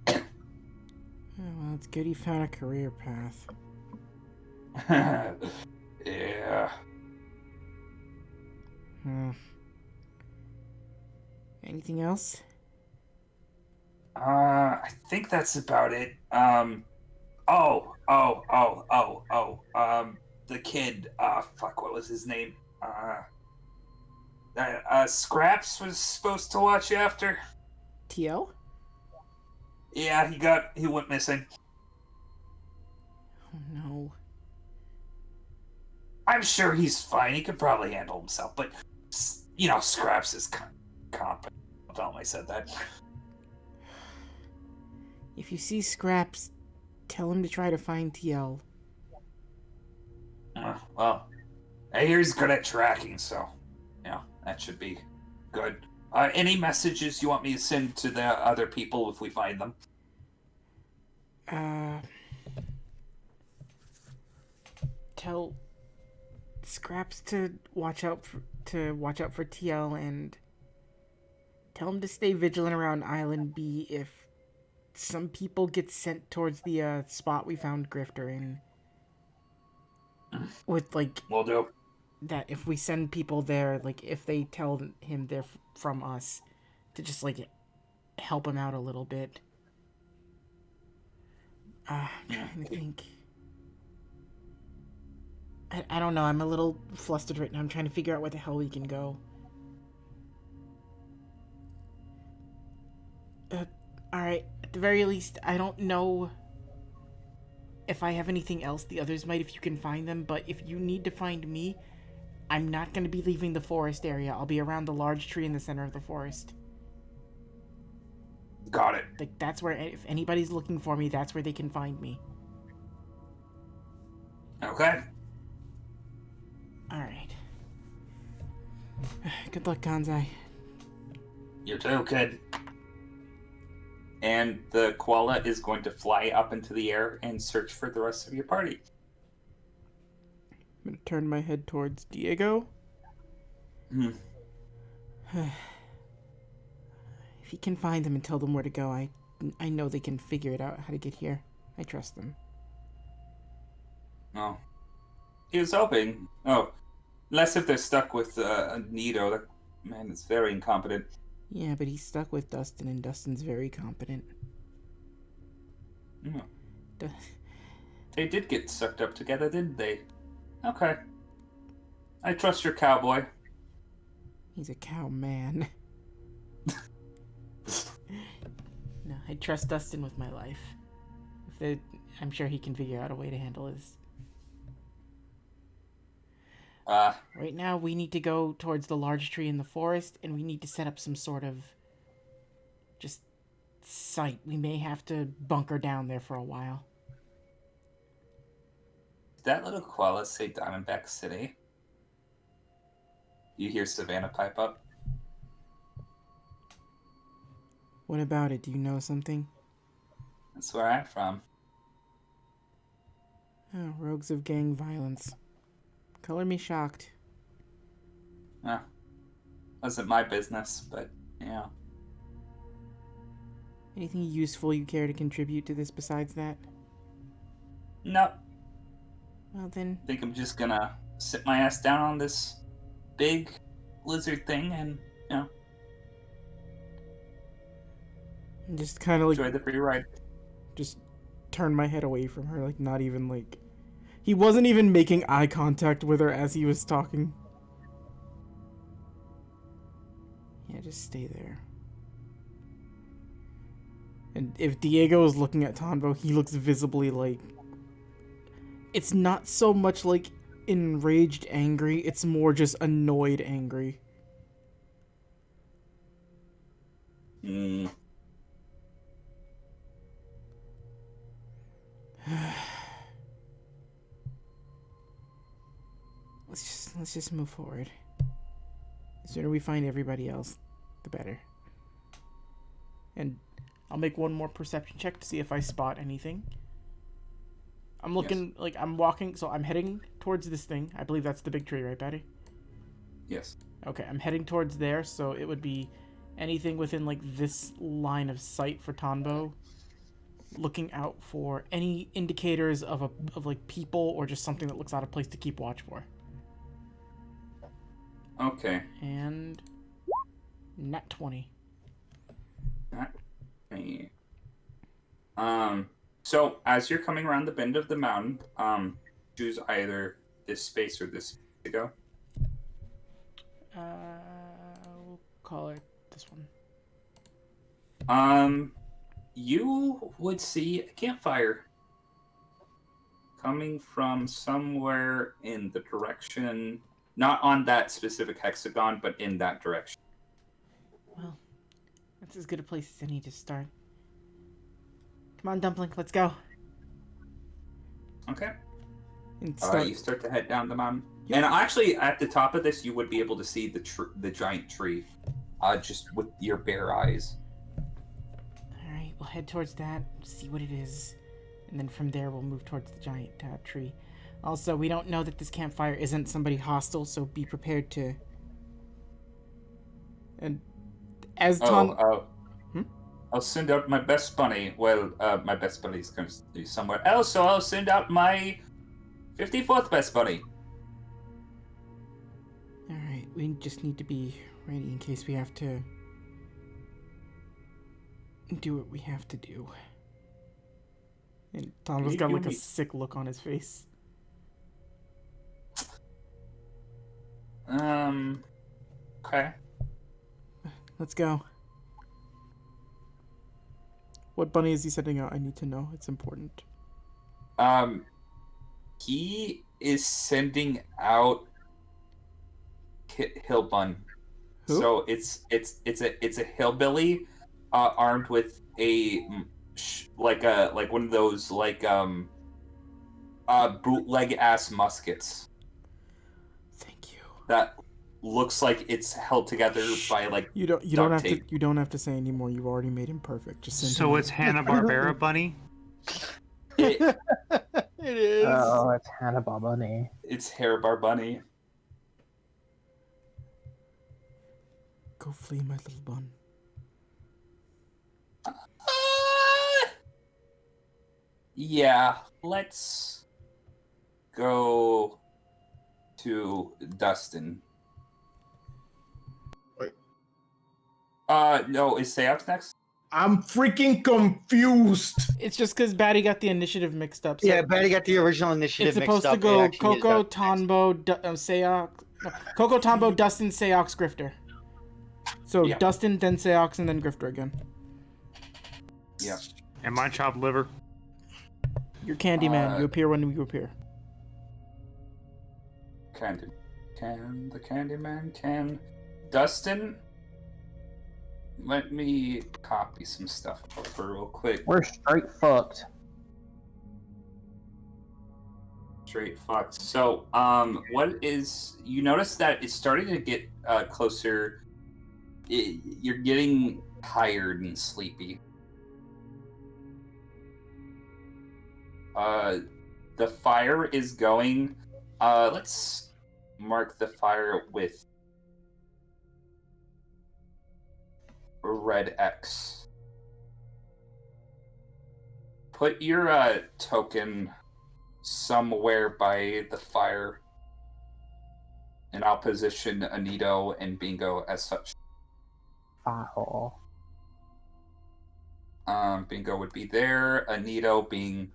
Speaker 2: Oh, well, it's good he found a career path.
Speaker 1: Yeah.
Speaker 2: Anything else?
Speaker 1: I think that's about it. The kid, fuck, what was his name? Scraps was supposed to watch you after.
Speaker 2: TL?
Speaker 1: Yeah, he went missing.
Speaker 2: Oh no.
Speaker 1: I'm sure he's fine. He could probably handle himself, but, Scraps is competent. I'll tell him I said that.
Speaker 2: If you see Scraps, tell him to try to find TL.
Speaker 1: Well, I hear he's good at tracking, so, that should be good. Any messages you want me to send to the other people if we find them?
Speaker 2: Tell Scraps to watch out for TL, and Tell him to stay vigilant around Island B if some people get sent towards the spot we found Grifter in. With, like...
Speaker 1: Will do.
Speaker 2: That if we send people there, like, if they tell him they're from us, to just, like, help him out a little bit. I'm trying to think. I don't know, I'm a little flustered right now. I'm trying to figure out where the hell we can go. Alright, at the very least, I don't know if I have anything else. The others might if you can find them, but if you need to find me, I'm not going to be leaving the forest area. I'll be around the large tree in the center of the forest.
Speaker 1: Got it.
Speaker 2: Like, that's where, if anybody's looking for me, that's where they can find me.
Speaker 1: Okay.
Speaker 2: Alright. Good luck, Kanzai.
Speaker 1: You too, kid. And the koala is going to fly up into the air and search for the rest of your party.
Speaker 2: I'm gonna turn my head towards Diego.
Speaker 1: Hmm.
Speaker 2: If you can find them and tell them where to go, I know they can figure it out how to get here. I trust them.
Speaker 1: Oh. He was hoping. Oh. Unless if they're stuck with Nito. That man is very incompetent.
Speaker 2: Yeah, but he's stuck with Dustin, and Dustin's very competent.
Speaker 1: Yeah. They did get sucked up together, didn't they? Okay. I trust your cowboy.
Speaker 2: He's a cow man. No, I trust Dustin with my life. I'm sure he can figure out a way to handle this. Right now, we need to go towards the large tree in the forest, and we need to set up some sort of just site. We may have to bunker down there for a while.
Speaker 1: Did that little koala say Diamondback City? You hear Savannah pipe up?
Speaker 2: What about it? Do you know something?
Speaker 1: That's where I'm from.
Speaker 2: Oh, rogues of gang violence. Color me shocked.
Speaker 1: Wasn't my business, but yeah.
Speaker 2: Anything useful you care to contribute to this besides that?
Speaker 1: Nope.
Speaker 2: Well then...
Speaker 1: I think I'm just gonna sit my ass down on this big lizard thing and,
Speaker 2: just kind of like...
Speaker 1: enjoy the free ride.
Speaker 2: Just turn my head away from her, like not even like... He wasn't even making eye contact with her as he was talking. Yeah, just stay there. And if Diego is looking at Tonbo, he looks visibly like... It's not so much like enraged angry, it's more just annoyed angry. Let's just move forward. The sooner we find everybody else, the better. And I'll make one more perception check to see if I spot anything. I'm looking, like, I'm walking, so I'm heading towards this thing. I believe that's the big tree, right, Patty?
Speaker 1: Yes.
Speaker 2: Okay, I'm heading towards there, so it would be anything within, like, this line of sight for Tonbo. Looking out for any indicators of like, people or just something that looks out of place to keep watch for.
Speaker 1: Okay.
Speaker 2: And... Nat 20.
Speaker 1: Nat 20. So, as you're coming around the bend of the mountain, choose either this space or this to go.
Speaker 2: We'll call it this one.
Speaker 1: You would see a campfire coming from somewhere in the direction, not on that specific hexagon, but in that direction.
Speaker 2: Well, that's as good a place as any to start. Come on, Dumpling, let's go.
Speaker 1: Okay.
Speaker 2: All right,
Speaker 1: you start to head down the mountain. Yep. And actually, at the top of this, you would be able to see the giant tree, just with your bare eyes.
Speaker 2: All right, we'll head towards that, see what it is, and then from there we'll move towards the giant tree. Also, we don't know that this campfire isn't somebody hostile, so be prepared to... And As
Speaker 1: I'll send out my best bunny. Well, my best bunny's going to be somewhere else, so I'll send out my 54th best bunny.
Speaker 2: Alright, we just need to be ready in case we have to do what we have to do. And Tom's got like a sick look on his face.
Speaker 1: Okay.
Speaker 2: Let's go. What bunny is he sending out? I need to know. It's important.
Speaker 1: He is sending out Hillbun.
Speaker 2: Who?
Speaker 1: So it's a hillbilly, armed with a like one of those bootleg ass muskets.
Speaker 2: Thank you.
Speaker 1: That looks like it's held together by
Speaker 2: you don't have to say anymore. You've already made him perfect. Just send
Speaker 5: So
Speaker 2: him
Speaker 5: it's Hanna-Barbera Bunny?
Speaker 3: It is. Oh, it's Hanna-Barbera Bunny.
Speaker 1: It's Hanna-Barbera Bunny.
Speaker 2: Go flee, my little bun.
Speaker 1: Yeah, let's go to Dustin.
Speaker 9: Wait.
Speaker 1: No, is Seox next?
Speaker 9: I'm freaking confused.
Speaker 2: It's just because Batty got the initiative mixed up. So
Speaker 4: Yeah, Batty got the original initiative mixed up.
Speaker 2: It's supposed to go Coco, Tombo, Seox. No, Coco, Tombo, Dustin, Seox, Grifter. So yeah. Dustin, then Seox, and then Grifter again.
Speaker 1: Yeah.
Speaker 5: And my chopped liver.
Speaker 2: You're Candyman. You appear when you appear.
Speaker 1: The Candyman can. Dustin, let me copy some stuff over real quick.
Speaker 3: We're straight fucked.
Speaker 1: Straight fucked. So, you notice that it's starting to get closer. You're getting tired and sleepy. The fire is going. Let's mark the fire with a red X. Put your token somewhere by the fire, and I'll position Anito and Bingo as such. Bingo would be there. Anito being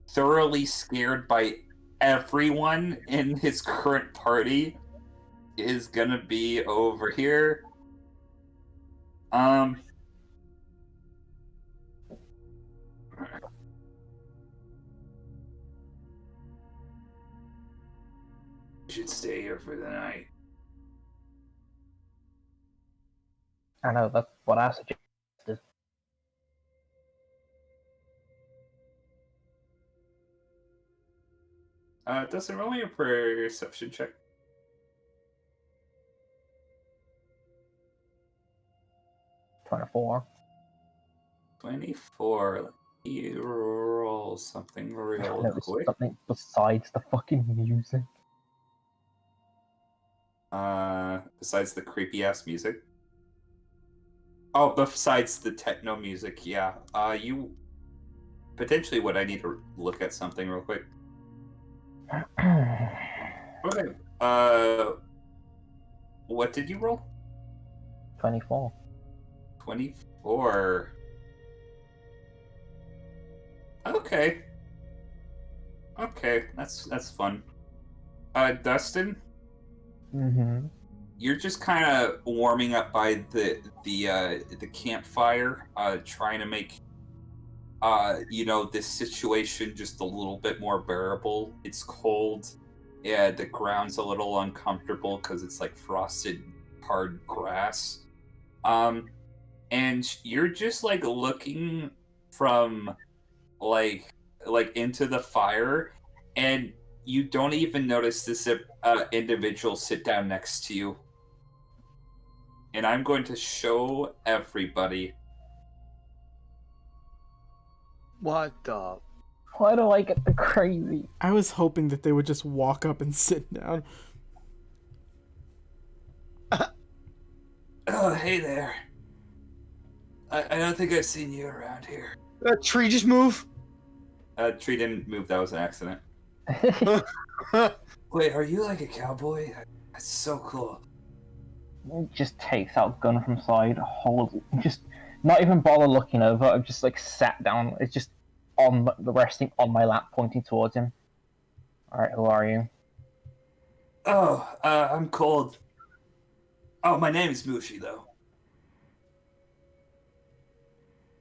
Speaker 1: thoroughly scared by everyone in his current party is gonna be over here. Should stay here for the night.
Speaker 3: I know, that's what I suggested.
Speaker 1: Doesn't roll me a perception check.
Speaker 3: 24.
Speaker 1: 24. Let me roll something real quick.
Speaker 3: Something besides the fucking music.
Speaker 1: Besides the creepy ass music. Oh, besides the techno music, yeah. You potentially would I need to look at something real quick. Okay. What did you roll?
Speaker 3: 24.
Speaker 1: 24. Okay. Okay, that's fun. Dustin?
Speaker 3: Mm-hmm.
Speaker 1: You're just kind of warming up by the campfire, trying to make this situation just a little bit more bearable. It's cold. Yeah, the ground's a little uncomfortable because it's like frosted, hard grass. And you're just like looking from like into the fire, and you don't even notice this individual sit down next to you. And I'm going to show everybody.
Speaker 4: What the?
Speaker 3: Why do I get the crazy?
Speaker 2: I was hoping that they would just walk up and sit down.
Speaker 1: Oh, hey there. I don't think I've seen you around here.
Speaker 4: That tree just move.
Speaker 1: Tree didn't move. That was an accident. Wait, are you like a cowboy? That's so cool.
Speaker 3: Just takes out gun from side, hold, just not even bother looking over. I've just like sat down. It's just on the resting on my lap, pointing towards him. All right, who are you?
Speaker 1: Oh, I'm cold. Oh, my name is Mushi, though.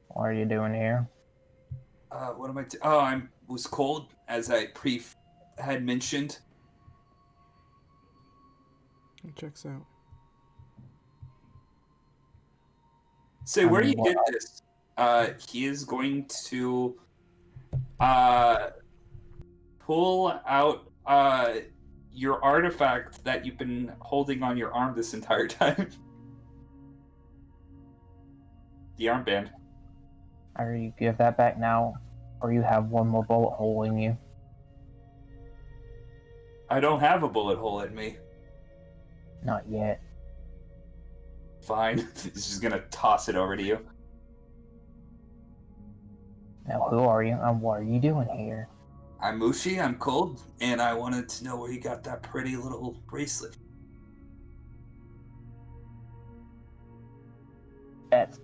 Speaker 3: What are you doing here?
Speaker 1: What am I? I was cold, as I had mentioned.
Speaker 2: It checks out.
Speaker 1: Say, where do you get this? He is going to pull out your artifact that you've been holding on your arm this entire time. The armband.
Speaker 3: Either you give that back now, or you have one more bullet hole in you.
Speaker 1: I don't have a bullet hole in me.
Speaker 3: Not yet.
Speaker 1: Fine. He's just gonna toss it over to you.
Speaker 3: Now, who are you, and what are you doing here?
Speaker 1: I'm Mushi, I'm cold, and I wanted to know where you got that pretty little bracelet.
Speaker 3: That's...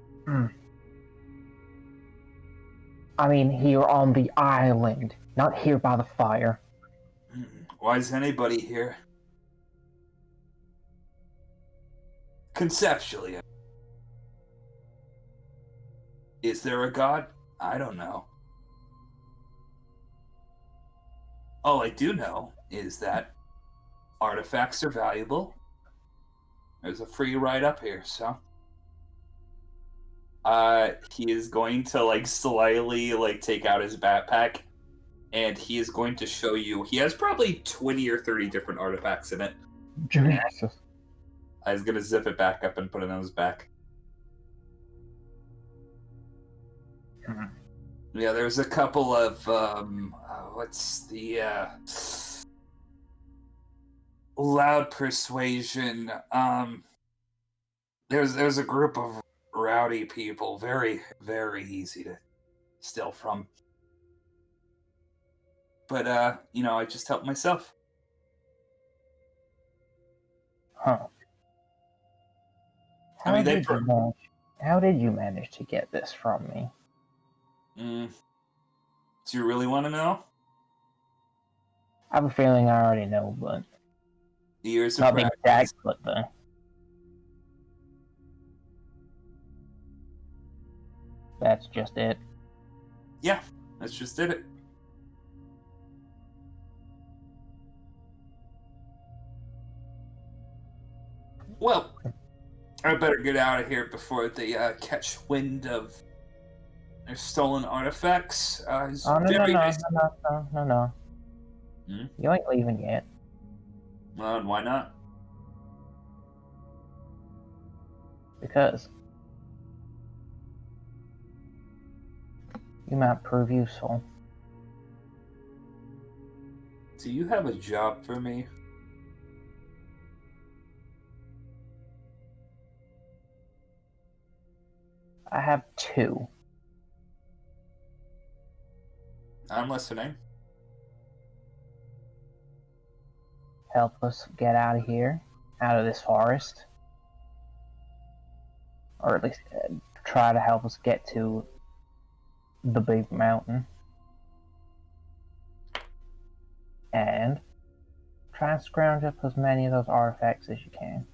Speaker 3: I mean, here on the island, not here by the fire.
Speaker 1: Why is anybody here? Conceptually. Is there a god? I don't know. All I do know is that artifacts are valuable. There's a free ride up here, so... he is going to, like, slyly, like, take out his backpack, and he is going to show you... He has probably 20 or 30 different artifacts in it.
Speaker 3: Jesus.
Speaker 1: I was gonna zip it back up and put it on his back. Yeah, there's a couple of, what's the, loud persuasion. There's a group of rowdy people, very, very easy to steal from. But, I just help myself.
Speaker 3: Huh. How did you manage to get this from me?
Speaker 1: Do you really want to know?
Speaker 3: I have a feeling I already know, but...
Speaker 1: Years of
Speaker 3: not the
Speaker 1: practice.
Speaker 3: exact, but the... That's just it.
Speaker 1: Yeah, that's just it. Well, I better get out of here before they catch wind of their stolen artifacts.
Speaker 3: No.
Speaker 1: Hmm?
Speaker 3: You ain't leaving yet.
Speaker 1: Well, and why not?
Speaker 3: Because you might prove useful.
Speaker 1: Do you have a job for me?
Speaker 3: I have 2.
Speaker 1: I'm listening.
Speaker 3: Help us get out of here, out of this forest. Or at least try to help us get to the big mountain. And try and scrounge up as many of those artifacts as you can.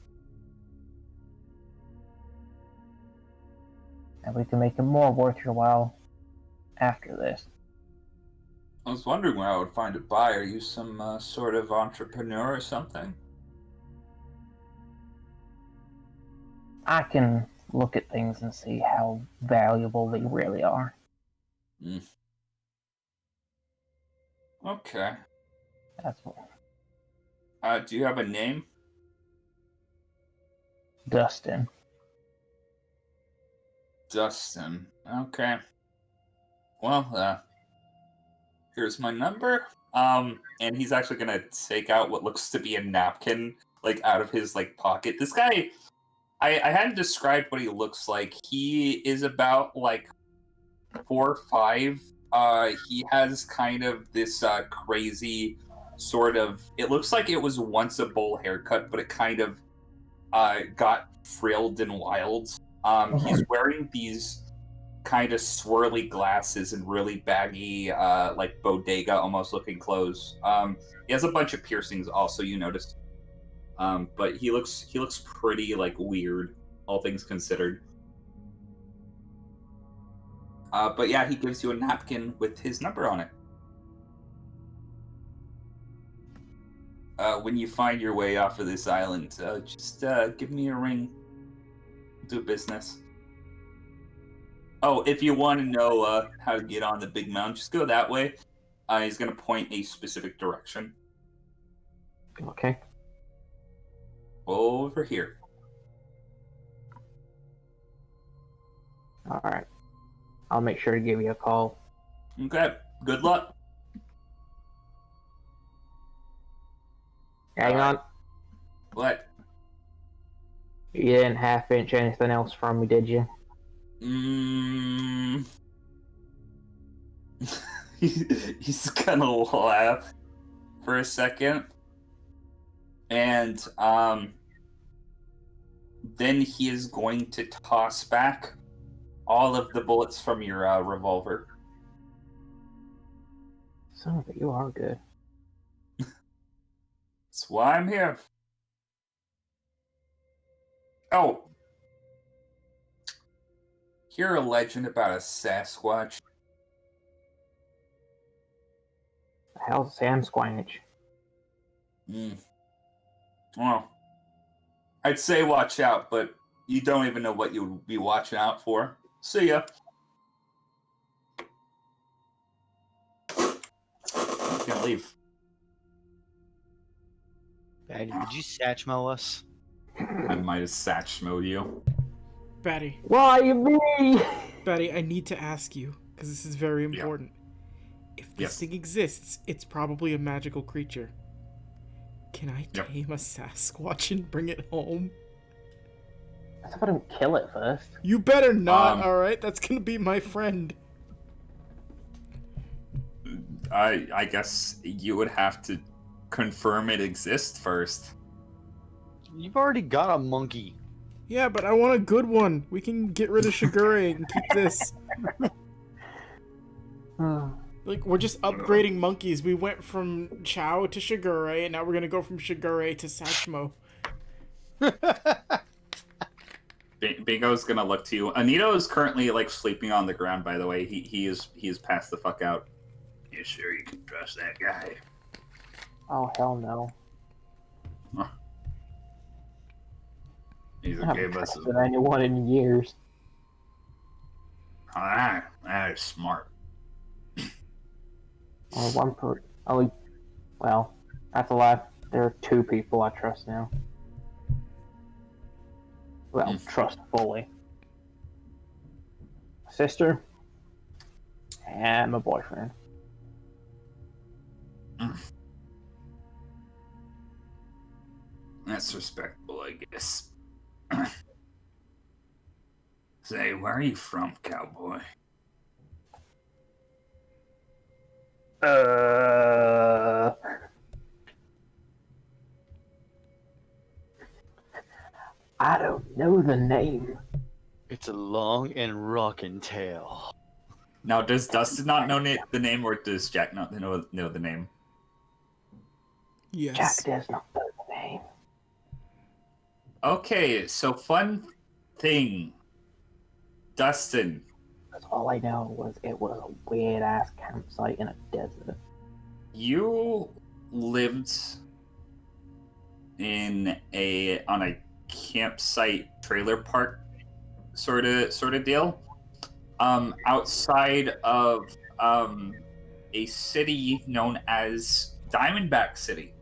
Speaker 3: And we can make it more worth your while after this.
Speaker 1: I was wondering where I would find a buyer. Are you some sort of entrepreneur or something?
Speaker 3: I can look at things and see how valuable they really are.
Speaker 1: Okay.
Speaker 3: That's what.
Speaker 1: Do you have a name?
Speaker 3: Dustin.
Speaker 1: Dustin. Okay. Well, here's my number. And he's actually gonna take out what looks to be a napkin, like, out of his, like, pocket. This guy, I hadn't described what he looks like. He is about like 4 or 5. He has kind of this crazy sort of. It looks like it was once a bowl haircut, but it kind of got frilled and wild. He's wearing these kind of swirly glasses and really baggy, like bodega almost looking clothes. He has a bunch of piercings also, you notice. But he looks pretty like weird, all things considered. But yeah, he gives you a napkin with his number on it. When you find your way off of this island, just give me a ring. Do business. Oh, if you want to know how to get on the big mountain, just go that way. He's going to point a specific direction.
Speaker 3: Okay.
Speaker 1: Over here.
Speaker 3: Alright. I'll make sure to give you a call.
Speaker 1: Okay. Good luck.
Speaker 3: Hang on.
Speaker 1: What?
Speaker 3: You didn't half-inch anything else from me, did you?
Speaker 1: He's gonna laugh for a second. And then he is going to toss back all of the bullets from your revolver.
Speaker 3: Son of a, you are good.
Speaker 1: That's why I'm here. Oh. Hear a legend about a Sasquatch?
Speaker 3: The hell's Sam Squanch?
Speaker 1: Well, I'd say watch out, but you don't even know what you would be watching out for. See ya. I'm gonna leave.
Speaker 7: Batty, did you Satchmo us?
Speaker 1: I might have Satchmo'd you.
Speaker 2: Batty.
Speaker 3: Why me?
Speaker 2: Batty, I need to ask you, because this is very important. If this thing exists, it's probably a magical creature. Can I tame a Sasquatch and bring it home?
Speaker 3: Let's have him kill it first.
Speaker 2: You better not, alright? That's gonna be my friend.
Speaker 1: I guess you would have to confirm it exists first.
Speaker 7: You've already got a monkey.
Speaker 2: Yeah, but I want a good one. We can get rid of Shigure and keep this. Like, we're just upgrading monkeys. We went from Chow to Shigure, and now we're gonna go from Shigure to Satchmo.
Speaker 1: Bingo's gonna look to you. Anito is currently like sleeping on the ground. By the way, he is passed the fuck out. You sure you can trust that guy?
Speaker 3: Oh hell no!
Speaker 1: Huh. He's
Speaker 3: I haven't
Speaker 1: gave us
Speaker 3: trusted anyone in years.
Speaker 1: that is smart.
Speaker 3: Well, after life, there are 2 people I trust now. Well, trust fully. My sister and my boyfriend.
Speaker 1: That's respectable, I guess. Say, where are you from, cowboy?
Speaker 3: I don't know the name.
Speaker 7: It's a long and rockin' tale.
Speaker 1: Now, does Dustin not know the name, or does Jack not know the name?
Speaker 2: Yes.
Speaker 3: Jack does not know the name.
Speaker 1: Okay, so fun thing. Dustin.
Speaker 3: That's all I know was it was a weird ass campsite in a desert.
Speaker 1: You lived on a campsite trailer park sort of deal. Outside of a city known as Diamondback City.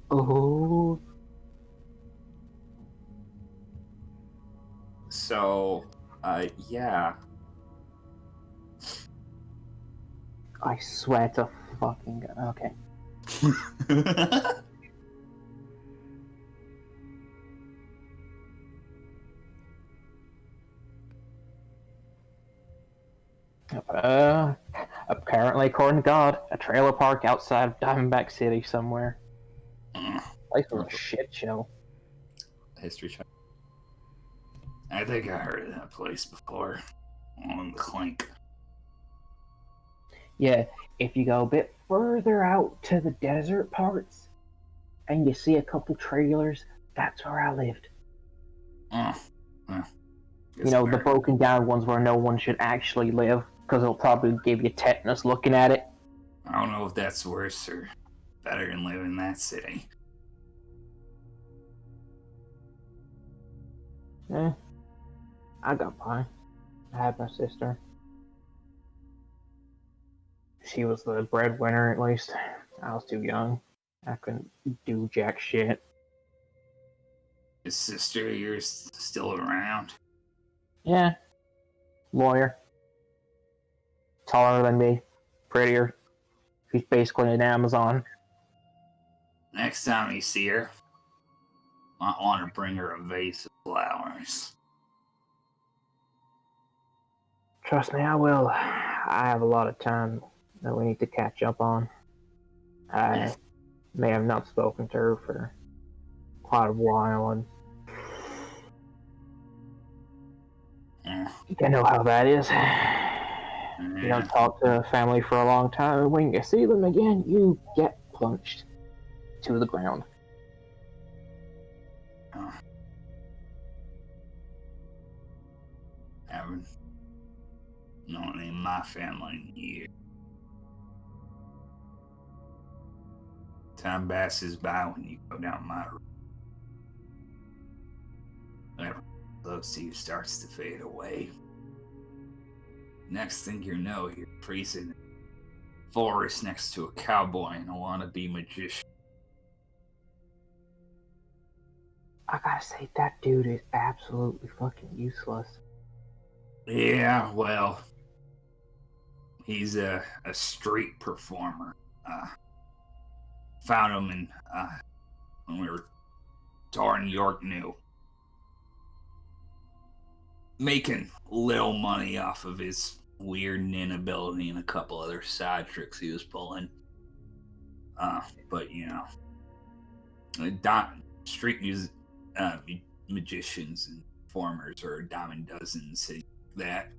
Speaker 3: Oh.
Speaker 1: So, yeah.
Speaker 3: I swear to fucking God. Okay. Apparently, according to God, a trailer park outside of Diamondback City somewhere. Place was a shit show.
Speaker 10: History check. I think I heard of that place before. On the Clink.
Speaker 3: Yeah, if you go a bit further out to the desert parts, and you see a couple trailers, that's where I lived. You know, the broken down ones where no one should actually live, because it'll probably give you tetanus looking at it.
Speaker 10: I don't know if that's worse or better than living in that city.
Speaker 3: I got by. I had my sister. She was the breadwinner, at least. I was too young. I couldn't do jack shit.
Speaker 10: His sister, you're still around?
Speaker 3: Yeah. Lawyer. Taller than me. Prettier. She's basically an Amazon.
Speaker 10: Next time you see her, I want to bring her a vase of flowers.
Speaker 3: Trust me, I will. I have a lot of time that we need to catch up on. I may have not spoken to her for quite a while, and you know how that is. You don't talk to family for a long time, and when you see them again, you get punched to the ground.
Speaker 10: Haven't known any of my family in years. Time passes by when you go down my road. Whenever close to you starts to fade away. Next thing you know, you're freezing forest next to a cowboy and a wannabe magician.
Speaker 3: I gotta say, that dude is absolutely fucking useless.
Speaker 10: Yeah, well, he's a street performer. Found him in when we were touring York New, making little money off of his weird nin ability and a couple other side tricks he was pulling. But you know, street music magicians and performers are a dime a dozen, city like that.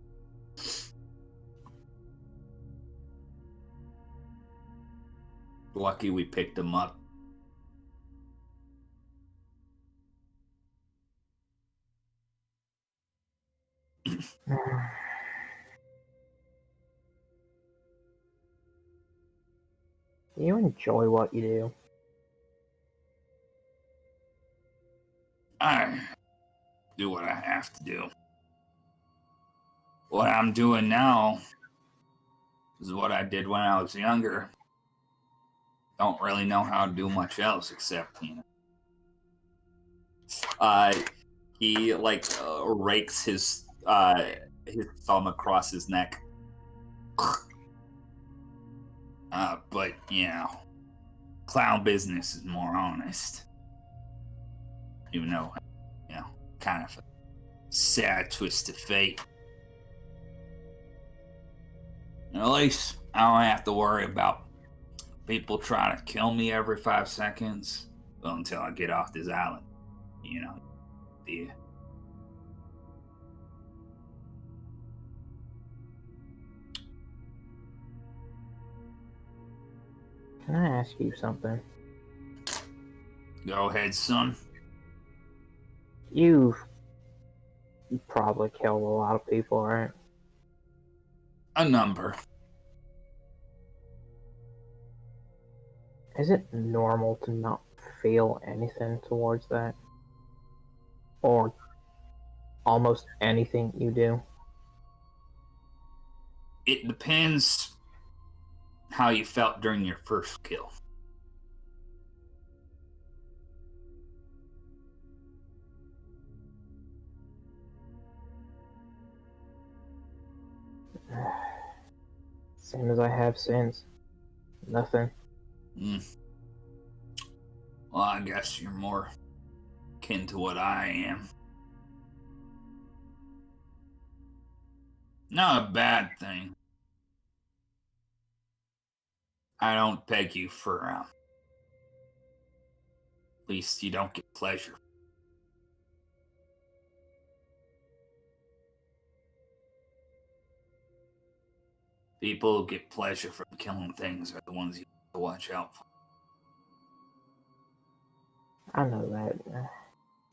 Speaker 10: Lucky we picked him up.
Speaker 3: You enjoy what you do.
Speaker 10: I do what I have to do. What I'm doing now is what I did when I was younger. Don't really know how to do much else except, you know. He rakes his thumb across his neck. But you know, clown business is more honest. Even though, you know, kind of a sad twist of fate. At least I don't have to worry about people trying to kill me every 5 seconds. Well, until I get off this island. You know,
Speaker 3: Can I ask you something?
Speaker 10: Go ahead, son.
Speaker 3: You probably killed a lot of people, right?
Speaker 10: A number.
Speaker 3: Is it normal to not feel anything towards that? Or almost anything you do?
Speaker 10: It depends how you felt during your first kill.
Speaker 3: Same as I have since. Nothing.
Speaker 10: Well, I guess you're more akin to what I am. Not a bad thing. I don't beg you for, at least you don't get pleasure. People who get pleasure from killing things are the ones you have to watch out for.
Speaker 3: I know that.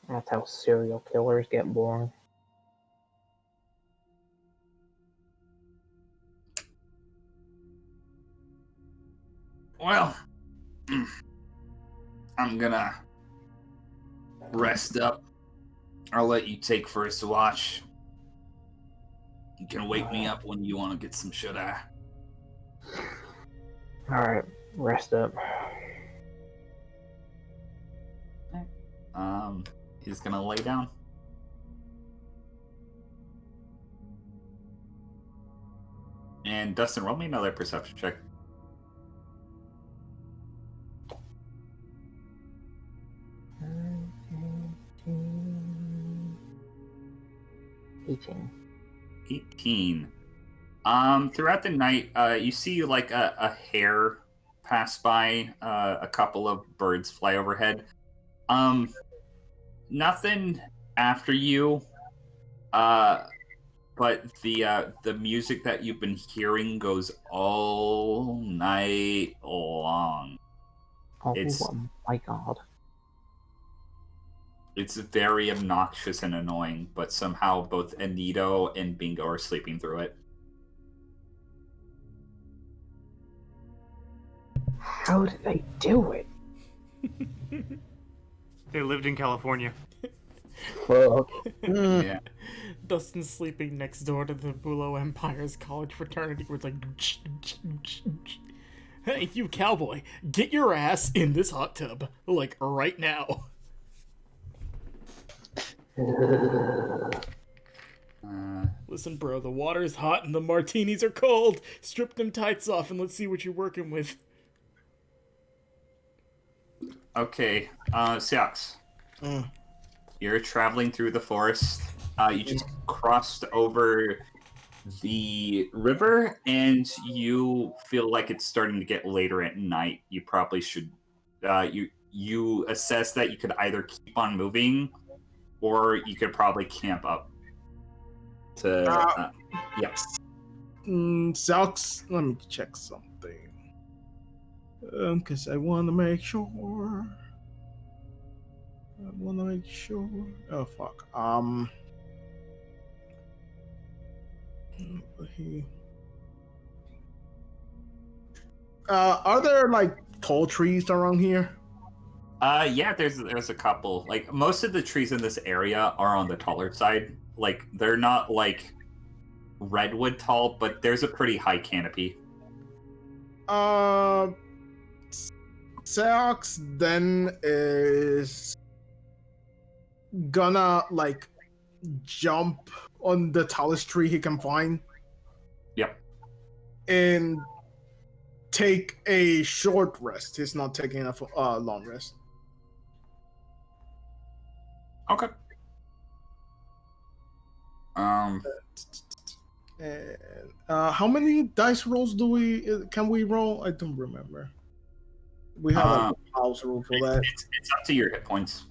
Speaker 3: That's how serial killers get born.
Speaker 10: Well, I'm gonna rest up. I'll let you take first watch. You can wake me up when you want to get some shut-eye.
Speaker 3: Alright, rest up.
Speaker 10: He's gonna lay down. And Dustin, roll me another perception check.
Speaker 3: 18.
Speaker 10: 18. Throughout the night, you see like a hare pass by, a couple of birds fly overhead. Nothing after you, but the music that you've been hearing goes all night long.
Speaker 3: Oh my god.
Speaker 10: It's very obnoxious and annoying, but somehow both Anito and Bingo are sleeping through it.
Speaker 3: How did they do it?
Speaker 5: They lived in California.
Speaker 3: Fuck.
Speaker 10: Yeah.
Speaker 2: Dustin's sleeping next door to the Bulo Empire's college fraternity where it's like... Hey, you cowboy, get your ass in this hot tub, like, right now. Listen, bro, the water's hot and the martinis are cold. Strip them tights off and let's see what you're working with.
Speaker 10: Okay, Seox. You're traveling through the forest. You just crossed over the river, and you feel like it's starting to get later at night. You probably should... you assess that you could either keep on moving, or you could probably camp up. Yes.
Speaker 9: Sucks. Let me check something. Because I want to make sure. Oh, fuck. Are there, like, tall trees around here?
Speaker 10: Yeah, there's a couple. Like, most of the trees in this area are on the taller side. Like, they're not, like, redwood tall, but there's a pretty high canopy.
Speaker 9: Seox then is gonna, like, jump on the tallest tree he can find.
Speaker 10: Yep.
Speaker 9: And take a short rest. He's not taking a long rest.
Speaker 10: Okay.
Speaker 9: How many dice rolls can we roll? I don't remember. We have a house rule for that.
Speaker 10: It's up to your hit points.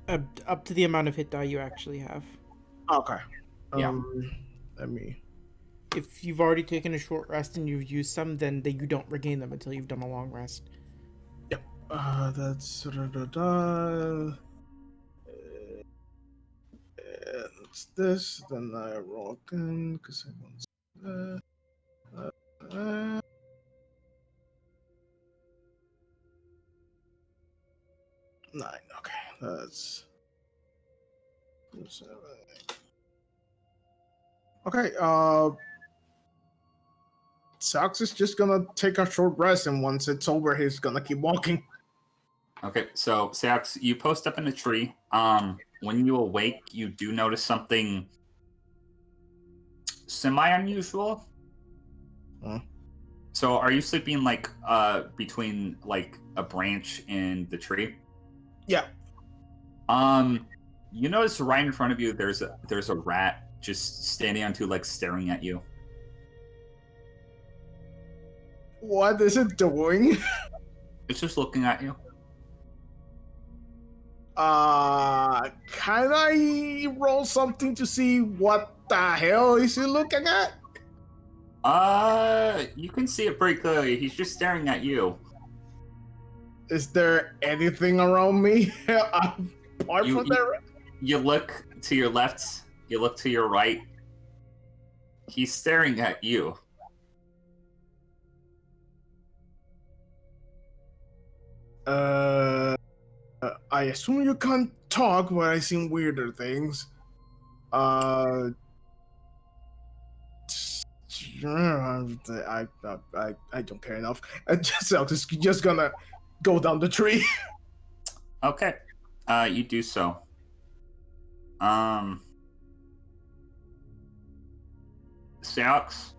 Speaker 2: Up to the amount of hit die you actually have.
Speaker 9: Okay.
Speaker 10: Yeah.
Speaker 9: Let me.
Speaker 2: If you've already taken a short rest and you've used some, then you don't regain them until you've done a long rest.
Speaker 9: Yep. That's it's this. Then I roll again because I want. 9. Okay, that's 7. Okay, Sox is just gonna take a short rest, and once it's over, he's gonna keep walking.
Speaker 10: Okay, so Seox, you post up in a tree. When you awake, you do notice something semi-unusual.
Speaker 9: Huh?
Speaker 10: So, are you sleeping like between like a branch and the tree?
Speaker 9: Yeah.
Speaker 10: You notice right in front of you, there's a rat just standing on 2 legs, staring at you.
Speaker 9: What is it doing?
Speaker 10: It's just looking at you.
Speaker 9: Can I roll something to see what the hell is he looking at?
Speaker 10: You can see it pretty clearly. He's just staring at you.
Speaker 9: Is there anything around me apart from that?
Speaker 10: You look to your left, you look to your right. He's staring at you.
Speaker 9: I assume you can't talk, but I've seen weirder things. I don't care enough. I'm just gonna go down the tree.
Speaker 10: Okay. You do so. Saux,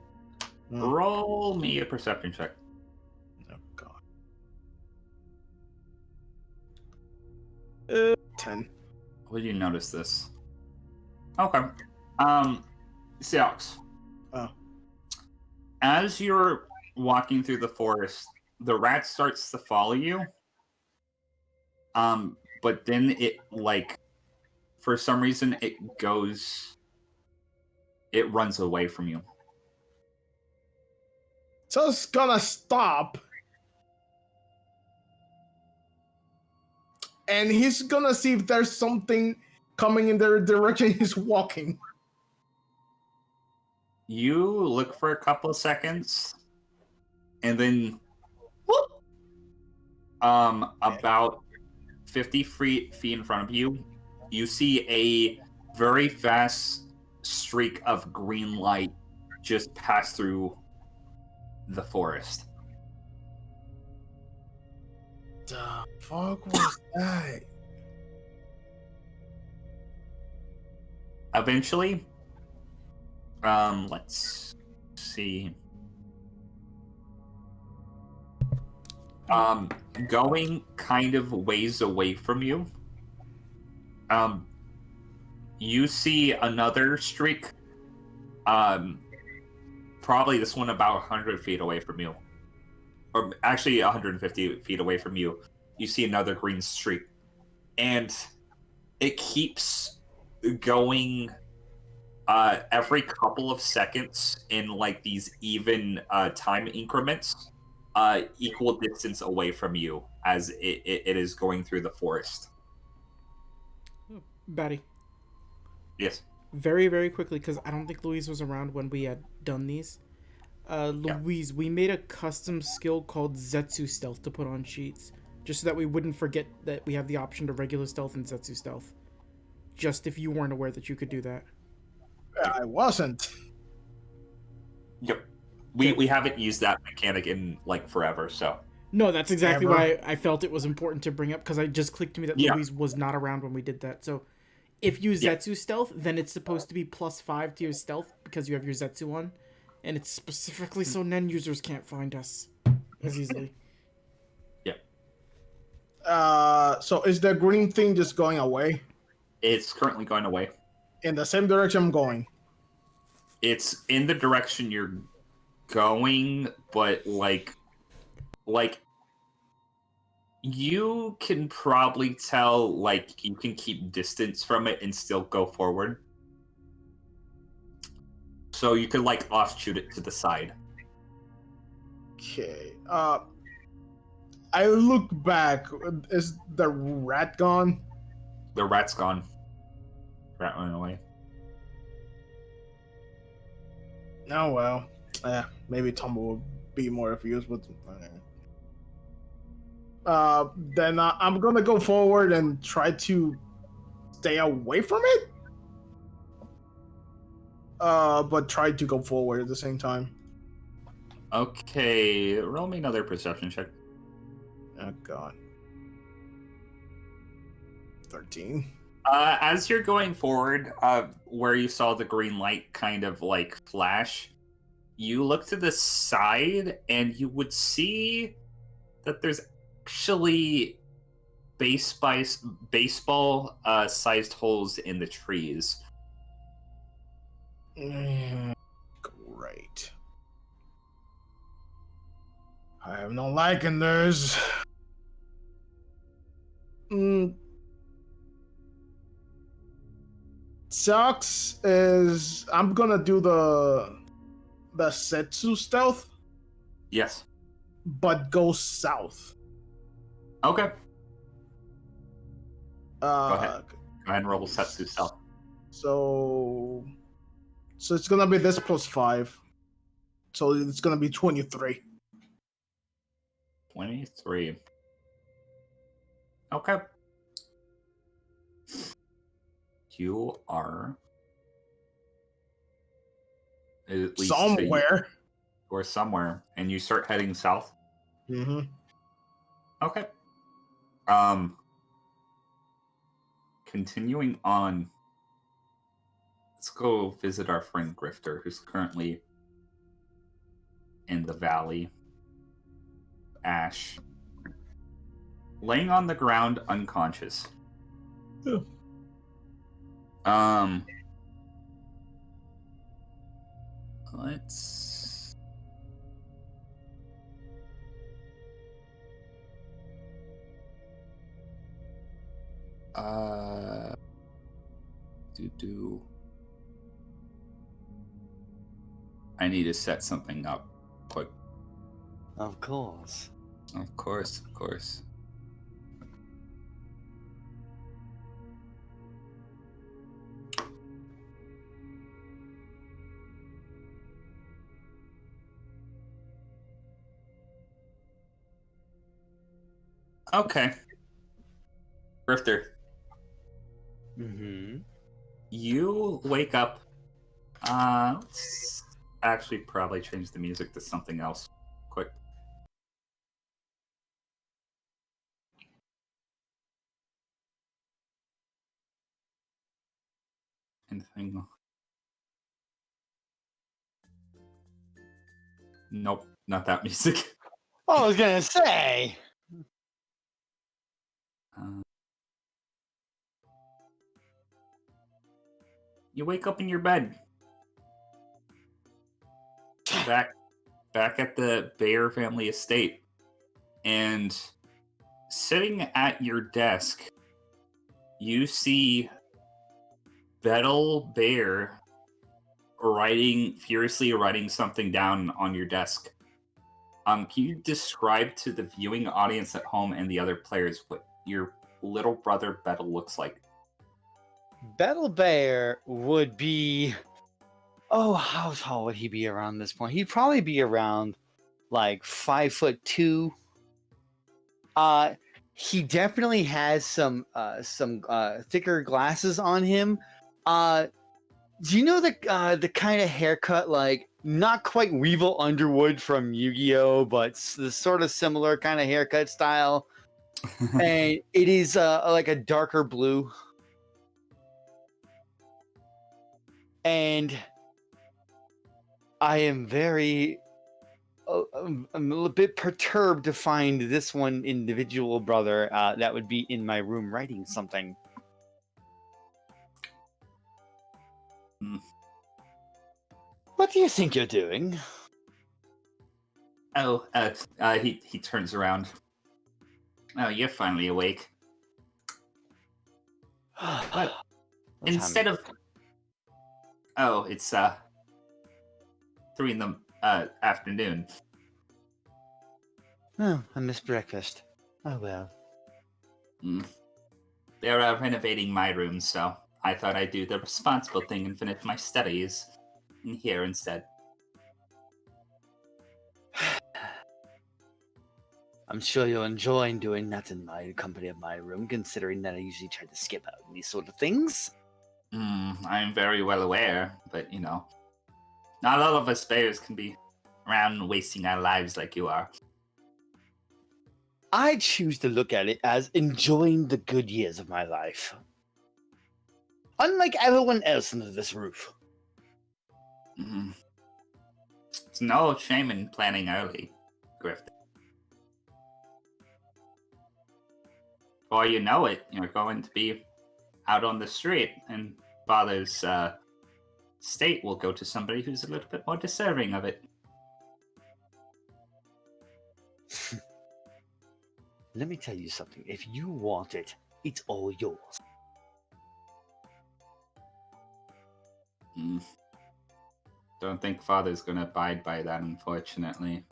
Speaker 10: roll me a perception check.
Speaker 9: Oh god. 10.
Speaker 10: Will you notice this? Okay. Saux.
Speaker 9: Oh.
Speaker 10: As you're walking through the forest, the rat starts to follow you. But then it, like, for some reason, it runs away from you.
Speaker 9: Just gonna stop. And he's gonna see if there's something coming in the direction he's walking.
Speaker 10: You look for a couple of seconds, and then about 50 feet in front of you, you see a very fast streak of green light just pass through the forest.
Speaker 9: The fuck was that?
Speaker 10: Eventually, let's see. Going kind of ways away from you, you see another streak. Probably this one about 100 feet away from you. Or actually 150 feet away from you. You see another green streak. And it keeps going every couple of seconds in like these even time increments, equal distance away from you as it is going through the forest.
Speaker 2: Batty.
Speaker 10: Yes.
Speaker 2: Very, very quickly, because I don't think Louise was around when we had done these. Louise, we made a custom skill called Zetsu Stealth to put on sheets, just so that we wouldn't forget that we have the option to regular stealth and Zetsu Stealth. Just if you weren't aware that you could do that.
Speaker 9: I wasn't.
Speaker 10: Yep. We haven't used that mechanic in like forever, so.
Speaker 2: No, that's exactly why I felt it was important to bring up, because I just clicked to me that Louise was not around when we did that. So if you Zetsu Stealth, then it's supposed to be +5 to your stealth because you have your Zetsu on. And it's specifically so Nen users can't find us as easily.
Speaker 10: Yeah.
Speaker 9: So is the green thing just going away?
Speaker 10: It's currently going away.
Speaker 9: In the same direction I'm going?
Speaker 10: It's in the direction you're going, but like you can probably tell, like, you can keep distance from it and still go forward. So you could, like, offshoot it to the side.
Speaker 9: Okay. I look back. Is the rat gone?
Speaker 10: The rat's gone. Rat went away.
Speaker 9: Oh, well. Maybe Tom will be more of use, but... then I'm gonna go forward and try to stay away from it. But try to go forward at the same time.
Speaker 10: Okay, roll me another perception check.
Speaker 9: Oh god. 13.
Speaker 10: As you're going forward, where you saw the green light kind of like flash, you look to the side and you would see that there's actually baseball sized holes in the trees.
Speaker 9: Great. I have no liking theirs. Sucks is I'm gonna do the Setsu stealth,
Speaker 1: Yes.
Speaker 9: but go south.
Speaker 1: Okay. Go
Speaker 9: Uh,
Speaker 1: ahead. Go ahead and roll Setsu stealth.
Speaker 9: So it's gonna be this plus 5. So it's gonna be 23.
Speaker 1: 23. Okay. You are at least
Speaker 9: Somewhere.
Speaker 1: or somewhere, and you start heading south.
Speaker 9: Mm-hmm.
Speaker 1: Okay. Continuing on. Let's go visit our friend Grifter, who's currently in the valley. Ash. Laying on the ground unconscious.
Speaker 9: Yeah.
Speaker 1: Let's I need to set something up quick.
Speaker 7: Of course.
Speaker 1: Of course. Okay. Grifter,
Speaker 7: Mm-hmm.
Speaker 1: you wake up. Let's actually probably change the music to something else quick. Anything? Nope, not that music.
Speaker 7: I was gonna say.
Speaker 1: You wake up in your bed. Back at the Bayer family estate. And sitting at your desk, you see Bettel Bear furiously writing something down on your desk. Can you describe to the viewing audience at home and the other players what your little brother Bettel looks like?
Speaker 7: Battle Bear would be. Oh, how tall would he be around this point? He'd probably be around like 5'2". He definitely has some thicker glasses on him. Do you know the kind of haircut, like not quite Weevil Underwood from Yu-Gi-Oh, but the sort of similar kind of haircut style? And it is like a darker blue. And I am I'm a little bit perturbed to find this one individual brother that would be in my room writing something. What do you think you're doing?
Speaker 1: Oh, he turns around. Oh, you're finally awake. But instead of... Oh, it's 3 in the afternoon.
Speaker 7: Oh, I missed breakfast. Oh well.
Speaker 1: They're renovating my room, so I thought I'd do the responsible thing and finish my studies in here instead.
Speaker 7: I'm sure you'll enjoy doing that in my company of my room, considering that I usually try to skip out on these sort of things.
Speaker 1: I'm very well aware, but not all of us bears can be around wasting our lives like you are.
Speaker 7: I choose to look at it as enjoying the good years of my life. Unlike everyone else under this roof.
Speaker 1: It's no shame in planning early, Grift. Before you know it, you're going to be out on the street, and Father's state will go to somebody who's a little bit more deserving of it.
Speaker 4: Let me tell you something. If you want it, it's all yours.
Speaker 10: Don't think Father's gonna abide by that, unfortunately.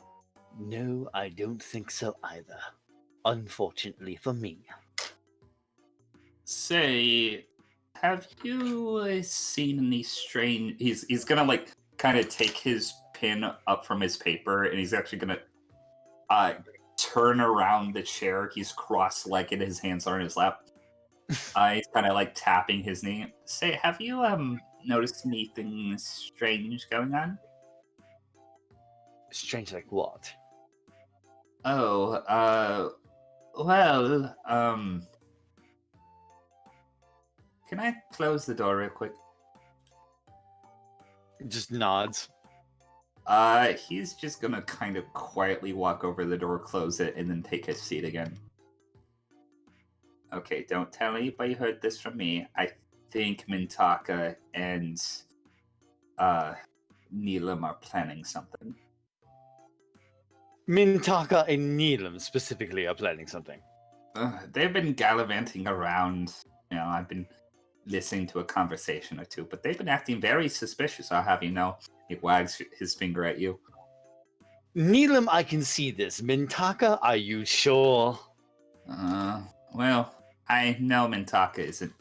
Speaker 4: No, I don't think so either. Unfortunately for me.
Speaker 10: Say, have you seen any strange... He's gonna, like, kind of take his pin up from his paper, and he's actually gonna turn around the chair. He's cross-legged, his hands are in his lap. He's kind of, like, tapping his knee. Say, have you, noticed anything strange going on?
Speaker 4: Strange like what?
Speaker 10: Oh, well, can I close the door real quick?
Speaker 4: Just nods.
Speaker 10: He's just gonna kind of quietly walk over the door, close it, and then take his seat again. Okay, don't tell anybody you heard this from me. I think Mintaka and, Neelam are planning something.
Speaker 4: Mintaka and Neelam specifically are planning something.
Speaker 10: They've been gallivanting around. You know, I've been listening to a conversation or two, but they've been acting very suspicious, I'll have you know. He wags his finger at you.
Speaker 4: Neelam, I can see this. Mintaka, are you sure?
Speaker 10: Well, I know Mintaka isn't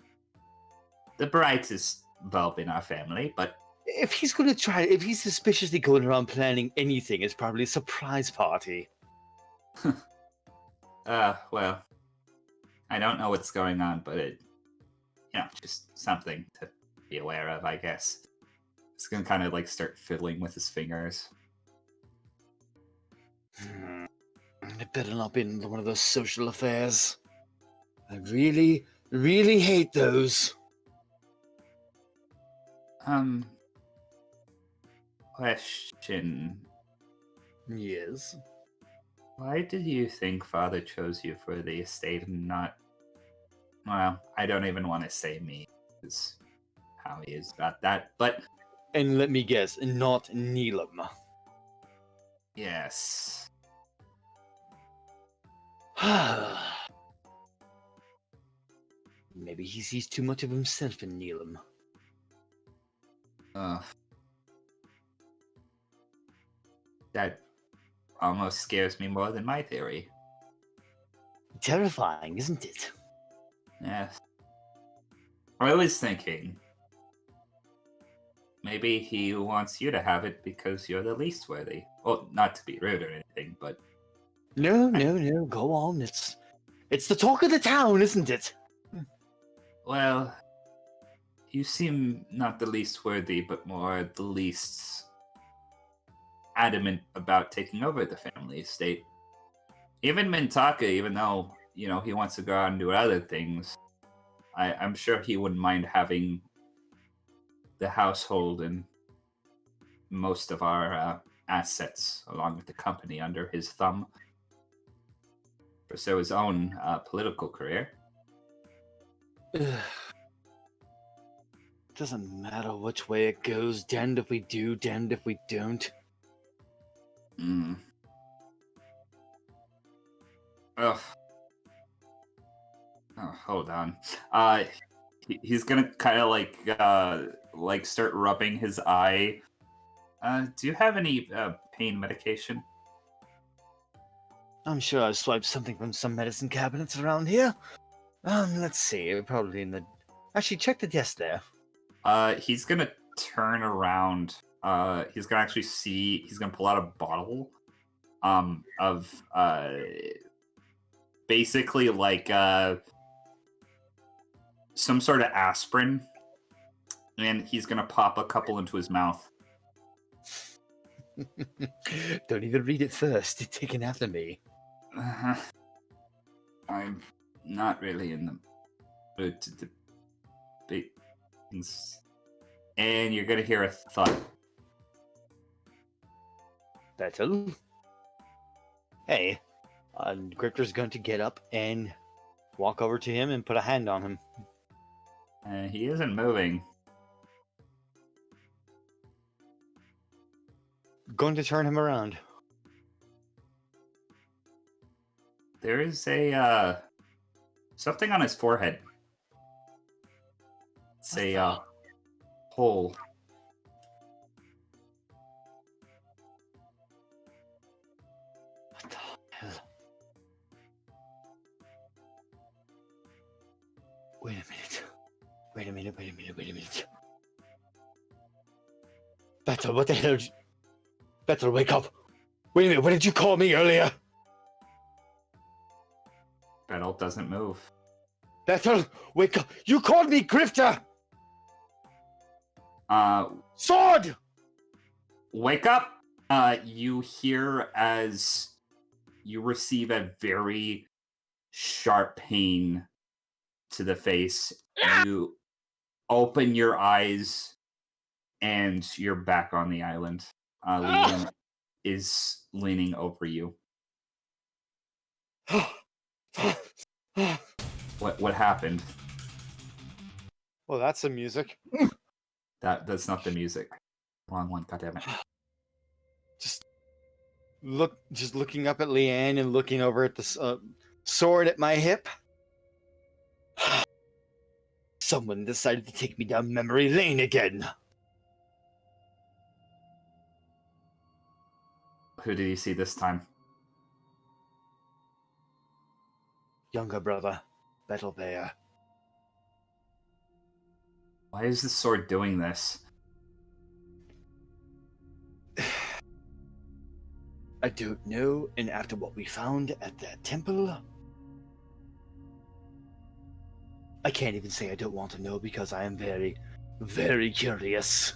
Speaker 10: the brightest bulb in our family, but
Speaker 4: If he's suspiciously going around planning anything, it's probably a surprise party.
Speaker 10: well, I don't know what's going on, but it, just something to be aware of, I guess. He's gonna kind of like start fiddling with his fingers.
Speaker 4: It better not be one of those social affairs. I really, really hate those.
Speaker 10: Question.
Speaker 4: Yes.
Speaker 10: Why did you think Father chose you for the estate and not... Well, I don't even want to say me, is how he is about that, but...
Speaker 4: And let me guess, not Neelam.
Speaker 10: Yes.
Speaker 4: Maybe he sees too much of himself in Neelam.
Speaker 10: That almost scares me more than my theory.
Speaker 4: Terrifying, isn't it?
Speaker 10: Yes. I was thinking, maybe he wants you to have it because you're the least worthy. Well, not to be rude or anything, but...
Speaker 4: No, go on. It's the talk of the town, isn't it?
Speaker 10: Well, you seem not the least worthy, but more the least adamant about taking over the family estate. Even Mintaka, even though, he wants to go out and do other things, I'm sure he wouldn't mind having the household and most of our assets, along with the company, under his thumb. Pursue his own political career.
Speaker 4: Doesn't matter which way it goes. Damned if we do, damned if we don't.
Speaker 10: Ugh. Oh, hold on. He's gonna kind of like start rubbing his eye. Do you have any pain medication?
Speaker 4: I'm sure I've swiped something from some medicine cabinets around here. Let's see. Probably in the... Actually, check the desk there.
Speaker 10: He's gonna turn around. He's gonna actually see. He's gonna pull out a bottle, of basically like some sort of aspirin, and he's gonna pop a couple into his mouth.
Speaker 4: Don't even read it first. It's taken after me.
Speaker 10: I'm not really in the mood to debate things. And you're gonna hear a thud.
Speaker 4: Better. Hey, Grifter's going to get up and walk over to him and put a hand on him.
Speaker 10: He isn't moving.
Speaker 4: Going to turn him around.
Speaker 10: There is a something on his forehead. It's a hole.
Speaker 4: What the hell? Wait a minute. Wait a minute. Bethel, what the hell? Bethel, wake up. Wait a minute, what did you call me earlier?
Speaker 10: Bethel doesn't move.
Speaker 4: Bethel, wake up. You called me Grifter! Sword!
Speaker 10: Wake up! You hear as you receive a very sharp pain to the face. You open your eyes and you're back on the island. Leanne is leaning over you. What happened?
Speaker 7: Well, that's some music.
Speaker 10: That's not the music. Wrong one, goddammit.
Speaker 7: Just looking up at Leanne and looking over at the sword at my hip.
Speaker 4: Someone decided to take me down memory lane again.
Speaker 10: Who did you see this time?
Speaker 4: Younger brother, Battle Bear.
Speaker 10: Why is this sword doing this?
Speaker 4: I don't know, and after what we found at that temple, I can't even say I don't want to know because I am very, very curious.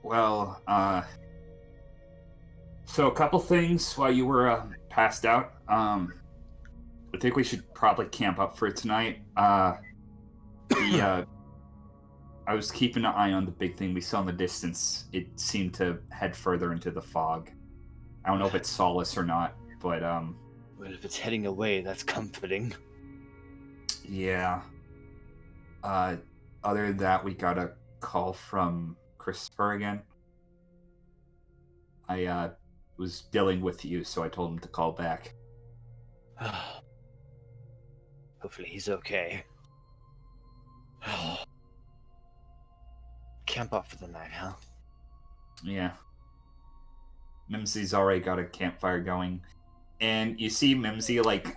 Speaker 10: Well, so a couple things while you were passed out. I think we should probably camp up for tonight. I was keeping an eye on the big thing we saw in the distance. It seemed to head further into the fog. I don't know if it's Solace or not, but
Speaker 4: Well, if it's heading away, that's comforting.
Speaker 10: yeah. Other than that, we got a call from Christopher again. I was dealing with you, so I told him to call back.
Speaker 4: Hopefully he's okay. Camp up for the night, huh?
Speaker 10: Yeah. Mimsy's already got a campfire going. And you see Mimsy, like,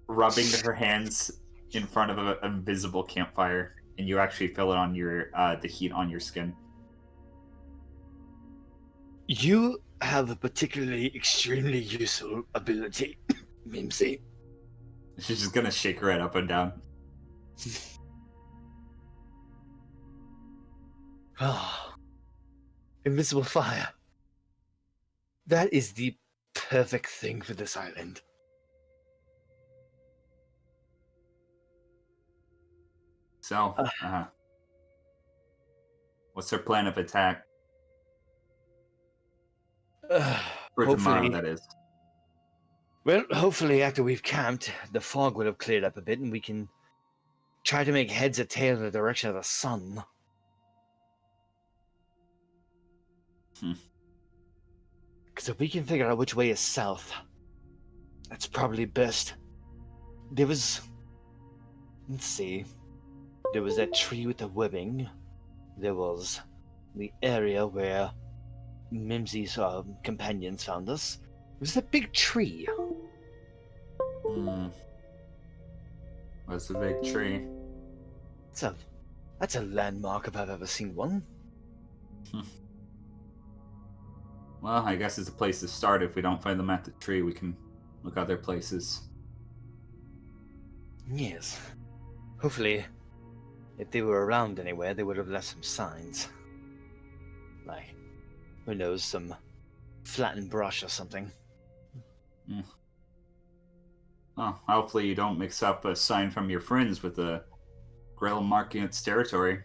Speaker 10: rubbing her hands in front of an invisible campfire. And you actually feel it on your, the heat on your skin.
Speaker 4: You have a particularly extremely useful ability, Mimsy.
Speaker 10: She's just gonna shake her head up and down.
Speaker 4: Invisible fire. That is the perfect thing for this island.
Speaker 10: So, what's her plan of attack? For tomorrow, that is.
Speaker 4: Well, hopefully after we've camped, the fog will have cleared up a bit and we can try to make heads or tails in the direction of the sun. Because if we can figure out which way is south, that's probably best. There was... Let's see. There was that tree with the webbing. There was the area where Mimsy's companions found us. It was that big tree.
Speaker 10: What's a big tree?
Speaker 4: That's a landmark if I've ever seen one.
Speaker 10: Well, I guess it's a place to start. If we don't find them at the tree, we can look other places.
Speaker 4: Yes. Hopefully, if they were around anywhere, they would have left some signs. Like, who knows, some flattened brush or something.
Speaker 10: Well, hopefully you don't mix up a sign from your friends with a grill marking its territory.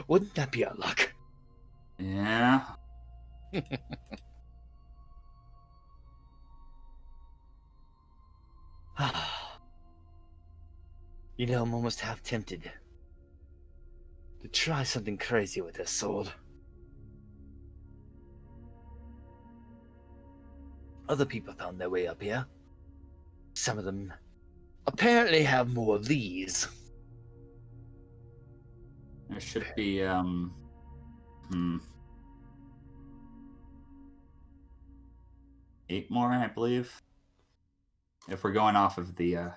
Speaker 4: Wouldn't that be our luck?
Speaker 10: Yeah.
Speaker 4: You know, I'm almost half tempted to try something crazy with this sword. other people found their way up here. Some of them apparently have more of these.
Speaker 10: There should be, 8 more, I believe. If we're going off of the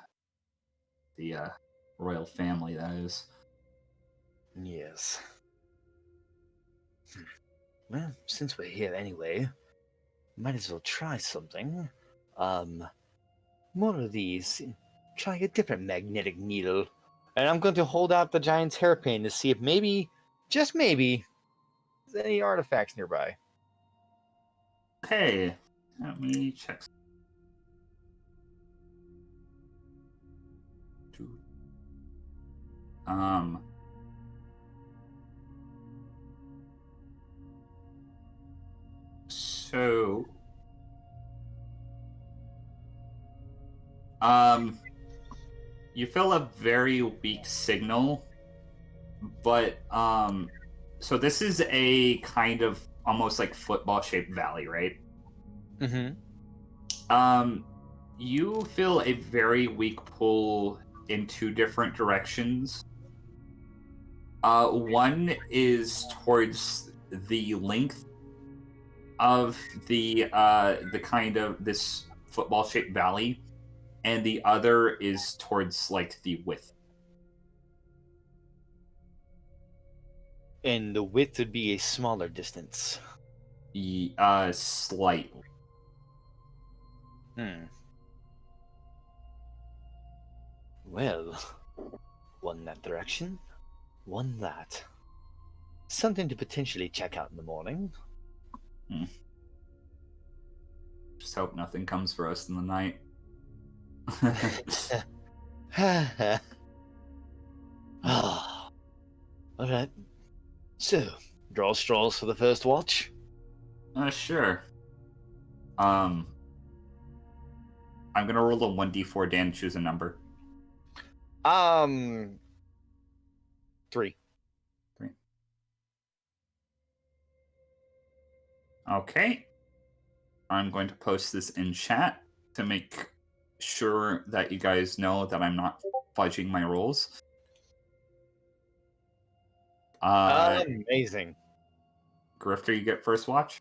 Speaker 10: royal family, that is.
Speaker 4: Yes. Well, since we're here anyway, might as well try something. More of these. Try a different magnetic needle. And I'm going to hold out the giant's hairpin to see if maybe, just maybe, there's any artifacts nearby.
Speaker 10: Okay, let me check. So, you feel a very weak signal, but so this is a kind of almost like football-shaped valley, right?
Speaker 4: Mm-hmm.
Speaker 10: You feel a very weak pull in 2 different directions. One is towards the length of the kind of this football-shaped valley, and the other is towards like the width.
Speaker 4: And the width would be a smaller distance.
Speaker 10: Slightly.
Speaker 4: Well, one that direction, one that. Something to potentially check out in the morning.
Speaker 10: Just hope nothing comes for us in the night.
Speaker 4: Alright. So, draw straws for the first watch?
Speaker 10: Sure. I'm gonna roll a 1d4, Dan, choose a number.
Speaker 4: 3.
Speaker 10: 3. Okay. I'm going to post this in chat to make sure that you guys know that I'm not fudging my rolls.
Speaker 4: Amazing.
Speaker 10: Grifter, you get first watch.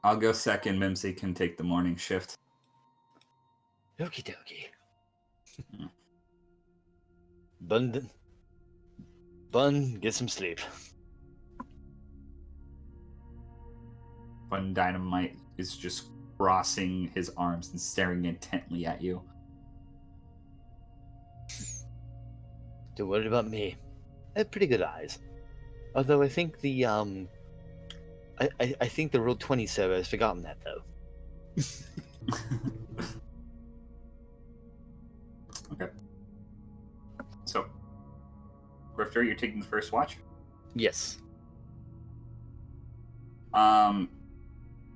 Speaker 10: I'll go second. Mimsy can take the morning shift.
Speaker 4: Okie dokie.
Speaker 10: Hmm.
Speaker 4: Bun, get some sleep.
Speaker 10: When Dynamite is just crossing his arms and staring intently at you.
Speaker 4: Don't worry about me. I have pretty good eyes. Although I think the I think the Roll20 server has forgotten that though.
Speaker 10: Okay. So, Grifter, you're taking the first watch?
Speaker 4: Yes.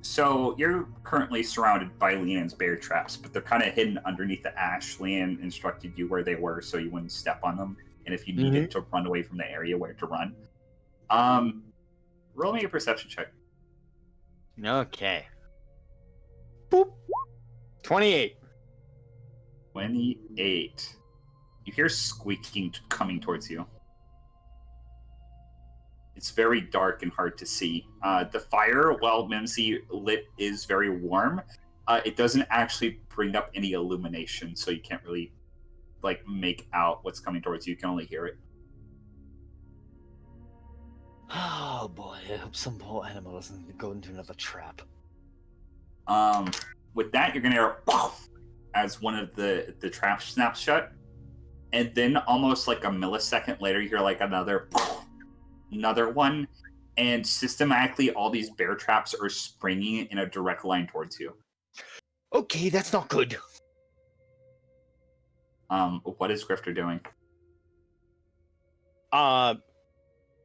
Speaker 10: So you're currently surrounded by Leon's bear traps, but they're kind of hidden underneath the ash. Leon instructed you where they were so you wouldn't step on them, and if you needed to run away from the area, where to run. Roll me a perception check.
Speaker 4: Okay. Boop. 28.
Speaker 10: 28. You hear squeaking coming towards you. It's very dark and hard to see. The fire, while Mimsy lit, is very warm. It doesn't actually bring up any illumination, so you can't really make out what's coming towards you. You can only hear it.
Speaker 4: Oh boy, I hope some poor animal doesn't go into another trap.
Speaker 10: With that, you're gonna hear as one of the traps snaps shut, and then almost like a millisecond later, you hear another one, and systematically all these bear traps are springing in a direct line towards you.
Speaker 4: Okay, that's not good.
Speaker 10: What is Grifter doing?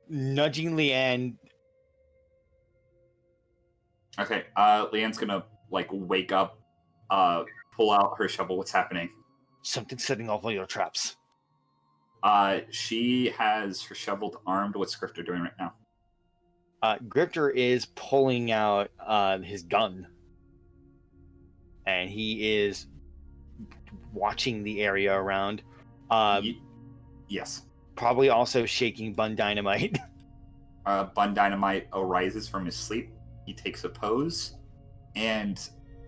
Speaker 4: Nudging Leanne.
Speaker 10: Okay, Leanne's gonna wake up, pull out her shovel. What's happening?
Speaker 4: Something's setting off all your traps.
Speaker 10: She has her shovel armed. What's Grifter doing right now?
Speaker 7: Grifter is pulling out his gun, and he is watching the area around.
Speaker 10: Yes.
Speaker 7: Probably also shaking Bun Dynamite.
Speaker 10: Bun Dynamite arises from his sleep. He takes a pose, and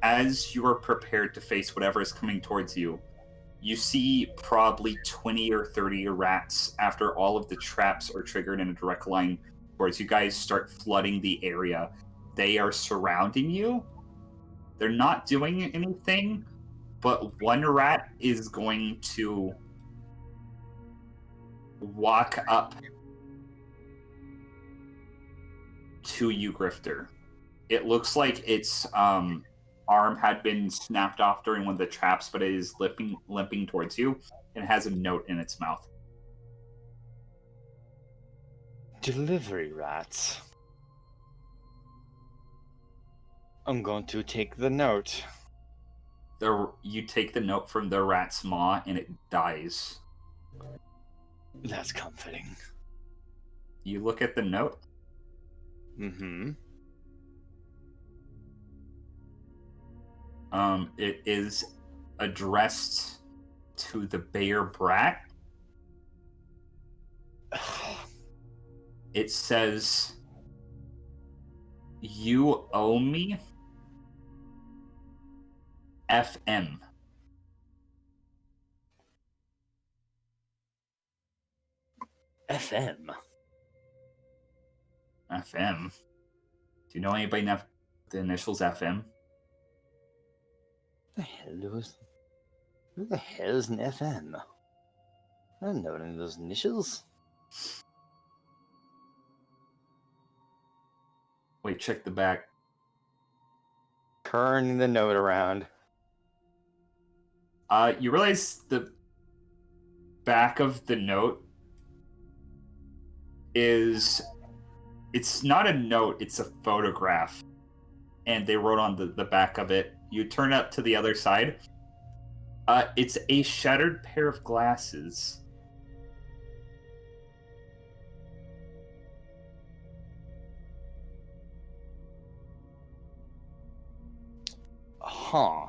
Speaker 10: as you are prepared to face whatever is coming towards you, you see probably 20 or 30 rats after all of the traps are triggered in a direct line towards you guys start flooding the area. They are surrounding you. They're not doing anything, but one rat is going to walk up to you, Grifter. It looks like its arm had been snapped off during one of the traps, but it is limping towards you and has a note in its mouth.
Speaker 7: Delivery rats. I'm going to take the note.
Speaker 10: You take the note from the rat's maw and it dies.
Speaker 7: That's comforting.
Speaker 10: You look at the note.
Speaker 7: Mm-hmm.
Speaker 10: It is addressed to the Bayer Brat. It says, "You owe me FM."
Speaker 7: FM?
Speaker 10: FM? Do you know anybody have the initials FM?
Speaker 7: Who the hell is an FM? I don't know any of those initials.
Speaker 10: Wait, check the back.
Speaker 7: Turning the note around.
Speaker 10: You realize the back of the note it's not a note, it's a photograph. And they wrote on the back of it, you turn up to the other side. It's a shattered pair of glasses.
Speaker 7: Huh.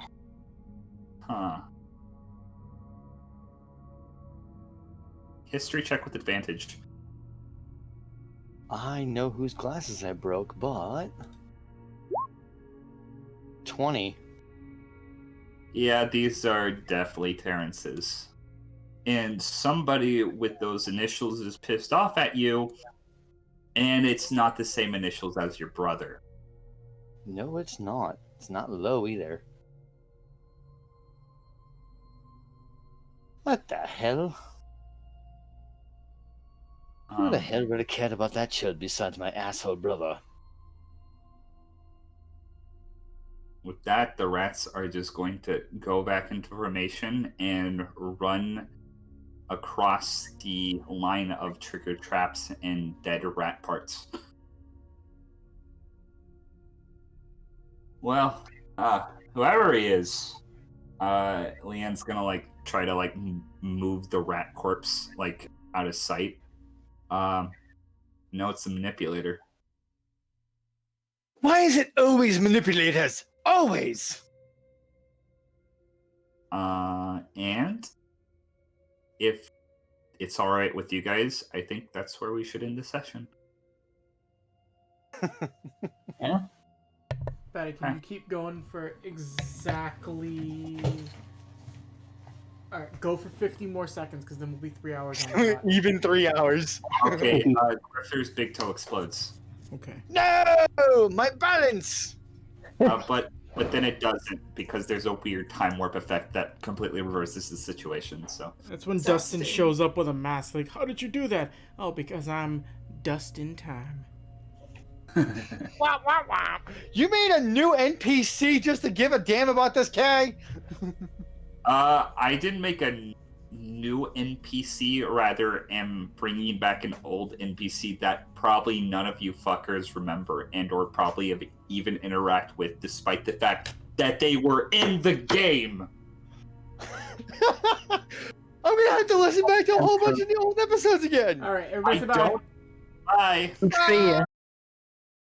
Speaker 10: History check with advantage.
Speaker 7: I know whose glasses I broke, but 20.
Speaker 10: Yeah, these are definitely Terrence's. And somebody with those initials is pissed off at you, and it's not the same initials as your brother.
Speaker 7: No, it's not. It's not low either. What the hell? Who the hell would have cared about that chud besides my asshole brother?
Speaker 10: With that, the rats are just going to go back into formation and run across the line of trigger traps and dead rat parts. Well, whoever he is, Leanne's gonna try to move the rat corpse out of sight. No, it's the manipulator.
Speaker 7: Why is it always manipulators? Always!
Speaker 10: And if it's alright with you guys, I think that's where we should end the session.
Speaker 3: Yeah?
Speaker 2: Patty, can you keep going for exactly... Alright, go for 50 more seconds, because then we'll be 3 hours on the dot.
Speaker 7: Even 3 hours.
Speaker 10: Okay, Grifter's big toe explodes.
Speaker 2: Okay.
Speaker 7: No! My balance!
Speaker 10: But then it doesn't, because there's a weird time warp effect that completely reverses the situation. So
Speaker 2: that's when Dustin shows up with a mask. Like, how did you do that? Oh, because I'm Dustin Time.
Speaker 7: Wah, wah, wah. You made a new NPC just to give a damn about this K?
Speaker 10: I didn't make a new NPC, rather am bringing back an old NPC that probably none of you fuckers remember and or probably have even interact with, despite the fact that they were in the game.
Speaker 7: I'm gonna have to listen back to a whole bunch of the old episodes again.
Speaker 2: All right, everybody say bye.
Speaker 10: Bye.
Speaker 3: See ya.